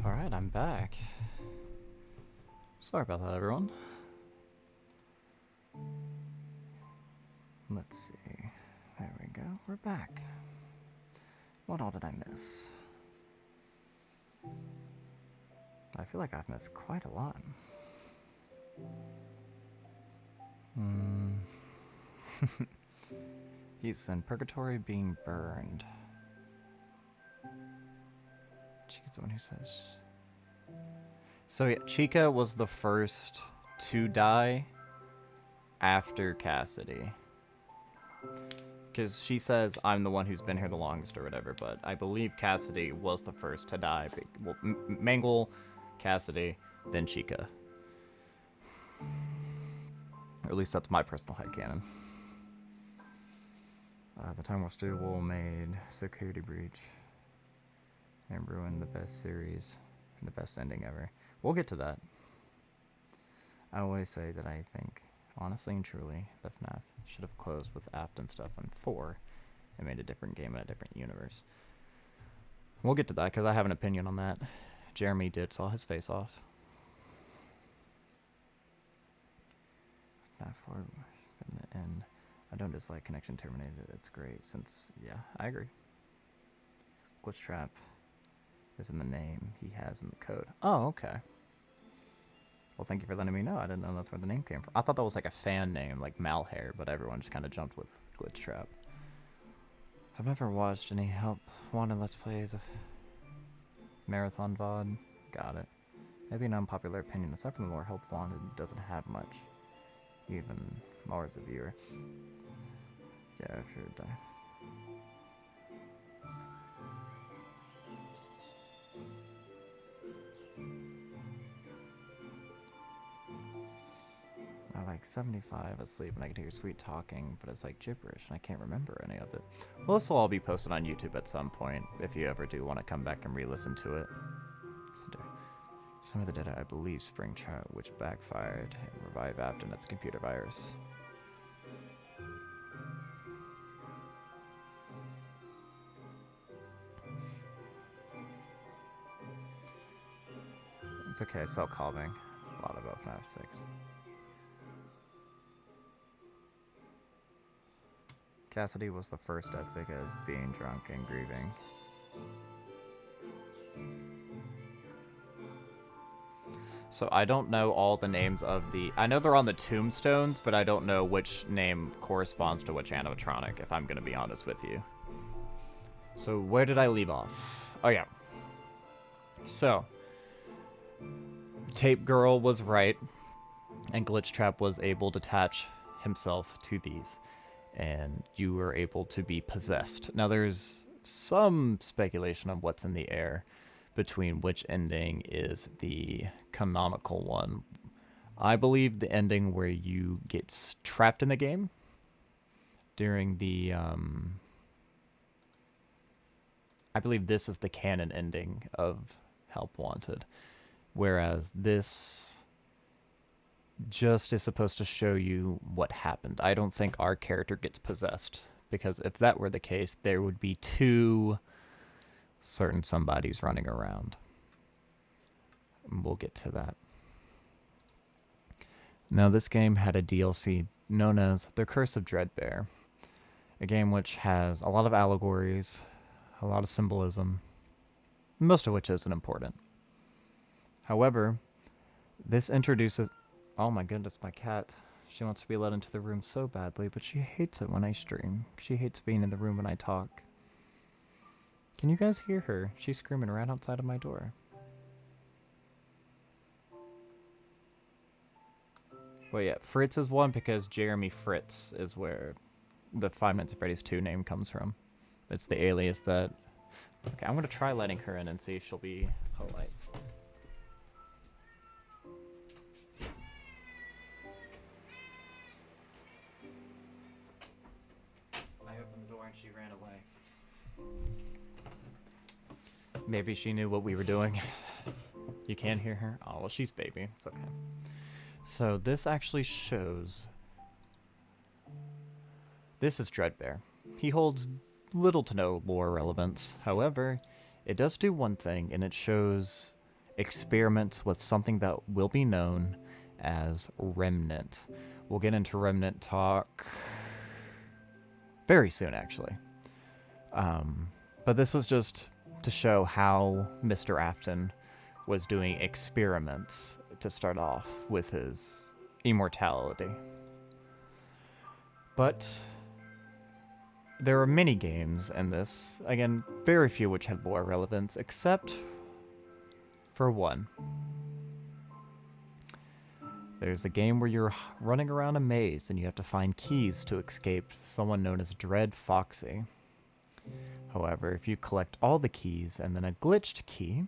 Alright, I'm back. Sorry about that, everyone. Let's see. There we go. We're back. What all did I miss? I feel like I've missed quite a lot. He's in purgatory being burned. Chica's the one who says... So yeah, Chica was the first to die after Cassidy. Because she says, I'm the one who's been here the longest or whatever, but I believe Cassidy was the first to die. Well, Mangle, Cassidy, then Chica. Or at least that's my personal headcanon. The Time War Steel made Security Breach and ruined the best series and the best ending ever. We'll get to that. I always say that I think, honestly and truly, that FNAF should have closed with Afton stuff on 4 and made a different game in a different universe. We'll get to that because I have an opinion on that. Jeremy did saw his face off. FNAF 4 in the end. I don't dislike Connection Terminated. It's great since, yeah, I agree. Glitch Trap is in the name he has in the code. Oh, okay. Well, thank you for letting me know. I didn't know that's where the name came from. I thought that was like a fan name, like Malhair, but everyone just kind of jumped with Glitch Trap. I've never watched any Help Wanted Let's Plays of Marathon VOD. Got it. Maybe an unpopular opinion. Aside from the lore, Help Wanted doesn't have much. Even more as a viewer. Yeah, if you're die. I like 75 asleep and I can hear sweet talking, but it's like gibberish and I can't remember any of it. Well, this will all be posted on YouTube at some point if you ever do want to come back and re-listen to it. Some of the data, I believe, Springtrap, which backfired and revived after that's a computer virus. It's okay, I saw calming. A lot about FNAF 6. Cassidy was the first epic as being drunk and grieving. So I don't know all the names of the... I know they're on the tombstones, but I don't know which name corresponds to which animatronic, if I'm going to be honest with you. So where did I leave off? Oh, yeah. So, Tape Girl was right, and Glitch Trap was able to attach himself to these, and you were able to be possessed. Now, there's some speculation on what's in the air between which ending is the canonical one. I believe the ending where you get trapped in the game during the I believe this is the canon ending of Help Wanted, whereas this just is supposed to show you what happened. I don't think our character gets possessed, because if that were the case, there would be two certain somebodies running around. We'll get to that. Now, this game had a DLC known as The Curse of Dreadbear, a game which has a lot of allegories, a lot of symbolism, most of which isn't important. However, this introduces... Oh my goodness, my cat. She wants to be let into the room so badly, but she hates it when I stream. She hates being in the room when I talk. Can you guys hear her? She's screaming right outside of my door. Well, yeah, Fritz is one because Jeremy Fritz is where the Five Nights at Freddy's 2 name comes from. It's the alias that... Okay, I'm going to try letting her in and see if she'll be polite. I opened the door and she ran away. Maybe she knew what we were doing. You can't hear her? Oh, well, she's baby. It's okay. So this actually shows... This is Dreadbear. He holds little to no lore relevance. However, it does do one thing, and it shows experiments with something that will be known as Remnant. We'll get into Remnant talk very soon, actually. But this was just to show how Mr. Afton was doing experiments to start off with his immortality. But there are many games in this, again, very few which had lore relevance, except for one. There's a game where you're running around a maze and you have to find keys to escape someone known as Dread Foxy. However, if you collect all the keys and then a glitched key,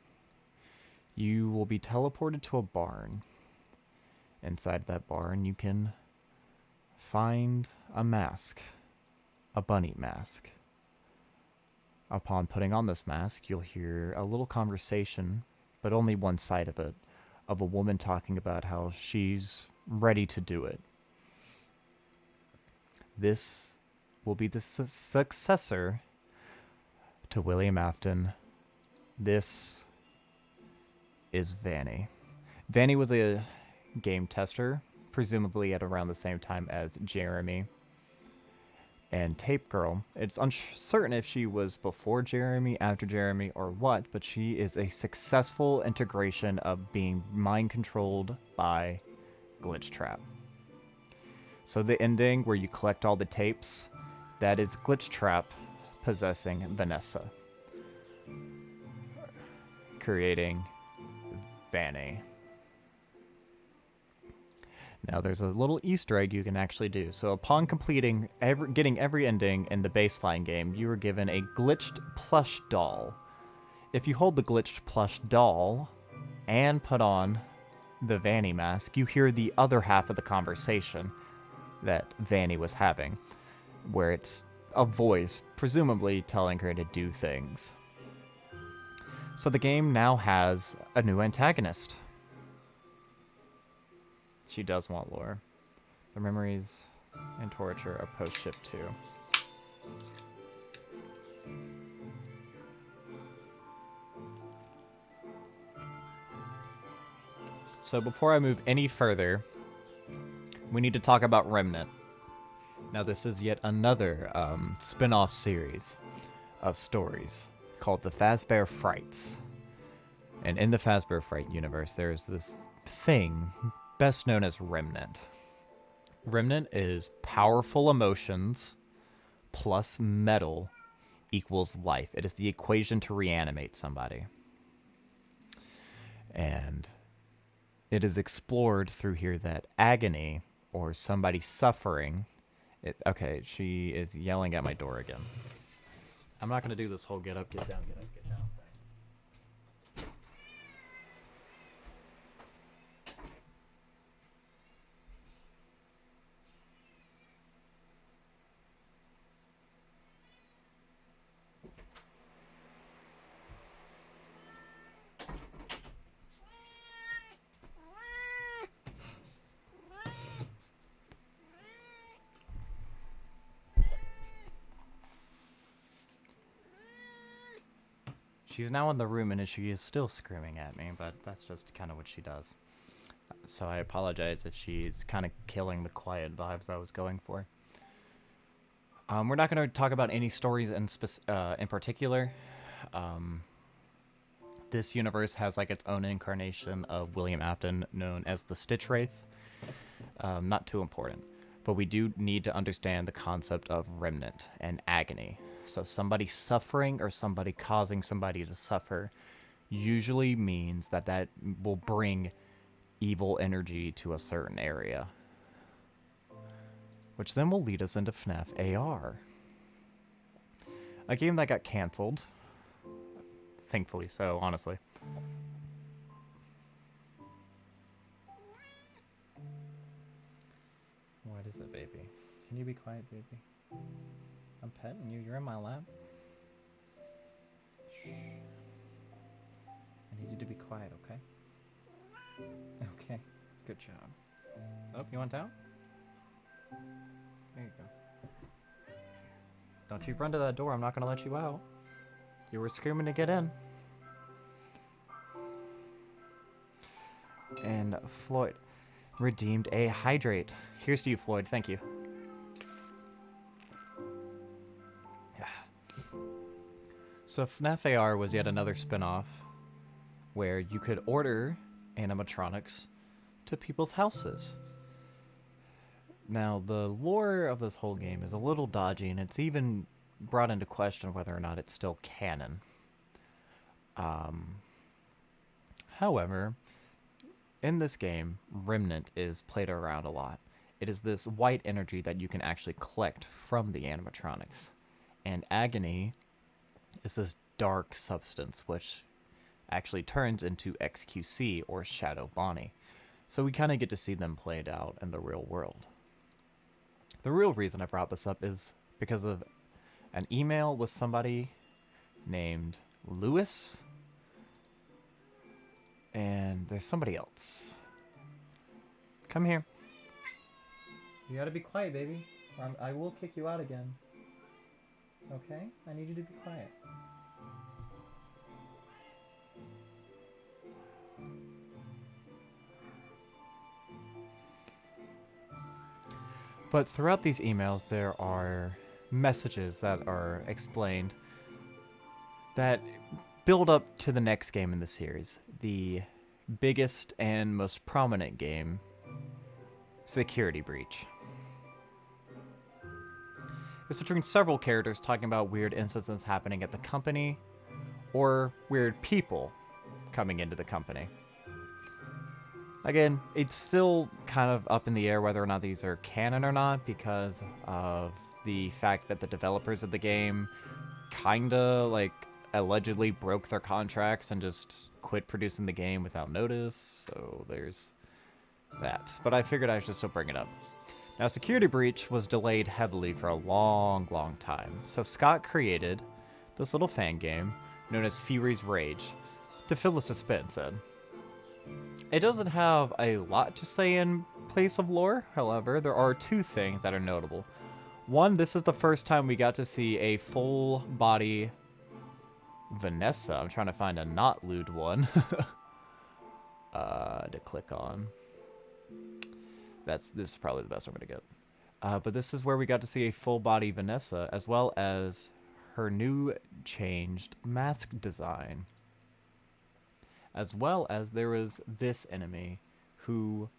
you will be teleported to a barn. Inside that barn, you can find a mask, a bunny mask. Upon putting on this mask, you'll hear a little conversation, but only one side of it, of a woman talking about how she's ready to do it. This will be the successor to William Afton. This is Vanny. Vanny was a game tester, presumably at around the same time as Jeremy and Tape Girl. It's uncertain if she was before Jeremy, after Jeremy, or what, but she is a successful integration of being mind-controlled by Glitch Trap. So the ending where you collect all the tapes, that is Glitch Trap possessing Vanessa, creating Vanny. Now there's a little Easter egg you can actually do. So upon completing getting every ending in the baseline game, you are given a glitched plush doll. If you hold the glitched plush doll and put on the Vanny mask, you hear the other half of the conversation that Vanny was having, where it's a voice presumably telling her to do things. So the game now has a new antagonist. She does want lore. The memories and torture of post-ship 2. So before I move any further, we need to talk about Remnant. Now this is yet another spin-off series of stories called the Fazbear Frights. And in the Fazbear Fright universe, there's this thing best known as Remnant. Remnant is powerful emotions plus metal equals life. It is the equation to reanimate somebody. And it is explored through here that agony or somebody suffering... Okay, she is yelling at my door again. I'm not going to do this whole get up, get down, get up, get down thing. She's now in the room and she is still screaming at me, but that's just kind of what she does. So I apologize if she's kind of killing the quiet vibes I was going for. We're not going to talk about any stories in particular. This universe has like its own incarnation of William Afton, known as the Stitch Wraith. Not too important, but we do need to understand the concept of remnant and agony. So somebody suffering or somebody causing somebody to suffer usually means that will bring evil energy to a certain area, which then will lead us into Fnaf AR, a game that got canceled. Thankfully so, honestly. What is it, baby? Can you be quiet, baby? I'm petting you. You're in my lap. Shh. I need you to be quiet, okay? Okay. Good job. Oh, you want out? There you go. Don't you run to that door. I'm not going to let you out. You were screaming to get in. And Floyd redeemed a hydrate. Here's to you, Floyd. Thank you. So Fnaf AR was yet another spin-off where you could order animatronics to people's houses. Now, the lore of this whole game is a little dodgy, and it's even brought into question whether or not it's still canon. However, in this game, Remnant is played around a lot. It is this white energy that you can actually collect from the animatronics. And Agony is this dark substance which actually turns into XQC, or Shadow Bonnie. So we kind of get to see them played out in the real world. The real reason I brought this up is because of an email with somebody named Lewis, and there's somebody else. Come here. You gotta be quiet, baby. I will kick you out again. Okay? I need you to be quiet. But throughout these emails, there are messages that are explained that build up to the next game in the series. The biggest and most prominent game, Security Breach. It's between several characters talking about weird incidents happening at the company, or weird people coming into the company. Again, it's still kind of up in the air whether or not these are canon or not, because of the fact that the developers of the game kinda, like, allegedly broke their contracts and just quit producing the game without notice, so there's that. But I figured I should still bring it up. Now, Security Breach was delayed heavily for a long, long time, so Scott created this little fan game known as Fury's Rage to fill the suspense in. It doesn't have a lot to say in place of lore, however, there are two things that are notable. One, this is the first time we got to see a full body Vanessa. I'm trying to find a not lewd one to click on. This is probably the best I'm gonna get. But this is where we got to see a full body Vanessa, as well as her new changed mask design. As well as there was this enemy who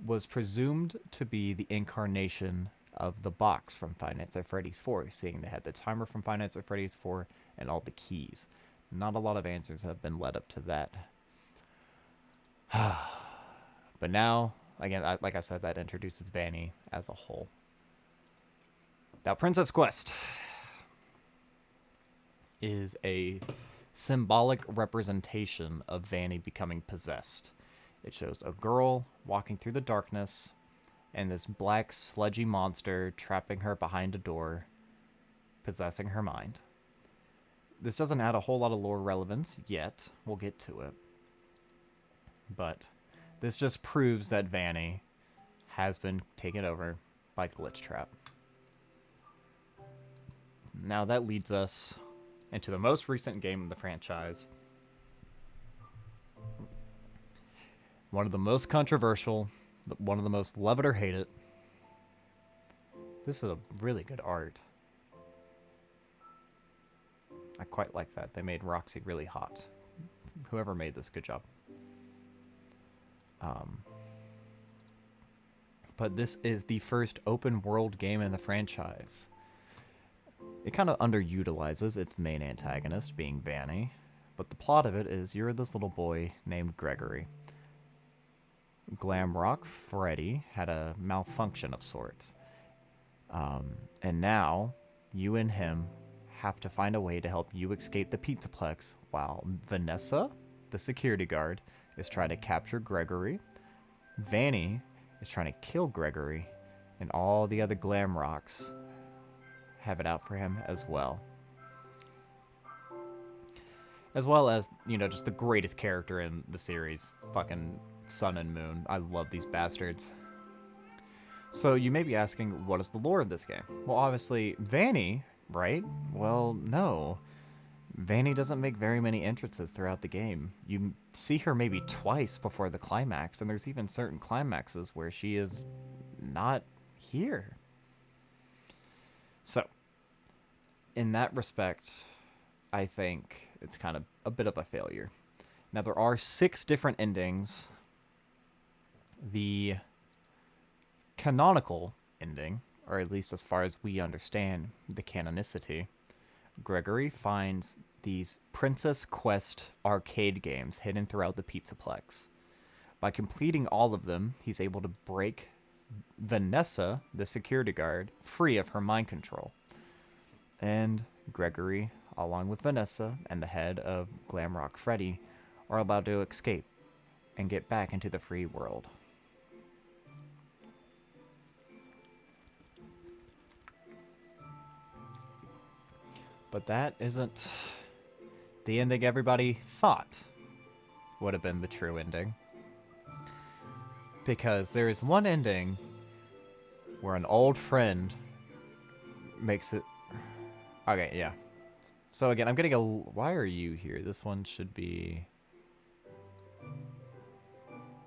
was presumed to be the incarnation of the box from Five Nights at Freddy's 4, seeing they had the timer from Five Nights at Freddy's 4 and all the keys. Not a lot of answers have been led up to that. But now, again, like I said, that introduces Vanny as a whole. Now, Princess Quest is a symbolic representation of Vanny becoming possessed. It shows a girl walking through the darkness and this black sludgy monster trapping her behind a door, possessing her mind. This doesn't add a whole lot of lore relevance yet. We'll get to it. But this just proves that Vanny has been taken over by Glitch Trap. Now that leads us into the most recent game in the franchise. One of the most controversial, one of the most love it or hate it. This is a really good art. I quite like that. They made Roxy really hot. Whoever made this, good job. But this is the first open world game in the franchise. It kind of underutilizes its main antagonist, being Vanny, but the plot of it is you're this little boy named Gregory. Glamrock Freddy had a malfunction of sorts. And now, you and him have to find a way to help you escape the Pizzaplex while Vanessa, the security guard, is trying to capture Gregory. Vanny is trying to kill Gregory, and all the other Glamrocks have it out for him as well. As well as, you know, just the greatest character in the series, fucking Sun and Moon. I love these bastards. So you may be asking, what is the lore of this game? Well, obviously, Vanny, right? Well, no. Vanny doesn't make very many entrances throughout the game. You see her maybe twice before the climax, and there's even certain climaxes where she is not here. So, in that respect, I think it's kind of a bit of a failure. Now, there are 6 different endings. The canonical ending, or at least as far as we understand the canonicity, Gregory finds these Princess Quest arcade games hidden throughout the Pizzaplex. By completing all of them, he's able to break Vanessa, the security guard, free of her mind control. And Gregory, along with Vanessa and the head of Glamrock Freddy, are allowed to escape and get back into the free world. But that isn't the ending everybody thought would have been the true ending. Because there is one ending where an old friend makes it... Okay, yeah. So again, I'm getting a... Why are you here? This one should be...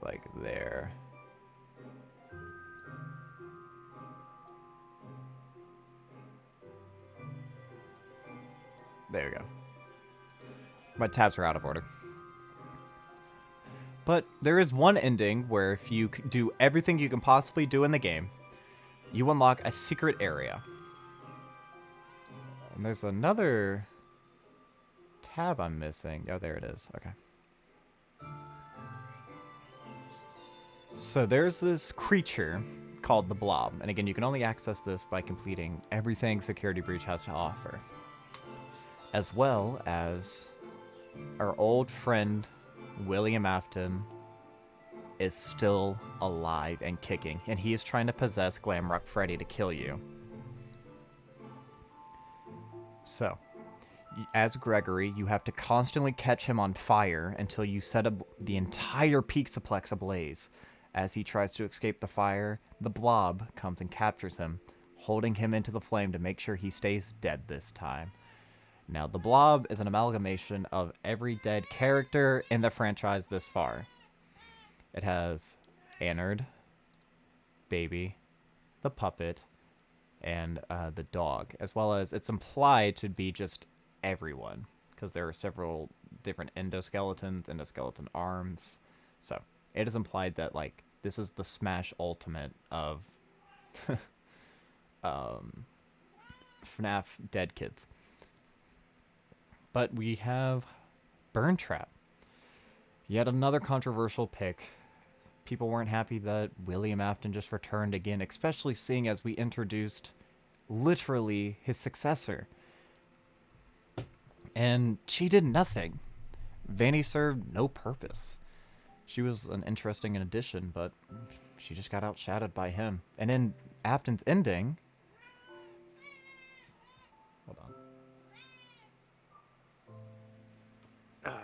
like there. There we go. My tabs are out of order. But there is one ending where if you do everything you can possibly do in the game, you unlock a secret area. And there's another tab I'm missing. Oh, there it is. Okay. So there's this creature called the Blob. And again, you can only access this by completing everything Security Breach has to offer. As well as our old friend, William Afton, is still alive and kicking. And he is trying to possess Glamrock Freddy to kill you. So, as Gregory, you have to constantly catch him on fire until you set the entire Pizzaplex ablaze. As he tries to escape the fire, the Blob comes and captures him, holding him into the flame to make sure he stays dead this time. Now, the Blob is an amalgamation of every dead character in the franchise this far. It has Anard, Baby, the puppet, and the dog, as well as it's implied to be just everyone, because there are several different endoskeleton arms. So, it is implied that, like, this is the Smash Ultimate of FNAF Dead Kids. But we have Burn Trap. Yet another controversial pick. People weren't happy that William Afton just returned again, especially seeing as we introduced literally his successor. And she did nothing. Vanny served no purpose. She was an interesting addition, but she just got outshadowed by him. And in Afton's ending... Hold on.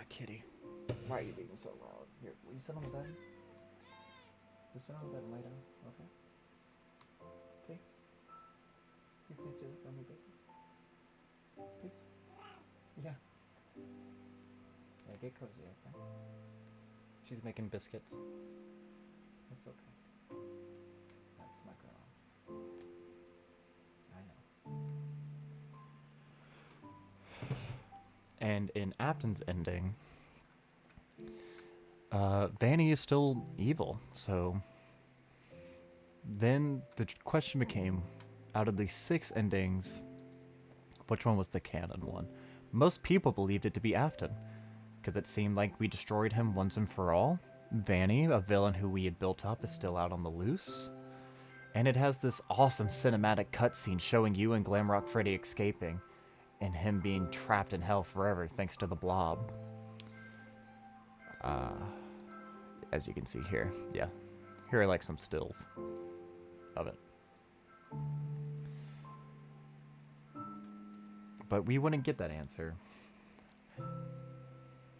Kitty. Why are you being so loud? Here, will you sit on the bed? Just sit on the bed and lay down, okay? Please? Can you please do it for me, baby? Please? get cozy, okay? She's making biscuits. That's okay. That's my girl. I know. And in Afton's ending, Vanny is still evil, so then the question became, out of the 6 endings, which one was the canon one? Most people believed it to be Afton, because it seemed like we destroyed him once and for all. Vanny, a villain who we had built up, is still out on the loose. And it has this awesome cinematic cutscene showing you and Glamrock Freddy escaping, and him being trapped in hell forever thanks to the blob. As you can see here, yeah. Here are like some stills of it. But we wouldn't get that answer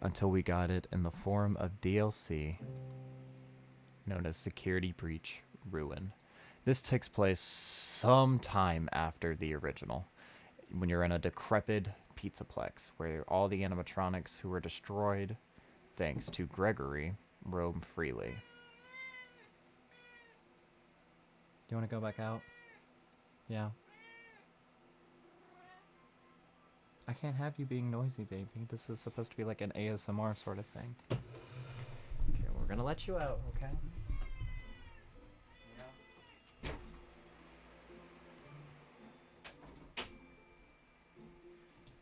until we got it in the form of DLC known as Security Breach Ruin. This takes place sometime after the original, when you're in a decrepit pizzaplex where all the animatronics who were destroyed thanks to Gregory roam freely. Do you want to go back out? Yeah. I can't have you being noisy, baby. This is supposed to be like an ASMR sort of thing. Okay, we're gonna let you out, okay? Yeah.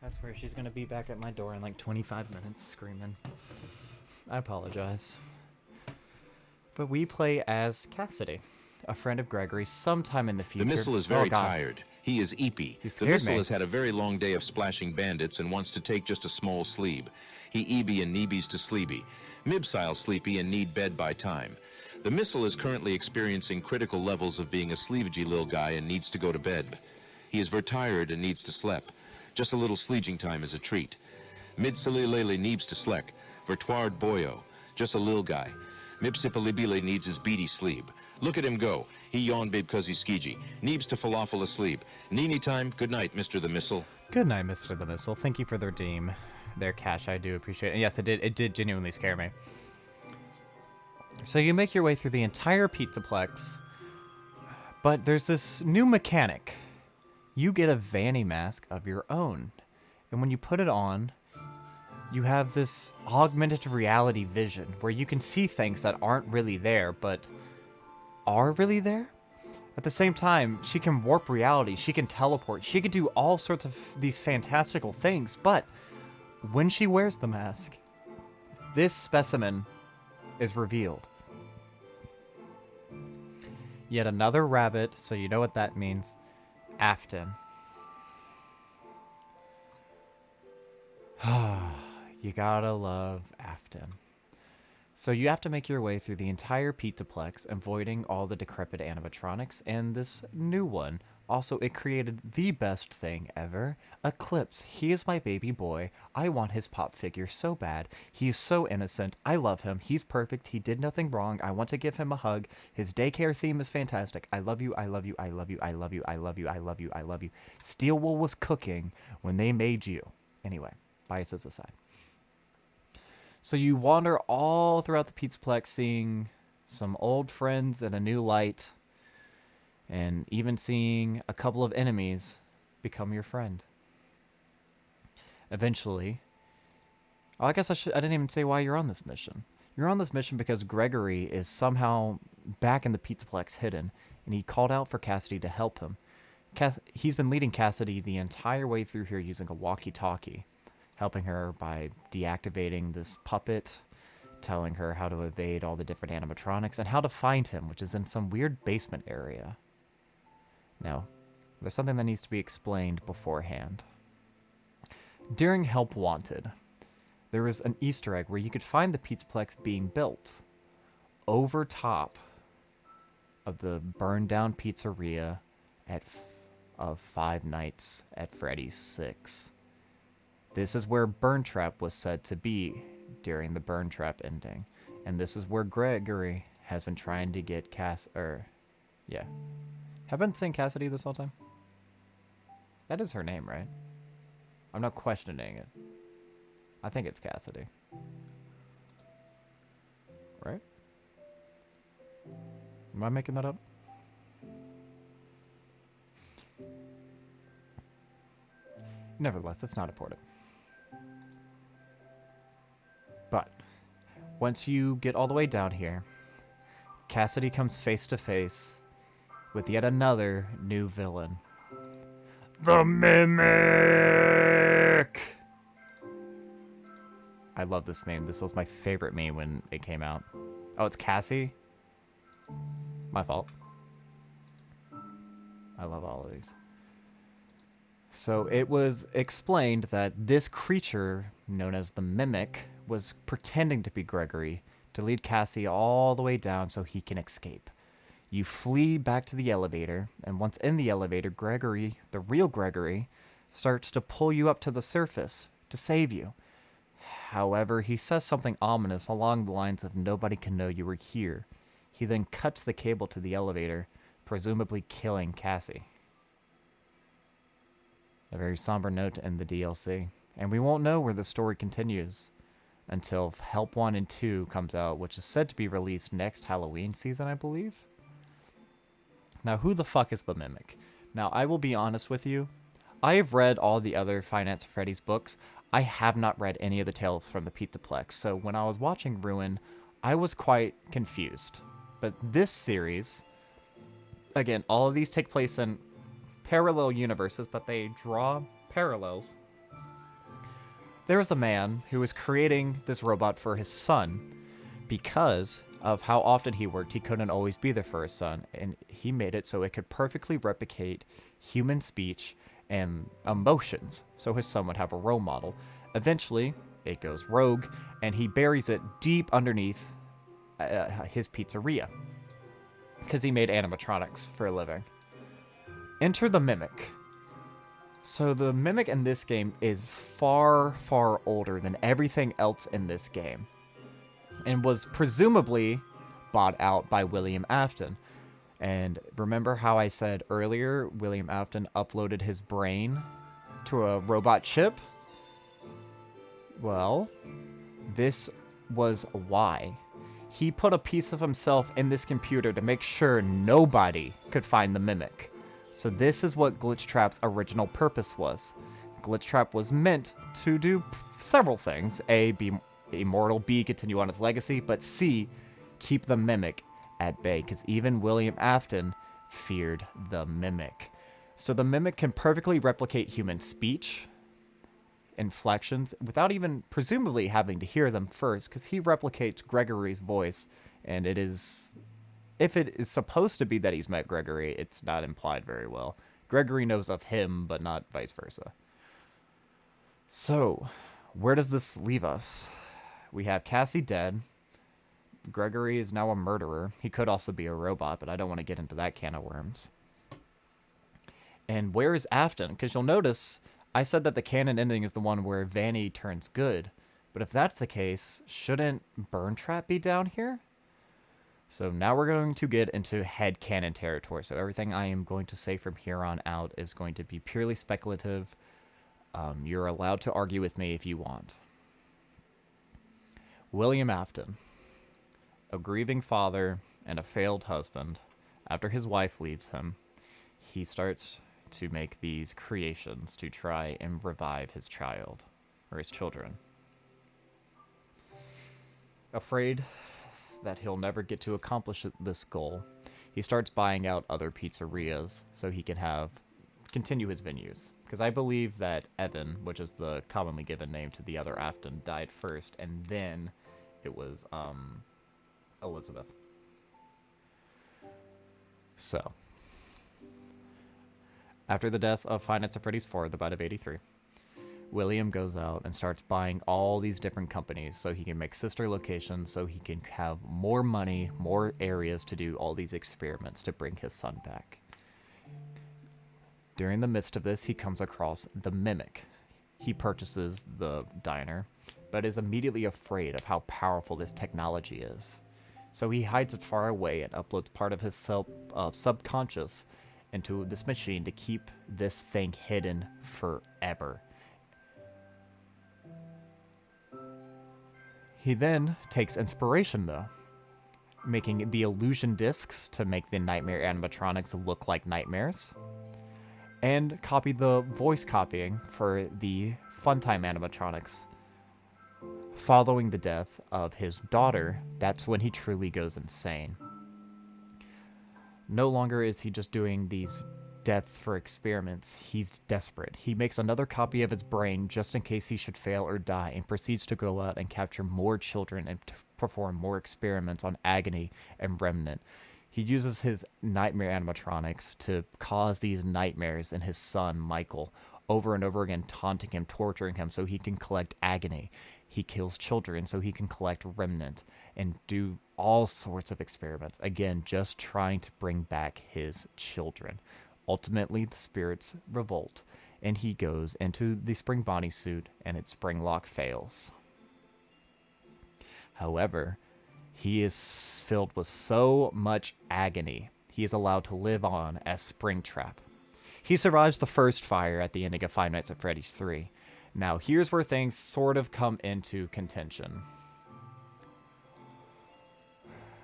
I swear she's gonna be back at my door in like 25 minutes screaming. I apologize. But we play as Cassidy, a friend of Gregory, sometime in the future. The missile is very tired. He is eepy. The missile has had a very long day of splashing bandits and wants to take just a small sleep. He eeby and neebies to sleepy. Mibsile sleepy and need bed by time. The missile is currently experiencing critical levels of being a sleevagey little guy and needs to go to bed. He is very tired and needs to sleep. Just a little sleeging time is a treat. Midsililele needs to sleek. Vertoird boyo. Just a little guy. Mipsipalibile needs his beady sleep. Look at him go. He yawned because he's skeegy. Neebs to falafel asleep. Nini time. Good night, Mr. the Missile. Good night, Mr. the Missile. Thank you for their redeem. Their cash, I do appreciate it. And yes, it did genuinely scare me. So you make your way through the entire pizzaplex, but there's this new mechanic. You get a Vanny mask of your own. And when you put it on, you have this augmented reality vision where you can see things that aren't really there, but are really there. At the same time, she can warp reality, she can teleport, she can do all sorts of these fantastical things, but when she wears the mask, this specimen is revealed. Yet another rabbit, so you know what that means. Afton. You gotta love Afton. So you have to make your way through the entire pizzaplex, avoiding all the decrepit animatronics, and this new one. Also, it created the best thing ever. Eclipse. He is my baby boy. I want his pop figure so bad. He's so innocent. I love him. He's perfect. He did nothing wrong. I want to give him a hug. His daycare theme is fantastic. I love you. I love you. I love you. I love you. I love you. I love you. I love you. Steelwool was cooking when they made you. Anyway, biases aside. So you wander all throughout the pizzaplex, seeing some old friends in a new light, and even seeing a couple of enemies become your friend. Eventually, I guess I didn't even say why you're on this mission. You're on this mission because Gregory is somehow back in the pizzaplex hidden, and he called out for Cassidy to help him. He's been leading Cassidy the entire way through here using a walkie-talkie, helping her by deactivating this puppet, telling her how to evade all the different animatronics, and how to find him, which is in some weird basement area. Now, there's something that needs to be explained beforehand. During Help Wanted, there was an Easter egg where you could find the pizzaplex being built over top of the burned down pizzeria of Five Nights at Freddy's 6. This is where Burn Trap was said to be during the Burn Trap ending. And this is where Gregory has been trying to get Have I been saying Cassidy this whole time? That is her name, right? I'm not questioning it. I think it's Cassidy. Right? Am I making that up? Nevertheless, it's not important. But once you get all the way down here, Cassidy comes face to face with yet another new villain. The Mimic! I love this meme. This was my favorite meme when it came out. Oh, it's Cassie? My fault. I love all of these. So it was explained that this creature, known as the Mimic, was pretending to be Gregory to lead Cassie all the way down so he can escape. You flee back to the elevator, and once in the elevator, Gregory, the real Gregory, starts to pull you up to the surface to save you. However, he says something ominous along the lines of nobody can know you were here. He then cuts the cable to the elevator, presumably killing Cassie. A very somber note to end the DLC. And we won't know where the story continues until Help 1 and 2 comes out, which is said to be released next Halloween season, I believe. Now, who the fuck is the Mimic? Now, I will be honest with you. I have read all the other Five Nights at Freddy's books. I have not read any of the Tales from the Pizzaplex, so when I was watching Ruin, I was quite confused. But this series, again, all of these take place in parallel universes, but they draw parallels. There's a man who is creating this robot for his son because of how often he worked. He couldn't always be there for his son, and he made it so it could perfectly replicate human speech and emotions, so his son would have a role model. Eventually, it goes rogue, and he buries it deep underneath his pizzeria because he made animatronics for a living. Enter the Mimic. So the Mimic in this game is far, far older than everything else in this game, and was presumably bought out by William Afton. And remember how I said earlier William Afton uploaded his brain to a robot chip? Well, this was why. He put a piece of himself in this computer to make sure nobody could find the Mimic. So this is what Glitchtrap's original purpose was. Glitchtrap was meant to do several things. A, be immortal. B, continue on his legacy. But C, keep the Mimic at bay, because even William Afton feared the Mimic. So the Mimic can perfectly replicate human speech, inflections, without even presumably having to hear them first, because he replicates Gregory's voice, and it is... If it is supposed to be that he's met Gregory, it's not implied very well. Gregory knows of him, but not vice versa. So, where does this leave us? We have Cassie dead. Gregory is now a murderer. He could also be a robot, but I don't want to get into that can of worms. And where is Afton? Because you'll notice, I said that the canon ending is the one where Vanny turns good. But if that's the case, shouldn't Burntrap be down here? So now we're going to get into headcanon territory. So everything I am going to say from here on out is going to be purely speculative. You're allowed to argue with me if you want. William Afton, a grieving father and a failed husband. After his wife leaves him, he starts to make these creations to try and revive his child, or his children. Afraid that he'll never get to accomplish this goal, he starts buying out other pizzerias so he can continue his venues. Because I believe that Evan, which is the commonly given name to the other Afton, died first, and then it was Elizabeth. So, after the death of Five Nights at Freddy's 4, the Bite of 83, William goes out and starts buying all these different companies so he can make sister locations, so he can have more money, more areas to do all these experiments to bring his son back. During the midst of this, he comes across the Mimic. He purchases the diner, but is immediately afraid of how powerful this technology is. So he hides it far away and uploads part of his subconscious into this machine to keep this thing hidden forever. He then takes inspiration, though, making the illusion discs to make the nightmare animatronics look like nightmares, and copied the voice copying for the Funtime animatronics. Following the death of his daughter, that's when he truly goes insane. No longer is he just doing these deaths for experiments, he's desperate. He makes another copy of his brain just in case he should fail or die, and proceeds to go out and capture more children and perform more experiments on Agony and Remnant. He uses his nightmare animatronics to cause these nightmares in his son, Michael, over and over again, taunting him, torturing him so he can collect Agony. He kills children so he can collect Remnant, and do all sorts of experiments. Again, just trying to bring back his children. Ultimately, the spirits revolt, and he goes into the spring body suit, and its spring lock fails. However, he is filled with so much agony, he is allowed to live on as Springtrap. He survives the first fire at the ending of Five Nights at Freddy's 3. Now, here's where things sort of come into contention.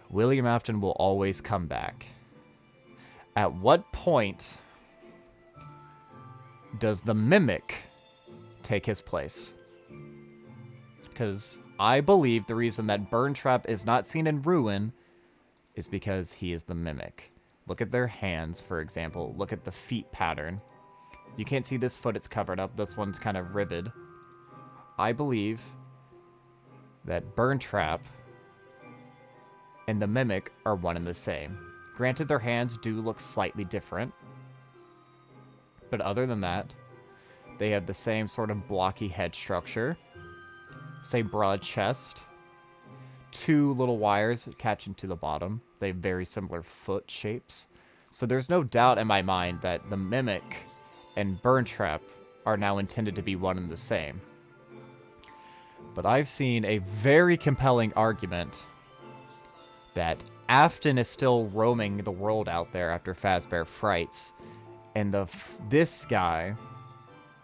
William Afton will always come back. At what point does the Mimic take his place? Because I believe the reason that Burntrap is not seen in Ruin is because he is the Mimic. Look at their hands, for example. Look at the feet pattern. You can't see this foot, it's covered up. This one's kind of ribbed. I believe that Burntrap and the Mimic are one and the same. Granted, their hands do look slightly different, but other than that, they have the same sort of blocky head structure, same broad chest, two little wires catching to the bottom. They have very similar foot shapes. So there's no doubt in my mind that the Mimic and Burntrap are now intended to be one and the same. But I've seen a very compelling argument that Afton is still roaming the world out there after Fazbear Frights, and this guy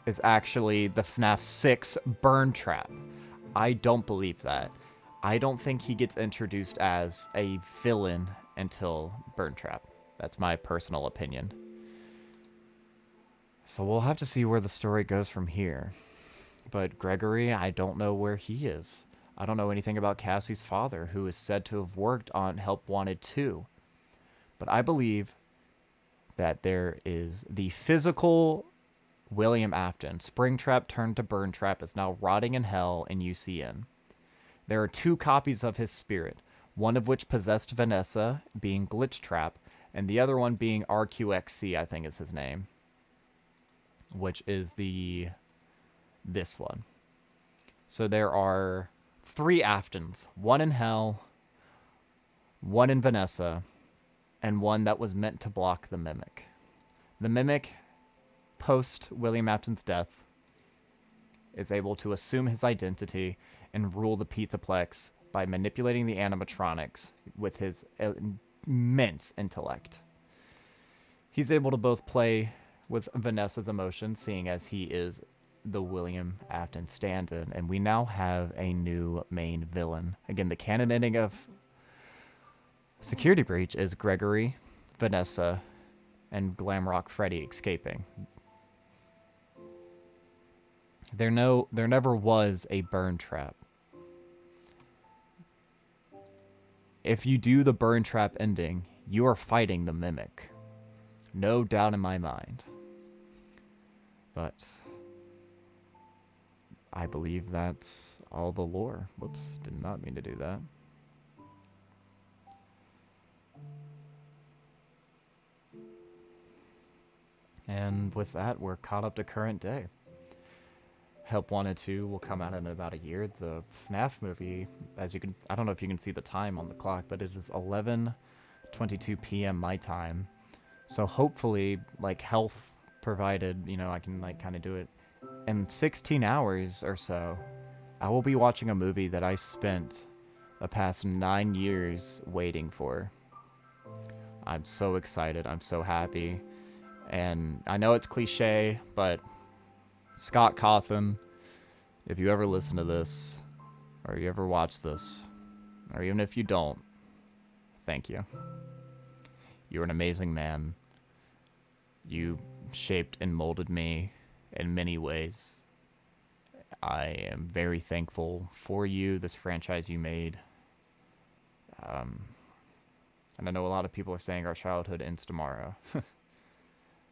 is actually the FNAF 6 Burntrap. I don't believe that. I don't think he gets introduced as a villain until Burntrap. That's my personal opinion. So we'll have to see where the story goes from here. But Gregory, I don't know where he is. I don't know anything about Cassie's father, who is said to have worked on Help Wanted 2. But I believe that there is the physical William Afton. Springtrap turned to Burntrap is now rotting in hell in UCN. There are two copies of his spirit, one of which possessed Vanessa, being Glitchtrap, and the other one being RQXC, I think is his name. Which is this one. So there are 3 Aftons, one in hell, one in Vanessa, and one that was meant to block the Mimic. The Mimic, post William Afton's death, is able to assume his identity and rule the Pizzaplex by manipulating the animatronics with his immense intellect. He's able to both play with Vanessa's emotions, seeing as he is the William Afton stand-in, and we now have a new main villain. Again, the canon ending of Security Breach is Gregory, Vanessa, and Glamrock Freddy escaping. There never was a Burntrap. If you do the Burntrap ending, you are fighting the Mimic. No doubt in my mind. But I believe that's all the lore. Whoops, did not mean to do that. And with that, we're caught up to current day. Help Wanted 2 will come out in about a year. The FNAF movie, as you can, I don't know if you can see the time on the clock, but it is 11:22 p.m. my time. So hopefully, like, health provided, you know, I can, like, kind of do it. In 16 hours or so, I will be watching a movie that I spent the past 9 years waiting for. I'm so excited. I'm so happy. And I know it's cliche, but Scott Cawthon, if you ever listen to this, or you ever watch this, or even if you don't, thank you. You're an amazing man. You shaped and molded me in many ways. I am very thankful for you, this franchise you made. And I know a lot of people are saying our childhood ends tomorrow.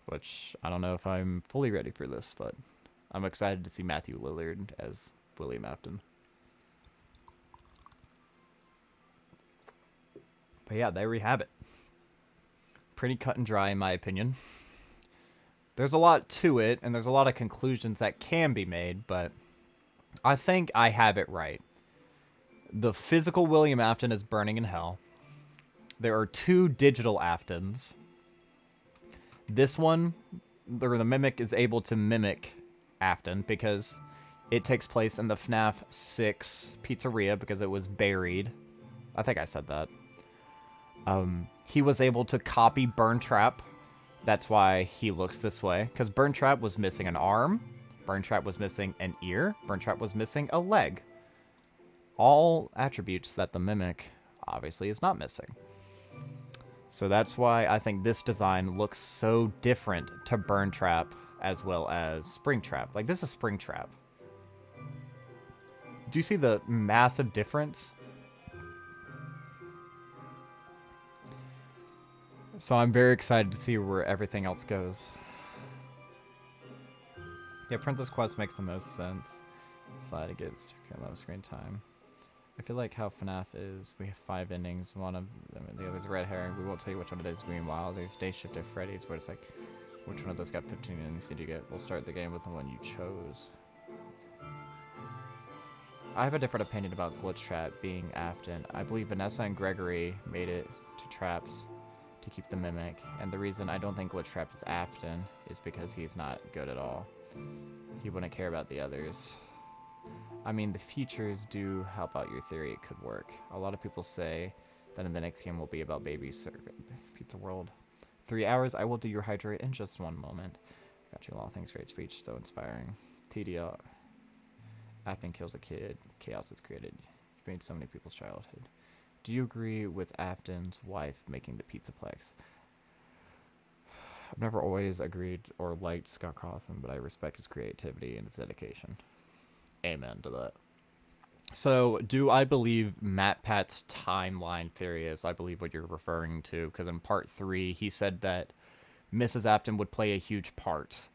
Which, I don't know if I'm fully ready for this, but I'm excited to see Matthew Lillard as William Afton. But yeah, there we have it. Pretty cut and dry, in my opinion. There's a lot to it, and there's a lot of conclusions that can be made, but I think I have it right. The physical William Afton is burning in hell. There are 2 digital Aftons. This one, or the Mimic, is able to mimic Afton because it takes place in the FNAF 6 pizzeria because it was buried. I think I said that. He was able to copy Burntrap. That's why he looks this way. Because Burntrap was missing an arm. Burntrap was missing an ear. Burntrap was missing a leg. All attributes that the Mimic obviously is not missing. So that's why I think this design looks so different to Burntrap as well as Springtrap. Like, this is Springtrap. Do you see the massive difference? So I'm very excited to see where everything else goes. Yeah, Princess Quest makes the most sense. Slide against low screen time. I feel like how FNAF is, we have 5 endings, one of them, the other's red herring. We won't tell you which one it is. Meanwhile, there's Day Shift at Freddy's, where it's like, which one of those got 15 endings did you get? We'll start the game with the one you chose. I have a different opinion about Glitch Trap being Afton. I believe Vanessa and Gregory made it to traps to keep the Mimic, and the reason I don't think Glitch Trap is Afton is because he's not good at all. He wouldn't care about the others. I mean, the features do help out your theory it could work. A lot of people say that in the next game will be about Pizza World. 3 hours, I will do your hydrate in just 1 moment. Got you all. Thanks, great speech, so inspiring. TDR. Afton kills a kid. Chaos is created. You've made so many people's childhood. Do you agree with Afton's wife making the Pizzaplex? I've never always agreed or liked Scott Cawthon, but I respect his creativity and his dedication. Amen to that. So, do I believe MatPat's timeline theory is, I believe, what you're referring to, because in part 3, he said that Mrs. Afton would play a huge part.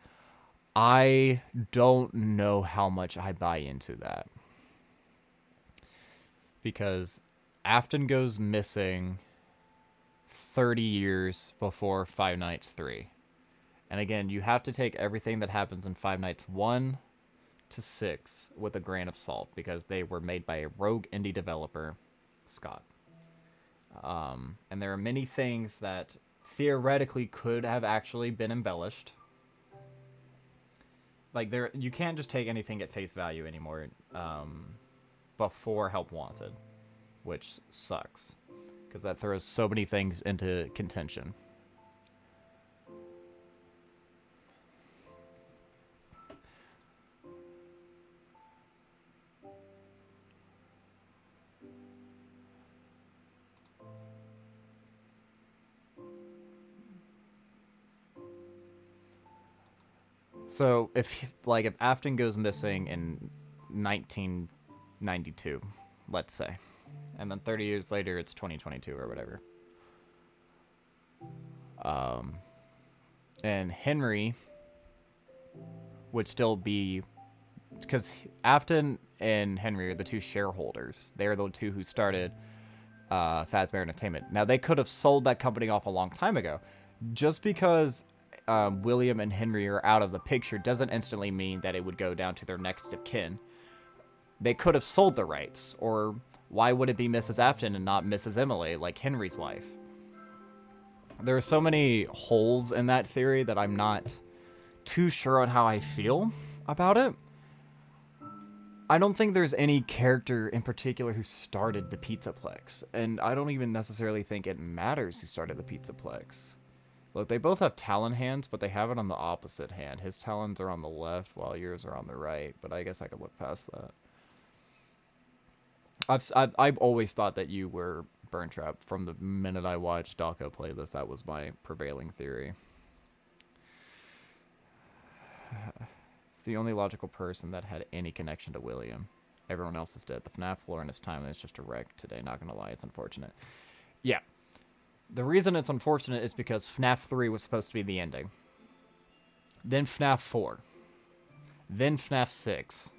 I don't know how much I buy into that. Because Afton goes missing 30 years before Five Nights 3. And again, you have to take everything that happens in Five Nights 1 to 6 with a grain of salt, because they were made by a rogue indie developer, Scott. And there are many things that theoretically could have actually been embellished. Like, you can't just take anything at face value anymore before Help Wanted, which sucks, because that throws so many things into contention. So, if Afton goes missing in 1992, let's say, and then 30 years later it's 2022 or whatever, and Henry would still be, because Afton and Henry are the 2 shareholders. They are the 2 who started Fazbear Entertainment. Now, they could have sold that company off a long time ago. Just because William and Henry are out of the picture doesn't instantly mean that it would go down to their next of kin. They could have sold the rights, or why would it be Mrs. Afton and not Mrs. Emily, like Henry's wife? There are so many holes in that theory that I'm not too sure on how I feel about it. I don't think there's any character in particular who started the Pizzaplex, and I don't even necessarily think it matters who started the Pizzaplex. Look, they both have Talon hands, but they have it on the opposite hand. His talons are on the left, while yours are on the right, but I guess I could look past that. I've always thought that you were Burn Trap from the minute I watched Dawko play this. That was my prevailing theory. It's the only logical person that had any connection to William. Everyone else is dead. The FNAF lore in his time is just a wreck today. Not gonna lie, it's unfortunate. Yeah. The reason it's unfortunate is because FNAF 3 was supposed to be the ending. Then FNAF 4. Then FNAF 6.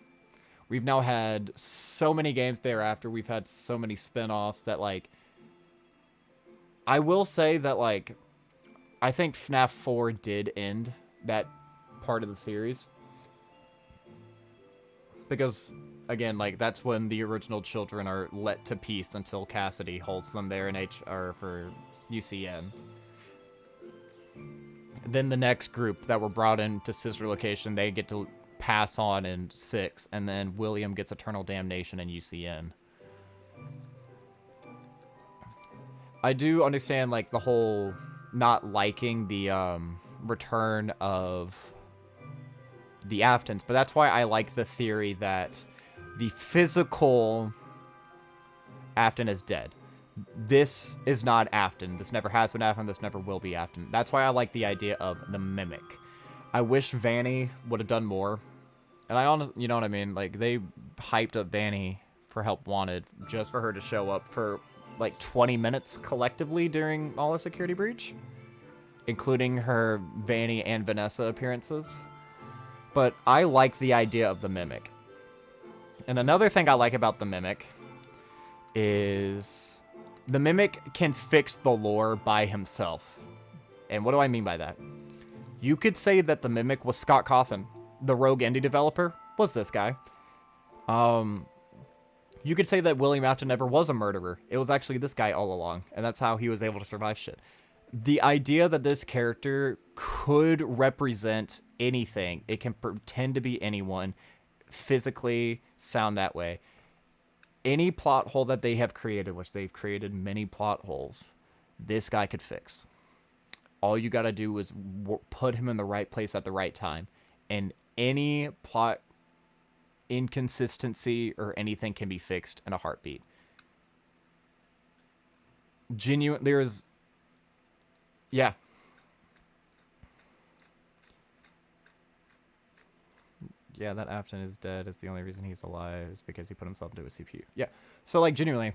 We've now had so many games thereafter. We've had so many spin-offs that, like... I will say that, like... I think FNAF 4 did end that part of the series. Because, again, like, that's when the original children are let to peace until Cassidy holds them there in HR for UCN. Then the next group that were brought into Sister Location, they get to pass on in 6, and then William gets Eternal Damnation in UCN. I do understand, like, the whole not liking the return of the Aftons, but that's why I like the theory that the physical Afton is dead. This is not Afton. This never has been Afton. This never will be Afton. That's why I like the idea of the Mimic. I wish Vanny would have done more. And I honestly, you know what I mean? Like, they hyped up Vanny for Help Wanted just for her to show up for, like, 20 minutes collectively during all of Security Breach, including her Vanny and Vanessa appearances. But I like the idea of the Mimic. And another thing I like about the Mimic is the Mimic can fix the lore by himself. And what do I mean by that? You could say that the Mimic was Scott Cawthon, the rogue indie developer, was this guy. You could say that William Afton never was a murderer. It was actually this guy all along, and that's how he was able to survive shit. The idea that this character could represent anything, it can pretend to be anyone, physically sound that way. Any plot hole that they have created, which they've created many plot holes, this guy could fix. All you gotta do is put him in the right place at the right time, and any plot inconsistency or anything can be fixed in a heartbeat. Genuine, there's... Yeah. Yeah, that Afton is dead. Is the only reason he's alive is because he put himself into a CPU. Yeah. So, like, genuinely.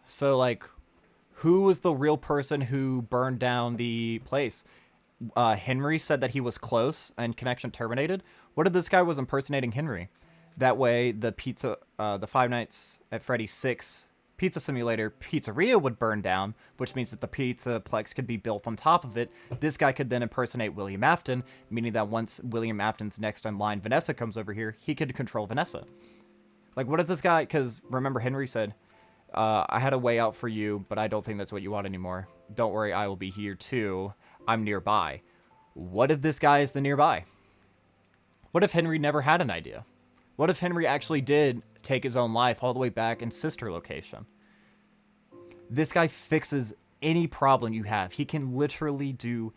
So, like, who was the real person who burned down the place? Henry said that he was close and connection terminated. What if this guy was impersonating Henry? That way, the Five Nights at Freddy's 6 Pizza Simulator pizzeria would burn down, which means that the Pizzaplex could be built on top of it. This guy could then impersonate William Afton, meaning that once William Afton's next in line, Vanessa, comes over here, he could control Vanessa. Like, what if this guy... Because, remember, Henry said, I had a way out for you, but I don't think that's what you want anymore. Don't worry, I will be here too. I'm nearby. What if this guy is the nearby? What if Henry never had an idea? What if Henry actually did take his own life all the way back in Sister Location? This guy fixes any problem you have. He can literally do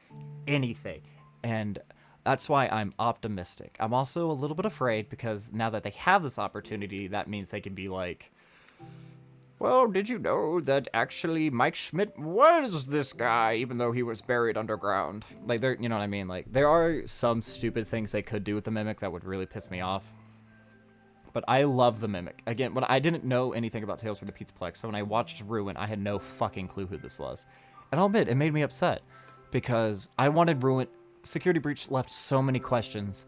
anything. And that's why I'm optimistic. I'm also a little bit afraid because now that they have this opportunity, that means they can be like, well, did you know that actually Mike Schmidt was this guy, even though he was buried underground? Like, there, you know what I mean? Like, there are some stupid things they could do with the Mimic that would really piss me off. But I love the Mimic. Again, when I didn't know anything about Tales from the Pizzaplex, so when I watched Ruin, I had no fucking clue who this was. And I'll admit, it made me upset. Because I wanted Ruin... Security Breach left so many questions,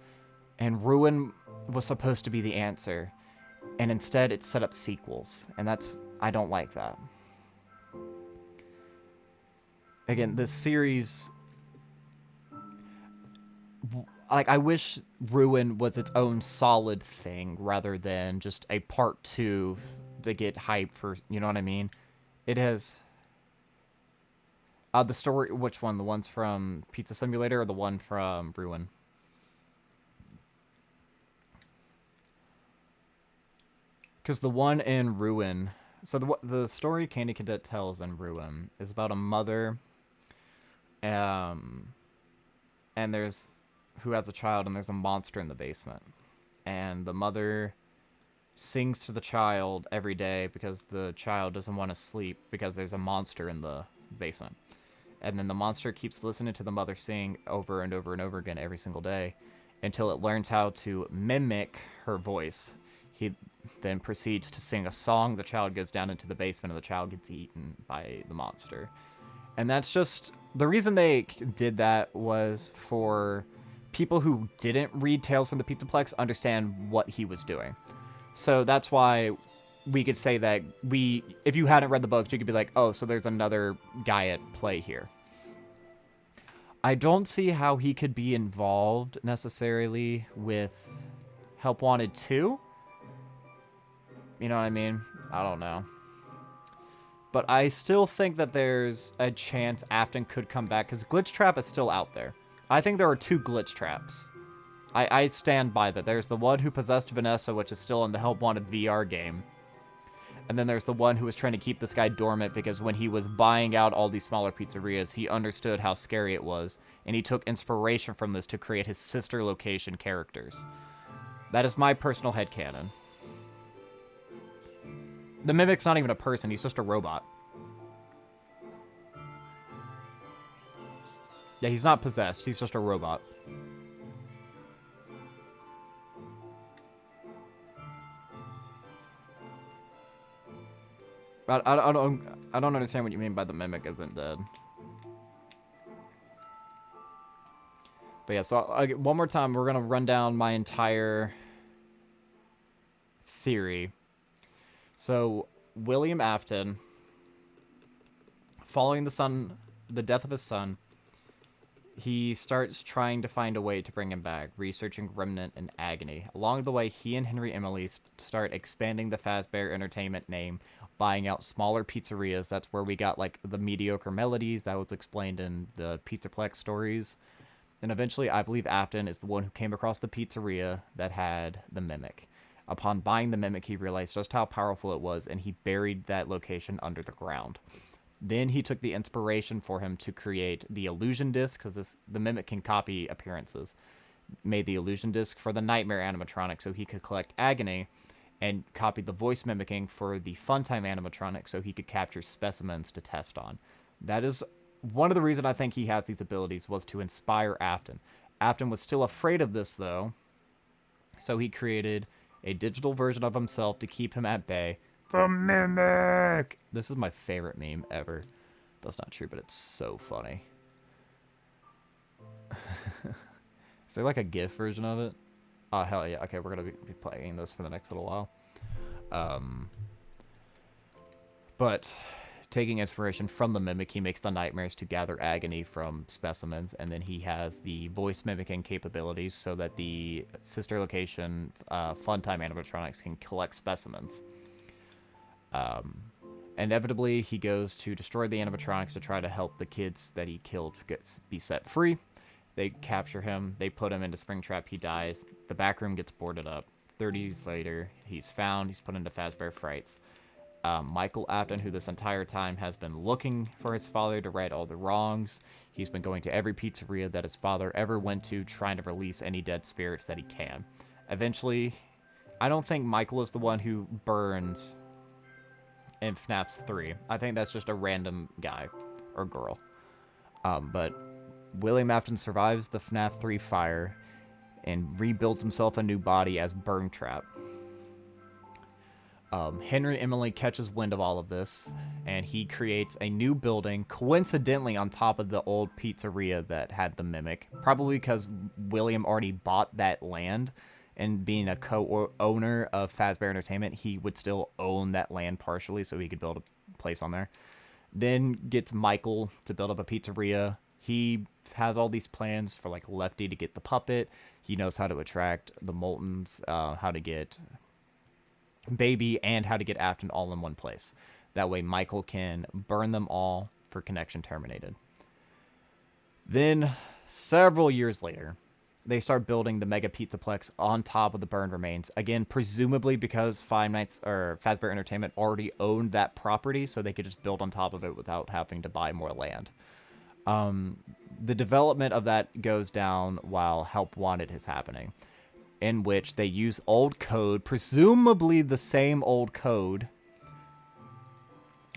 and Ruin was supposed to be the answer. And instead, it set up sequels. And that's... I don't like that. Again, this series... Like, I wish Ruin was its own solid thing rather than just a part 2 to get hype for, you know what I mean? It has... the story, which one? The ones from Pizza Simulator or the one from Ruin? Because the one in Ruin... So the story Candy Cadet tells in Ruin is about a mother... and there's... who has a child, and there's a monster in the basement. And the mother, sings to the child every day because the child doesn't want to sleep because there's a monster in the basement. And then the monster keeps listening to the mother sing over and over and over again every single day until it learns how to mimic her voice. He then proceeds to sing a song. The child goes down into the basement and the child gets eaten by the monster. And that's just... The reason they did that was for people who didn't read Tales from the Pizzaplex understand what he was doing. So that's why we could say that if you hadn't read the books, you could be like, oh, so there's another guy at play here. I don't see how he could be involved necessarily with Help Wanted 2. You know what I mean? I don't know. But I still think that there's a chance Afton could come back, because Glitch Trap is still out there. I think there are 2 Glitch Traps. I stand by that. There's the one who possessed Vanessa, which is still in the Help Wanted VR game. And then there's the one who was trying to keep this guy dormant because when he was buying out all these smaller pizzerias, he understood how scary it was, and he took inspiration from this to create his sister location characters. That is my personal headcanon. The Mimic's not even a person, he's just a robot. Yeah, he's not possessed, he's just a robot. But I don't understand what you mean by the Mimic isn't dead. But yeah, so one more time, we're going to run down my entire theory. So, William Afton, following the death of his son, he starts trying to find a way to bring him back, researching Remnant and Agony. Along the way, he and Henry Emily start expanding the Fazbear Entertainment name, buying out smaller pizzerias. That's where we got, like, the mediocre melodies that was explained in the Pizzaplex stories. And eventually, I believe Afton is the one who came across the pizzeria that had the Mimic. Upon buying the Mimic, he realized just how powerful it was, and he buried that location under the ground. Then he took the inspiration for him to create the illusion disc, because the Mimic can copy appearances. Made the illusion disc for the Nightmare animatronic so he could collect Agony, and copied the voice mimicking for the Funtime animatronic so he could capture specimens to test on. That is one of the reasons I think he has these abilities, was to inspire Afton. Afton was still afraid of this, though, so he created a digital version of himself to keep him at bay. The Mimic! This is my favorite meme ever. That's not true, but it's so funny. Is there like a GIF version of it? Oh, hell yeah. Okay, we're going to be playing this for the next little while. But taking inspiration from the Mimic, he makes the nightmares to gather Agony from specimens, and then he has the voice mimicking capabilities so that the sister location Funtime animatronics can collect specimens. Inevitably, he goes to destroy the animatronics to try to help the kids that he killed be set free. They capture him. They put him into Springtrap. He dies. The back room gets boarded up. 30 years later, he's found. He's put into Fazbear Frights. Michael Afton, who this entire time has been looking for his father to right all the wrongs. He's been going to every pizzeria that his father ever went to, trying to release any dead spirits that he can. Eventually, I don't think Michael is the one who burns in FNAF 3. I think that's just a random guy or girl. But William Afton survives the FNAF 3 fire and rebuilds himself a new body as Burntrap. Henry Emily catches wind of all of this, and he creates a new building, coincidentally on top of the old pizzeria that had the Mimic. Probably because William already bought that land, and being a co-owner of Fazbear Entertainment, he would still own that land partially, so he could build a place on there. Then gets Michael to build up a pizzeria. He has all these plans for, like, Lefty to get the puppet. He knows how to attract the Moltons, how to get Baby, and how to get Afton all in one place. That way Michael can burn them all for connection terminated. Then, several years later, they start building the Mega Pizzaplex on top of the burned remains. Again, presumably because Fazbear Entertainment already owned that property, so they could just build on top of it without having to buy more land. The development of that goes down while Help Wanted is happening. in which they use old code, presumably the same old code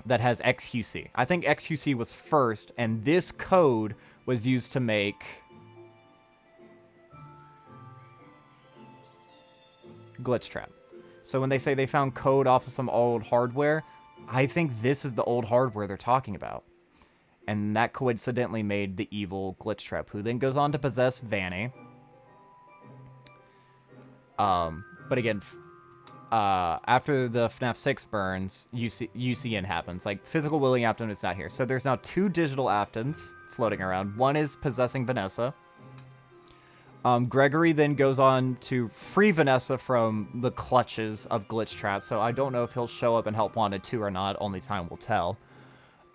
that has XQC. I think XQC was first, and this code was used to make Glitch Trap. So when they say they found code off of some old hardware, I think this is the old hardware they're talking about. And that coincidentally made the evil Glitch Trap, who then goes on to possess Vanny. But again, after the FNAF 6 burns, UCN happens. Like, physical Willie Afton is not here. So there's now 2 digital Aftons floating around. One is possessing Vanessa. Gregory then goes on to free Vanessa from the clutches of Glitch Trap. So I don't know if he'll show up in Help Wanted 2 or not. Only time will tell.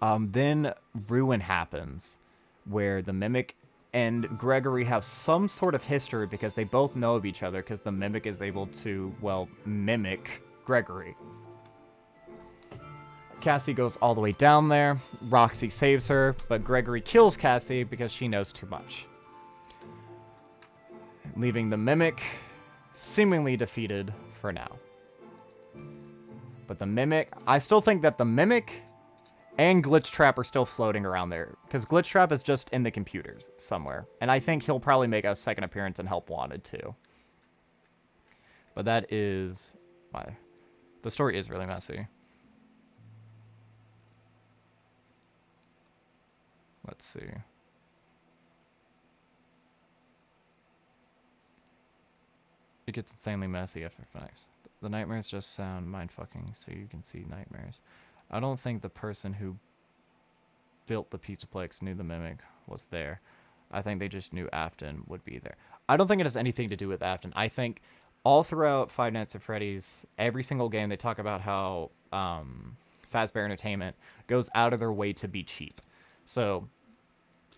Then Ruin happens, where the Mimic and Gregory have some sort of history because they both know of each other, because the Mimic is able to, well, mimic Gregory. Cassie goes all the way down there. Roxy saves her, but Gregory kills Cassie because she knows too much, leaving the Mimic seemingly defeated for now. But the Mimic, I still think that the Mimic and Glitch Trap are still floating around there, because Glitch Trap is just in the computers somewhere. And I think he'll probably make a second appearance in Help Wanted too. But that is why. The story is really messy. Let's see. It gets insanely messy after Fnaf. The nightmares just sound mindfucking, so you can see nightmares. I don't think the person who built the Pizzaplex knew the Mimic was there. I think they just knew Afton would be there. I don't think it has anything to do with Afton. I think all throughout Five Nights at Freddy's, every single game, they talk about how Fazbear Entertainment goes out of their way to be cheap. So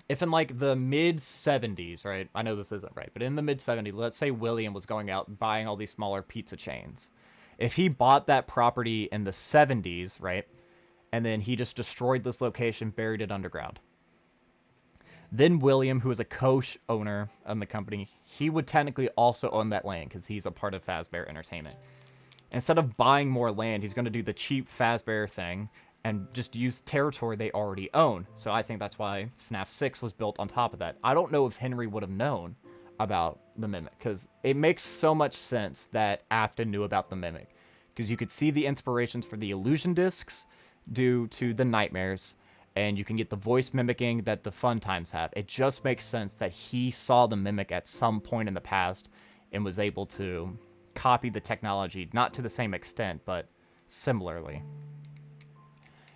if in like the mid-70s, right? I know this isn't right, but in the mid-70s, let's say William was going out and buying all these smaller pizza chains. If he bought that property in the 70s, right? And then he just destroyed this location, buried it underground. Then William, who is a co-owner of the company, he would technically also own that land because he's a part of Fazbear Entertainment. Instead of buying more land, he's going to do the cheap Fazbear thing and just use territory they already own. So I think that's why FNAF 6 was built on top of that. I don't know if Henry would have known about the Mimic, because it makes so much sense that Afton knew about the Mimic, because you could see the inspirations for the illusion discs due to the nightmares, and you can get the voice mimicking that the Fun Times have. It just makes sense that he saw the Mimic at some point in the past and was able to copy the technology, not to the same extent, but similarly,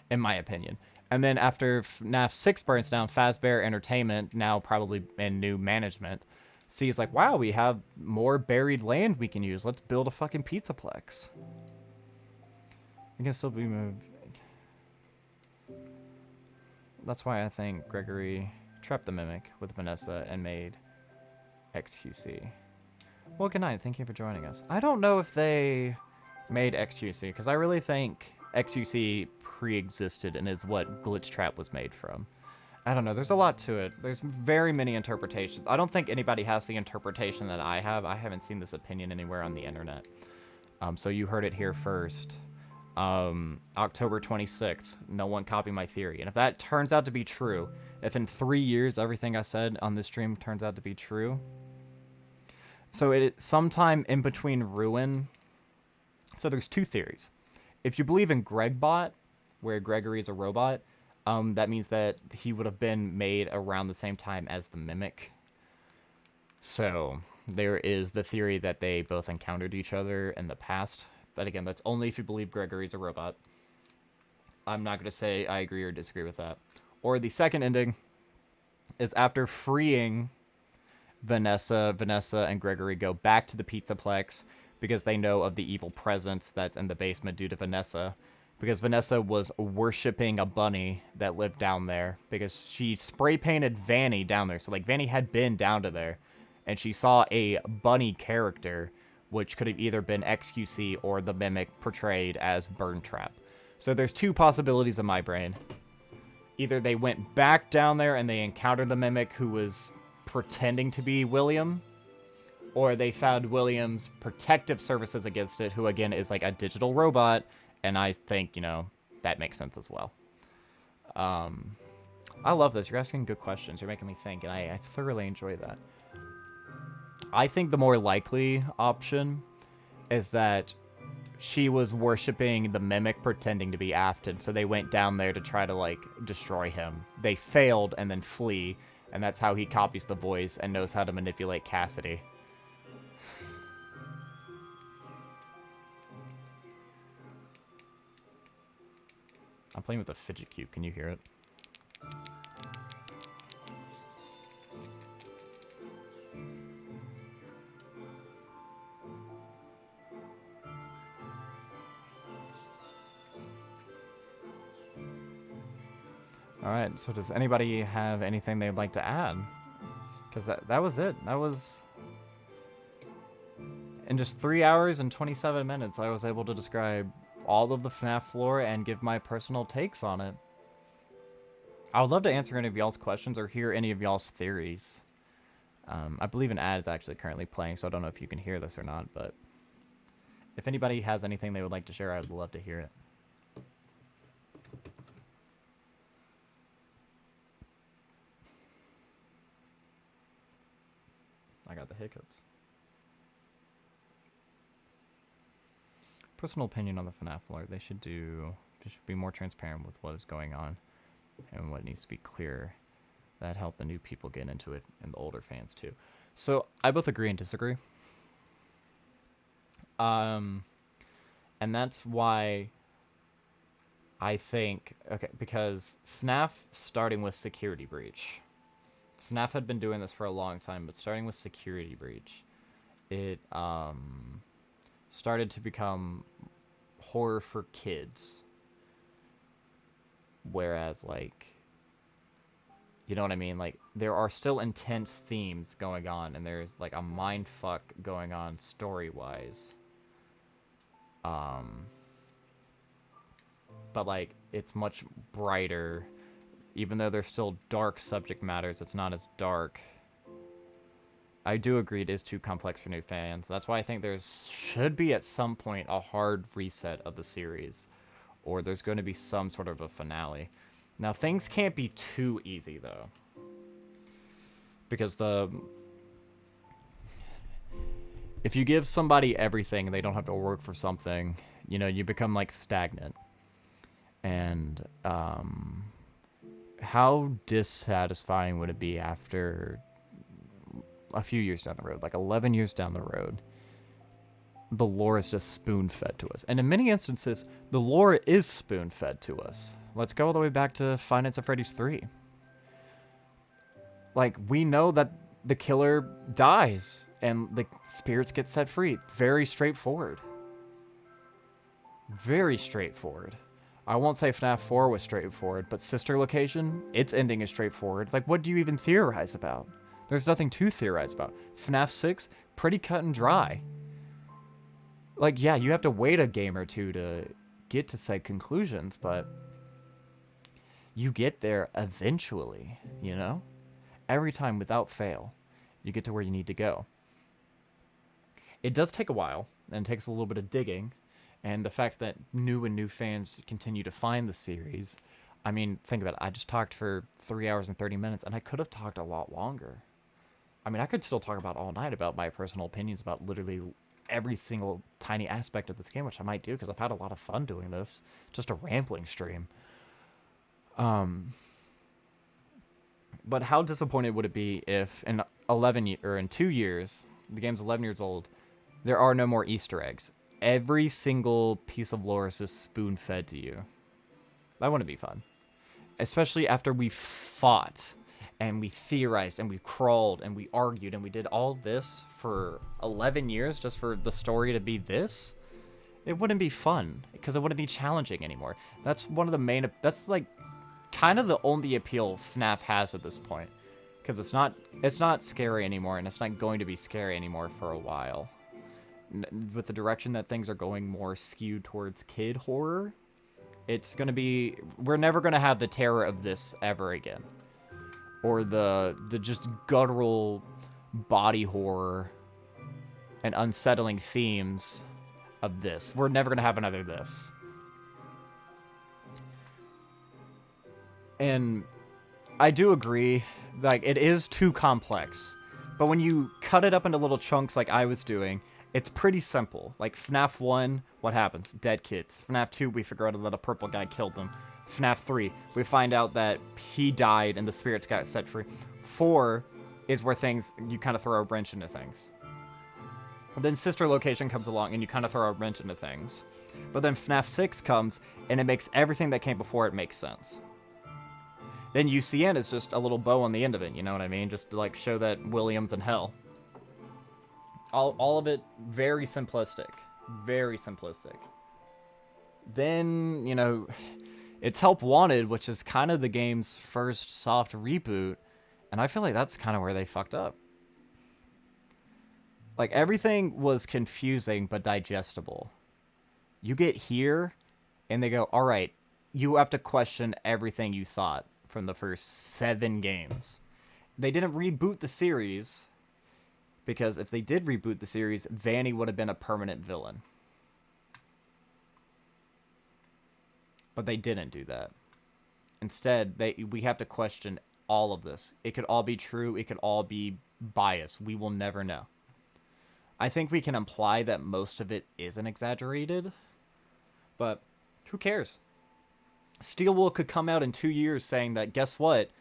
in my opinion. And then after FNAF 6 burns down, Fazbear Entertainment, now probably in new management, sees like, wow, we have more buried land we can use. Let's build a fucking Pizzaplex. It can still be moved. That's why I think Gregory trapped the Mimic with Vanessa and made XQC. Well, good night. Thank you for joining us. I don't know if they made XQC, because I really think XQC pre-existed and is what Glitch Trap was made from. I don't know. There's a lot to it. There's very many interpretations. I don't think anybody has the interpretation that I have. I haven't seen this opinion anywhere on the internet. So you heard it here first. October 26th. No one copy my theory. And if that turns out to be true, if in 3 years everything I said on this stream turns out to be true, so it sometime in between Ruin. So there's 2 theories. If you believe in Gregbot, where Gregory is a robot, that means that he would have been made around the same time as the Mimic. So there is the theory that they both encountered each other in the past. But again, that's only if you believe Gregory's a robot. I'm not going to say I agree or disagree with that. Or the second ending is after freeing Vanessa and Gregory go back to the Pizzaplex because they know of the evil presence that's in the basement due to Vanessa. Because Vanessa was worshipping a bunny that lived down there. Because she spray painted Vanny down there. So like Vanny had been down to there. And she saw a bunny character, which could have either been XQC or the Mimic portrayed as Burn Trap. So there's 2 possibilities in my brain. Either they went back down there and they encountered the Mimic who was pretending to be William, or they found William's protective services against it, who again is like a digital robot, and I think, you know, that makes sense as well. I love this. You're asking good questions. You're making me think, and I thoroughly enjoy that. I think the more likely option is that she was worshipping the mimic pretending to be Afton, so they went down there to try to, like, destroy him. They failed and then flee, and that's how he copies the voice and knows how to manipulate Cassidy. I'm playing with a fidget cube. Can you hear it? Alright, so does anybody have anything they'd like to add? Because that was it. That was... In just 3 hours and 27 minutes, I was able to describe all of the FNAF lore and give my personal takes on it. I would love to answer any of y'all's questions or hear any of y'all's theories. I believe an ad is actually currently playing, so I don't know if you can hear this or not, but... If anybody has anything they would like to share, I would love to hear it. I got the hiccups. Personal opinion on the FNAF lore. They should be more transparent with what is going on and what needs to be clear. That help the new people get into it and the older fans too. So I both agree and disagree. And that's why I think, okay, because FNAF starting with Security Breach. FNAF had been doing this for a long time, but starting with Security Breach, it started to become horror for kids. Whereas, like, you know what I mean? Like, there are still intense themes going on, and there's, like, a mindfuck going on story-wise. But, like, it's much brighter. Even though there's still dark subject matters, it's not as dark. I do agree it is too complex for new fans. That's why I think should be at some point a hard reset of the series. Or there's going to be some sort of a finale. Now, things can't be too easy, though. Because if you give somebody everything and they don't have to work for something, you know, you become, like, stagnant. And, how dissatisfying would it be after a few years down the road, like 11 years down the road, the lore is just spoon-fed to us. And in many instances, the lore is spoon-fed to us. Let's go all the way back to Five Nights at Freddy's 3. Like, we know that the killer dies and the spirits get set free. Very straightforward. Very straightforward. I won't say FNAF 4 was straightforward, but Sister Location, its ending is straightforward. Like, what do you even theorize about? There's nothing to theorize about. FNAF 6, pretty cut and dry. Like, yeah, you have to wait a game or two to get to said conclusions, but you get there eventually, you know? Every time, without fail, you get to where you need to go. It does take a while, and it takes a little bit of digging. And the fact that new fans continue to find the series, I mean, think about it. I just talked for 3 hours and 30 minutes, and I could have talked a lot longer. I mean, I could still talk about all night about my personal opinions about literally every single tiny aspect of this game, which I might do because I've had a lot of fun doing this. Just a rambling stream. But how disappointed would it be if in 2 years, the game's 11 years old, there are no more Easter eggs? Every single piece of lore is just spoon-fed to you. That wouldn't be fun. Especially after we fought, and we theorized, and we crawled, and we argued, and we did all this for 11 years just for the story to be this? It wouldn't be fun, because it wouldn't be challenging anymore. That's one of the main... That's, like, kind of the only appeal FNAF has at this point. Because it's not scary anymore, and it's not going to be scary anymore for a while. With the direction that things are going more skewed towards kid horror, it's going to be... We're never going to have the terror of this ever again. Or the just guttural body horror and unsettling themes of this. We're never going to have another this. And I do agree, like, it is too complex. But when you cut it up into little chunks like I was doing, it's pretty simple. Like, FNAF 1, what happens? Dead kids. FNAF 2, we figure out that a purple guy killed them. FNAF 3, we find out that he died and the spirits got set free. 4 is where you kind of throw a wrench into things. And then Sister Location comes along and you kind of throw a wrench into things. But then FNAF 6 comes and it makes everything that came before it make sense. Then UCN is just a little bow on the end of it, you know what I mean? Just to, like, show that William's in hell. All of it very simplistic. Very simplistic. Then, you know, it's Help Wanted, which is kind of the game's first soft reboot. And I feel like that's kind of where they fucked up. Like, everything was confusing but digestible. You get here, and they go, all right, you have to question everything you thought from the first 7 games. They didn't reboot the series, because if they did reboot the series, Vanny would have been a permanent villain. But they didn't do that. Instead, we have to question all of this. It could all be true. It could all be biased. We will never know. I think we can imply that most of it isn't exaggerated, but who cares? Steelwool could come out in 2 years saying that, guess what?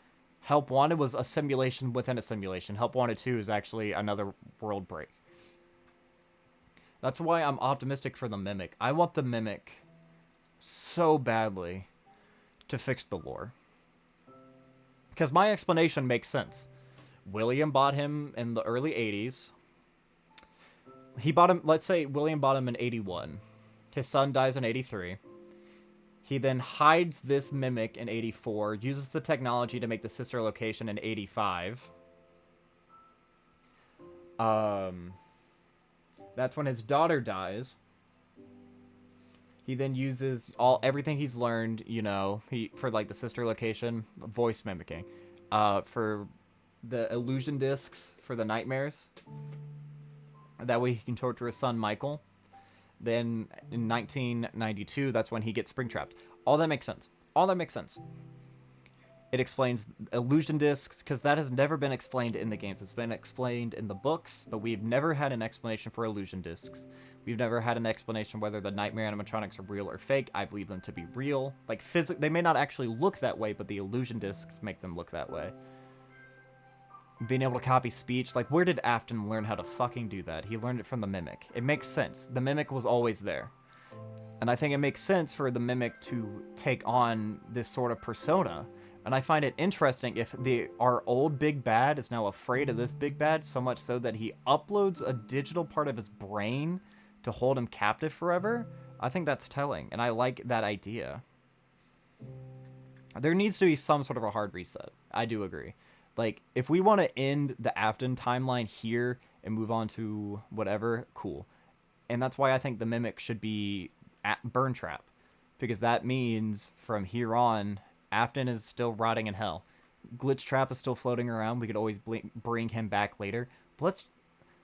Help Wanted was a simulation within a simulation. Help Wanted 2 is actually another world break. That's why I'm optimistic for the Mimic. I want the Mimic so badly to fix the lore. Because my explanation makes sense. William bought him in the early 80s. He bought him, let's say William bought him in 81. His son dies in 83. He then hides this Mimic in 84, uses the technology to make the sister location in 85. That's when his daughter dies. He then uses everything he's learned, you know, for like the sister location, voice mimicking, for the illusion discs for the nightmares. That way he can torture his son, Michael. Then in 1992, that's when he gets springtrapped. All that makes sense. All that makes sense. It explains illusion discs, because that has never been explained in the games. It's been explained in the books, but we've never had an explanation for illusion discs. We've never had an explanation whether the nightmare animatronics are real or fake. I believe them to be real. Like, they may not actually look that way, but the illusion discs make them look that way. Being able to copy speech, like, where did Afton learn how to fucking do that? He learned it from the Mimic. It makes sense. The Mimic was always there. And I think it makes sense for the Mimic to take on this sort of persona. And I find it interesting if our old big bad is now afraid of this big bad, so much so that he uploads a digital part of his brain to hold him captive forever. I think that's telling, and I like that idea. There needs to be some sort of a hard reset. I do agree. Like, if we want to end the Afton timeline here and move on to whatever, cool. And that's why I think the Mimic should be at Burn Trap. Because that means, from here on, Afton is still rotting in hell. Glitch Trap is still floating around. We could always bring him back later. But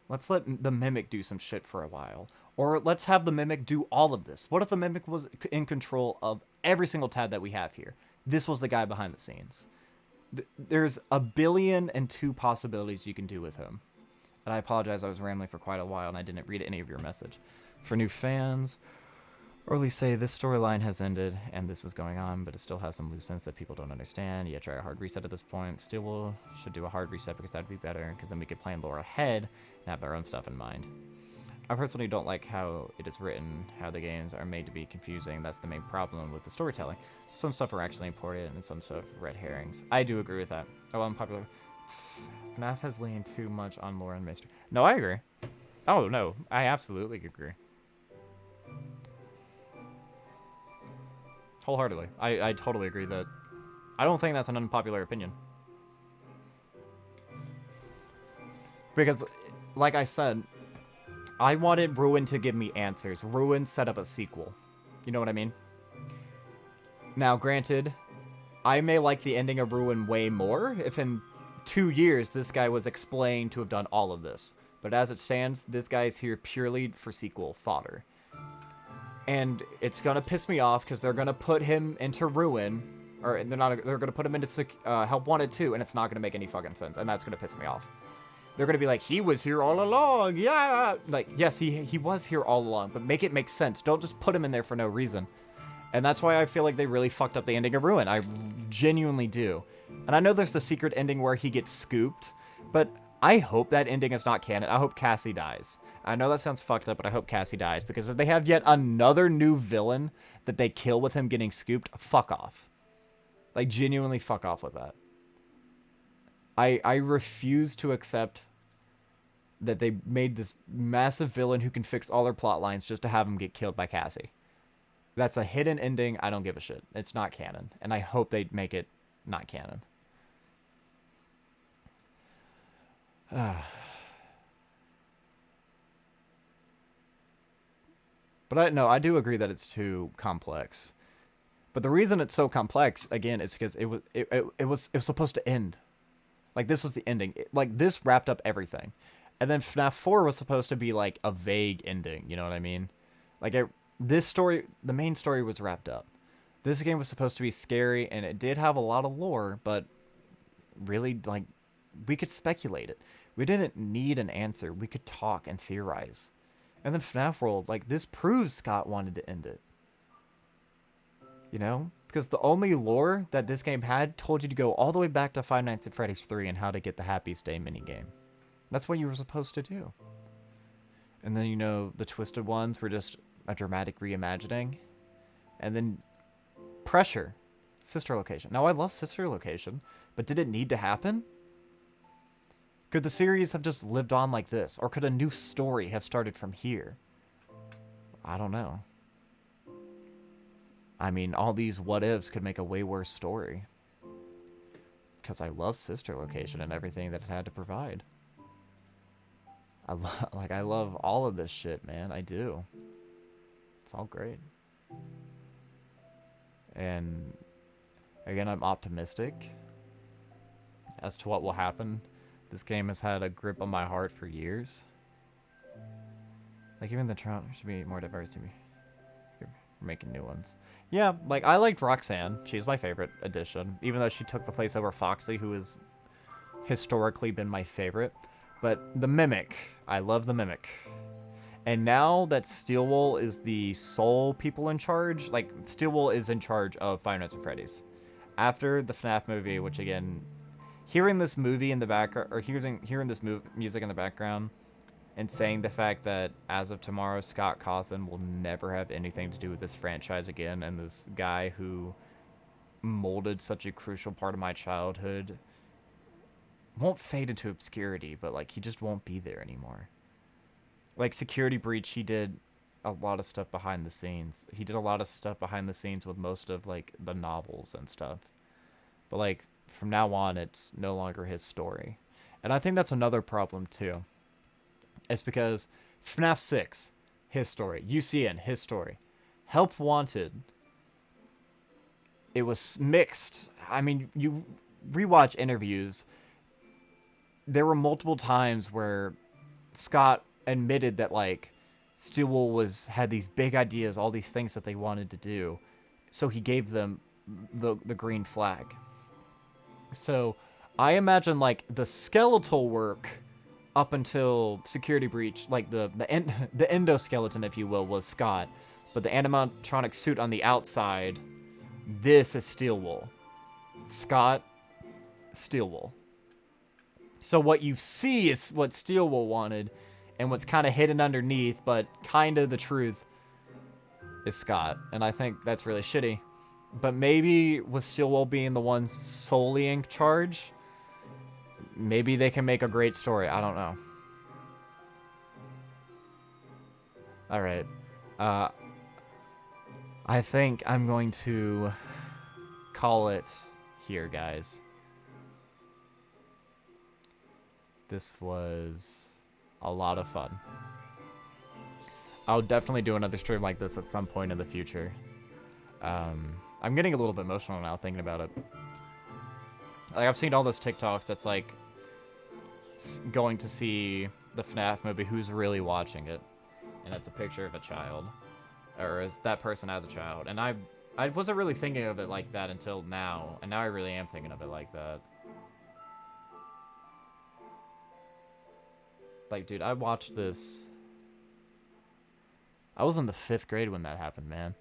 let's let the Mimic do some shit for a while. Or let's have the Mimic do all of this. What if the Mimic was in control of every single tab that we have here? This was the guy behind the scenes. There's 1,000,002,000 possibilities you can do with him. And I apologize, I was rambling for quite a while and I didn't read any of your message. For new fans, early say this storyline has ended and this is going on, but it still has some loose ends that people don't understand. Yeah, try a hard reset at this point. Still should do a hard reset because that'd be better, because then we could plan lore ahead and have our own stuff in mind. I personally don't like how it is written, how the games are made to be confusing. That's the main problem with the storytelling. Some stuff are actually important and some stuff red herrings. I do agree with that. Oh, unpopular. FNAF has leaned too much on lore and mystery. No, I agree. Oh, no. I absolutely agree. Wholeheartedly. I totally agree that... I don't think that's an unpopular opinion. Because, like I said, I wanted Ruin to give me answers. Ruin set up a sequel. You know what I mean? Now, granted, I may like the ending of Ruin way more if in 2 years this guy was explained to have done all of this. But as it stands, this guy's here purely for sequel fodder. And it's gonna piss me off because they're gonna put him into Ruin, or they're gonna put him into Help Wanted 2, and it's not gonna make any fucking sense, and that's gonna piss me off. They're gonna be like, he was here all along, yeah! Like, yes, he was here all along, but make it make sense. Don't just put him in there for no reason. And that's why I feel like they really fucked up the ending of Ruin. I genuinely do. And I know there's the secret ending where he gets scooped, but I hope that ending is not canon. I hope Cassie dies. I know that sounds fucked up, but I hope Cassie dies, because if they have yet another new villain that they kill with him getting scooped, fuck off. Like, genuinely fuck off with that. I refuse to accept that they made this massive villain who can fix all their plot lines just to have him get killed by Cassie. That's a hidden ending. I don't give a shit. It's not canon, and I hope they make it not canon. But I do agree that it's too complex. But the reason it's so complex, again, is because it was supposed to end. Like, this was the ending. Like, this wrapped up everything. And then FNAF 4 was supposed to be, like, a vague ending. You know what I mean? Like, this story, the main story was wrapped up. This game was supposed to be scary, and it did have a lot of lore, but really, like, we could speculate it. We didn't need an answer. We could talk and theorize. And then Fnaf World, like, this proves Scott wanted to end it. You know? Because the only lore that this game had told you to go all the way back to Five Nights at Freddy's 3 and how to get the Happiest Day minigame. That's what you were supposed to do. And then, you know, the Twisted Ones were just a dramatic reimagining. And then Pressure. Sister Location. Now, I love Sister Location, but did it need to happen? Could the series have just lived on like this? Or could a new story have started from here? I don't know. I mean, all these what-ifs could make a way worse story. Because I love Sister Location and everything that it had to provide. I love all of this shit, man. I do. It's all great. And again, I'm optimistic as to what will happen. This game has had a grip on my heart for years. Like, even the trial should be more diverse to me. Making new ones. Yeah, like, I liked Roxanne. She's my favorite addition. Even though she took the place over Foxy, who has historically been my favorite. But the Mimic. I love the Mimic. And now that Steelwool is the sole people in charge, like, Steelwool is in charge of Five Nights at Freddy's. After the FNAF movie, which, again, hearing this movie in the background, or hearing this music in the background, and saying the fact that as of tomorrow, Scott Cawthon will never have anything to do with this franchise again, and this guy who molded such a crucial part of my childhood won't fade into obscurity, but, like, he just won't be there anymore. Like, Security Breach, he did a lot of stuff behind the scenes. He did a lot of stuff behind the scenes with most of, like, the novels and stuff. But, like, from now on, it's no longer his story. And I think that's another problem, too. It's because FNAF 6, his story. UCN, his story. Help Wanted, it was mixed. I mean, you rewatch interviews, there were multiple times where Scott admitted that, like, Steelwool had these big ideas, all these things that they wanted to do, so he gave them the green flag. So I imagine, like, the skeletal work up until Security Breach, like the endoskeleton, if you will, was Scott, but the animatronic suit on the outside, this is Steelwool. Scott, Steelwool. So what you see is what Steelwool wanted, and what's kind of hidden underneath, but kind of the truth, is Scott. And I think that's really shitty. But maybe with Steelwool being the one solely in charge, maybe they can make a great story. I don't know. Alright. I think I'm going to call it here, guys. This was a lot of fun. I'll definitely do another stream like this at some point in the future. I'm getting a little bit emotional now thinking about it. Like, I've seen all those TikToks that's like going to see the FNAF movie, who's really watching it? And it's a picture of a child. Or is that person as a child? And I wasn't really thinking of it like that until now. And now I really am thinking of it like that. Like, dude, I watched this. I was in the 5th grade when that happened, man.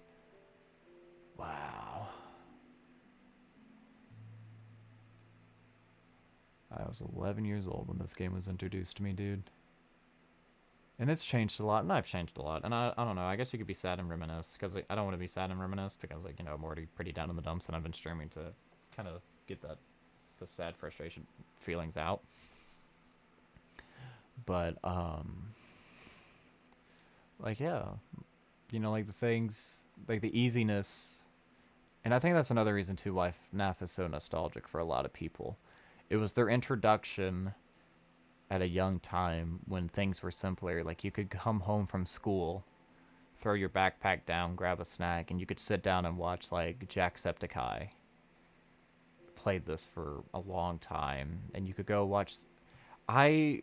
Wow. I was 11 years old when this game was introduced to me, dude. And it's changed a lot, and I've changed a lot. And I don't know, I guess you could be sad and reminisce, because like, I don't want to be sad and reminisce, because, like, you know, I'm already pretty down in the dumps, and I've been streaming to kind of get the sad frustration feelings out. But, like, yeah, you know, like, the things, like, the easiness, and I think that's another reason, too, why FNAF is so nostalgic for a lot of people. It was their introduction at a young time when things were simpler. Like, you could come home from school, throw your backpack down, grab a snack, and you could sit down and watch, like, Jacksepticeye. Played this for a long time, and you could go watch... I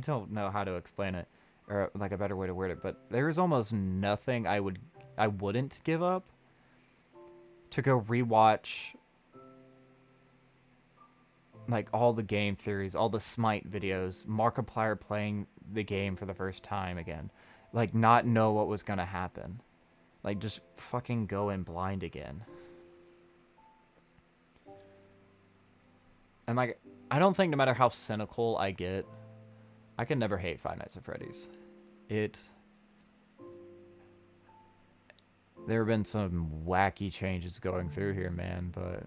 don't know how to explain it, or, like, a better way to word it, but there is almost nothing I wouldn't give up to go rewatch... like, all the game theories, all the Smite videos, Markiplier playing the game for the first time again. Like, not know what was gonna happen. Like, just fucking go in blind again. And, like, I don't think no matter how cynical I get, I can never hate Five Nights at Freddy's. There have been some wacky changes going through here, man, but...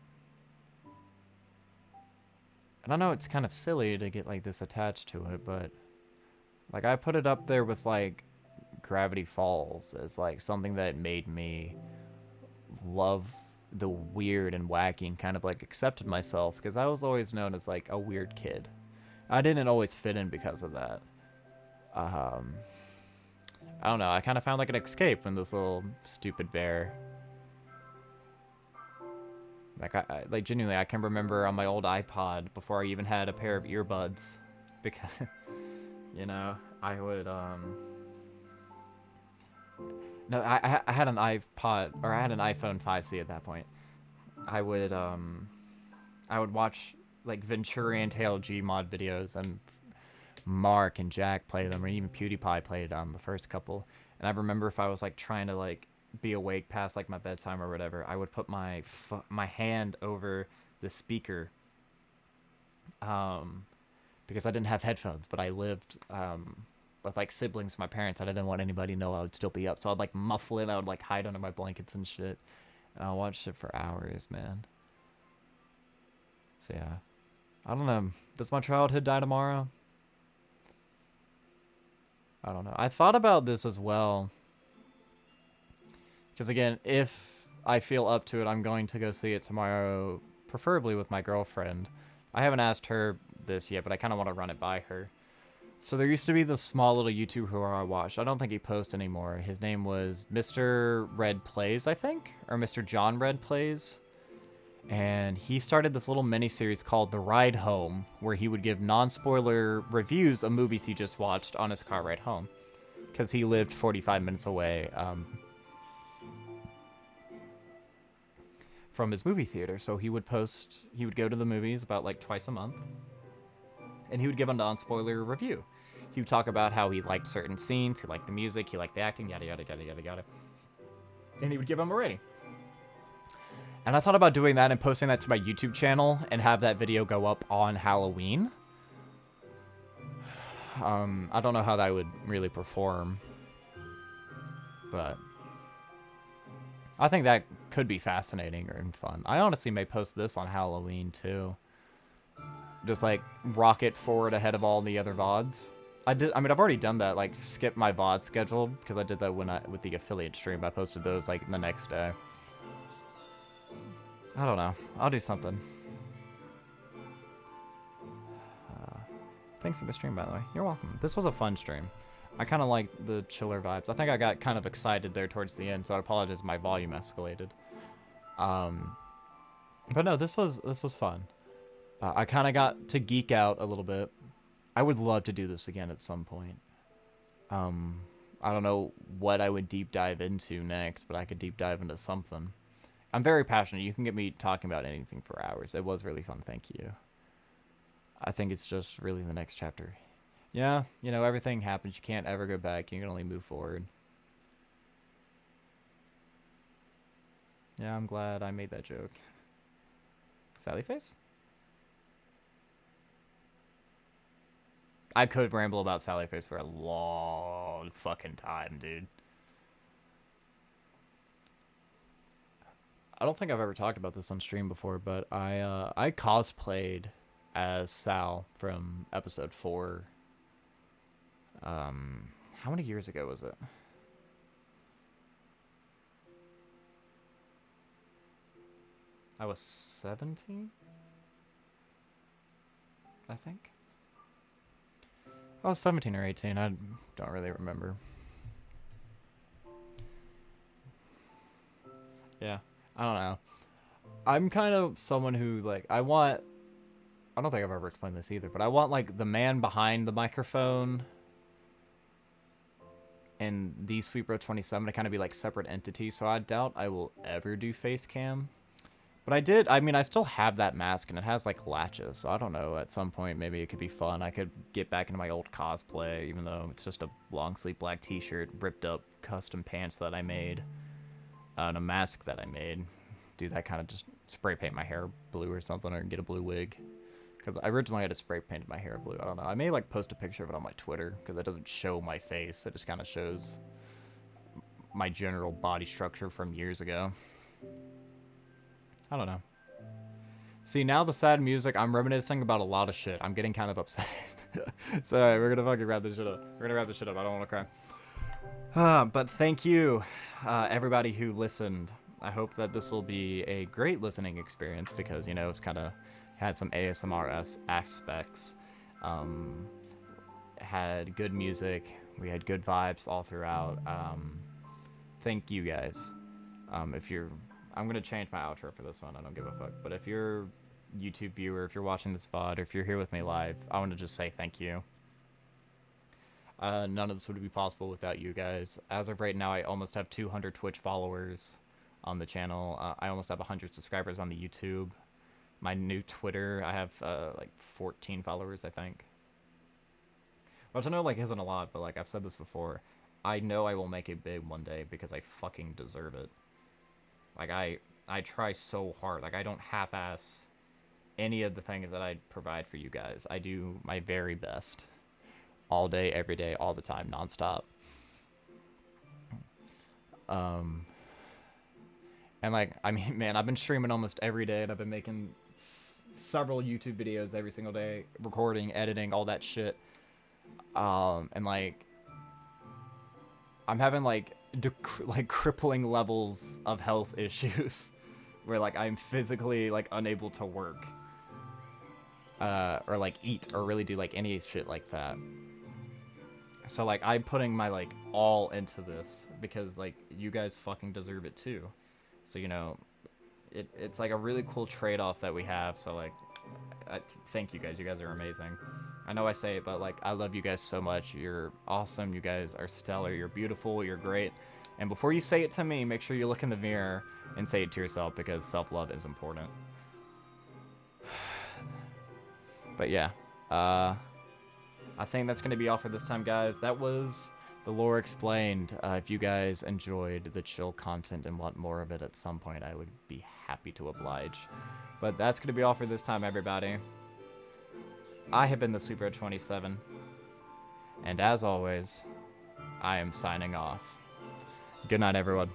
And I know it's kind of silly to get, like, this attached to it, but, like, I put it up there with, like, Gravity Falls as, like, something that made me love the weird and wacky and kind of, like, accepted myself, because I was always known as, like, a weird kid. I didn't always fit in because of that. I don't know, I kind of found, like, an escape in this little stupid bear. Like, like, genuinely, I can remember on my old iPod, before I even had a pair of earbuds, because, you know, I would, no, I had an iPod, or I had an iPhone 5C at that point. I would watch, like, Venturian Tail Gmod videos, and Mark and Jack play them, or even PewDiePie played, the first couple, and I remember if I was, like, trying to, like, be awake past, like, my bedtime or whatever, I would put my hand over the speaker, because I didn't have headphones, but I lived with, like, siblings of my parents. I didn't want anybody to know I would still be up, so I'd, like, muffle it. I would, like, hide under my blankets and shit, and I watched it for hours, man. So yeah, I don't know, does my childhood die tomorrow? I don't know. I thought about this as well. Because, again, if I feel up to it, I'm going to go see it tomorrow, preferably with my girlfriend. I haven't asked her this yet, but I kind of want to run it by her. So there used to be this small little YouTuber who I watched. I don't think he posts anymore. His name was Mr. Red Plays, I think? Or Mr. John Red Plays. And he started this little mini-series called The Ride Home, where he would give non-spoiler reviews of movies he just watched on his car ride home. Because he lived 45 minutes away, from his movie theater, so he would go to the movies about, like, twice a month, and he would give a non-spoiler review. He would talk about how he liked certain scenes, he liked the music, he liked the acting, yada yada yada yada yada, and he would give them a rating. And I thought about doing that and posting that to my YouTube channel and have that video go up on Halloween. I don't know how that would really perform, but I think that could be fascinating and fun. I honestly may post this on Halloween, too. Just, like, rocket forward ahead of all the other VODs. I mean, I've already done that, like, skip my VOD schedule, because I did that with the affiliate stream. I posted those, like, the next day. I don't know. I'll do something. Thanks for the stream, by the way. You're welcome. This was a fun stream. I kind of like the chiller vibes. I think I got kind of excited there towards the end, so I apologize if my volume escalated. But no, this was fun. I kind of got to geek out a little bit. I would love to do this again at some point. I don't know what I would deep dive into next, but I could deep dive into something. I'm very passionate. You can get me talking about anything for hours. It was really fun. Thank you. I think it's just really the next chapter. Yeah, you know, everything happens. You can't ever go back. You can only move forward. Yeah, I'm glad I made that joke. Sally face? I could ramble about Sally face for a long fucking time, dude. I don't think I've ever talked about this on stream before, but I cosplayed as Sal from episode 4. How many years ago was it? I was 17, I think. I was 17 or 18. I don't really remember. Yeah, I don't know. I'm kind of someone who, like, I don't think I've ever explained this either, but I want, like, the man behind the microphone and the Sweetbro 27 to kind of be, like, separate entities, so I doubt I will ever do face cam. But I still have that mask, and it has, like, latches, so I don't know, at some point, maybe it could be fun. I could get back into my old cosplay, even though it's just a long-sleeve black t-shirt, ripped-up custom pants that I made, and a mask that I made. Do that kind of just spray paint my hair blue or something, or get a blue wig. Because I originally had to spray painted my hair blue. I don't know. I may, like, post a picture of it on my Twitter, because it doesn't show my face. It just kind of shows my general body structure from years ago. I don't know. See, now the sad music, I'm reminiscing about a lot of shit. I'm getting kind of upset. It's alright, we're gonna fucking wrap this shit up. I don't want to cry. But thank you, everybody who listened. I hope that this will be a great listening experience because, you know, it's kind of had some ASMR aspects. Had good music. We had good vibes all throughout. Thank you guys. I'm going to change my outro for this one. I don't give a fuck. But if you're a YouTube viewer, if you're watching this VOD, or if you're here with me live, I want to just say thank you. None of this would be possible without you guys. As of right now, I almost have 200 Twitch followers on the channel. I almost have 100 subscribers on the YouTube. My new Twitter, I have like 14 followers, I think. Which I know like isn't a lot, but like I've said this before. I know I will make it big one day because I fucking deserve it. Like, I try so hard. Like, I don't half-ass any of the things that I provide for you guys. I do my very best. All day, every day, all the time, nonstop. And, like, I mean, man, I've been streaming almost every day, and I've been making several YouTube videos every single day. Recording, editing, all that shit. And, like, I'm having, like crippling levels of health issues where like I'm physically like unable to work or like eat or really do like any shit like that. So like I'm putting my like all into this because like you guys fucking deserve it too. So you know it's like a really cool trade-off that we have. So like thank you guys. You guys are amazing. I know I say it, but like I love you guys so much. You're awesome. You guys are stellar. You're beautiful. You're great. And before you say it to me, make sure you look in the mirror and say it to yourself because self-love is important. But yeah, I think that's going to be all for this time, guys. That was the lore explained. If you guys enjoyed the chill content and want more of it at some point, I would be happy to oblige. But that's going to be all for this time, everybody. I have been the Sweetbro 27. And as always, I am signing off. Good night, everyone.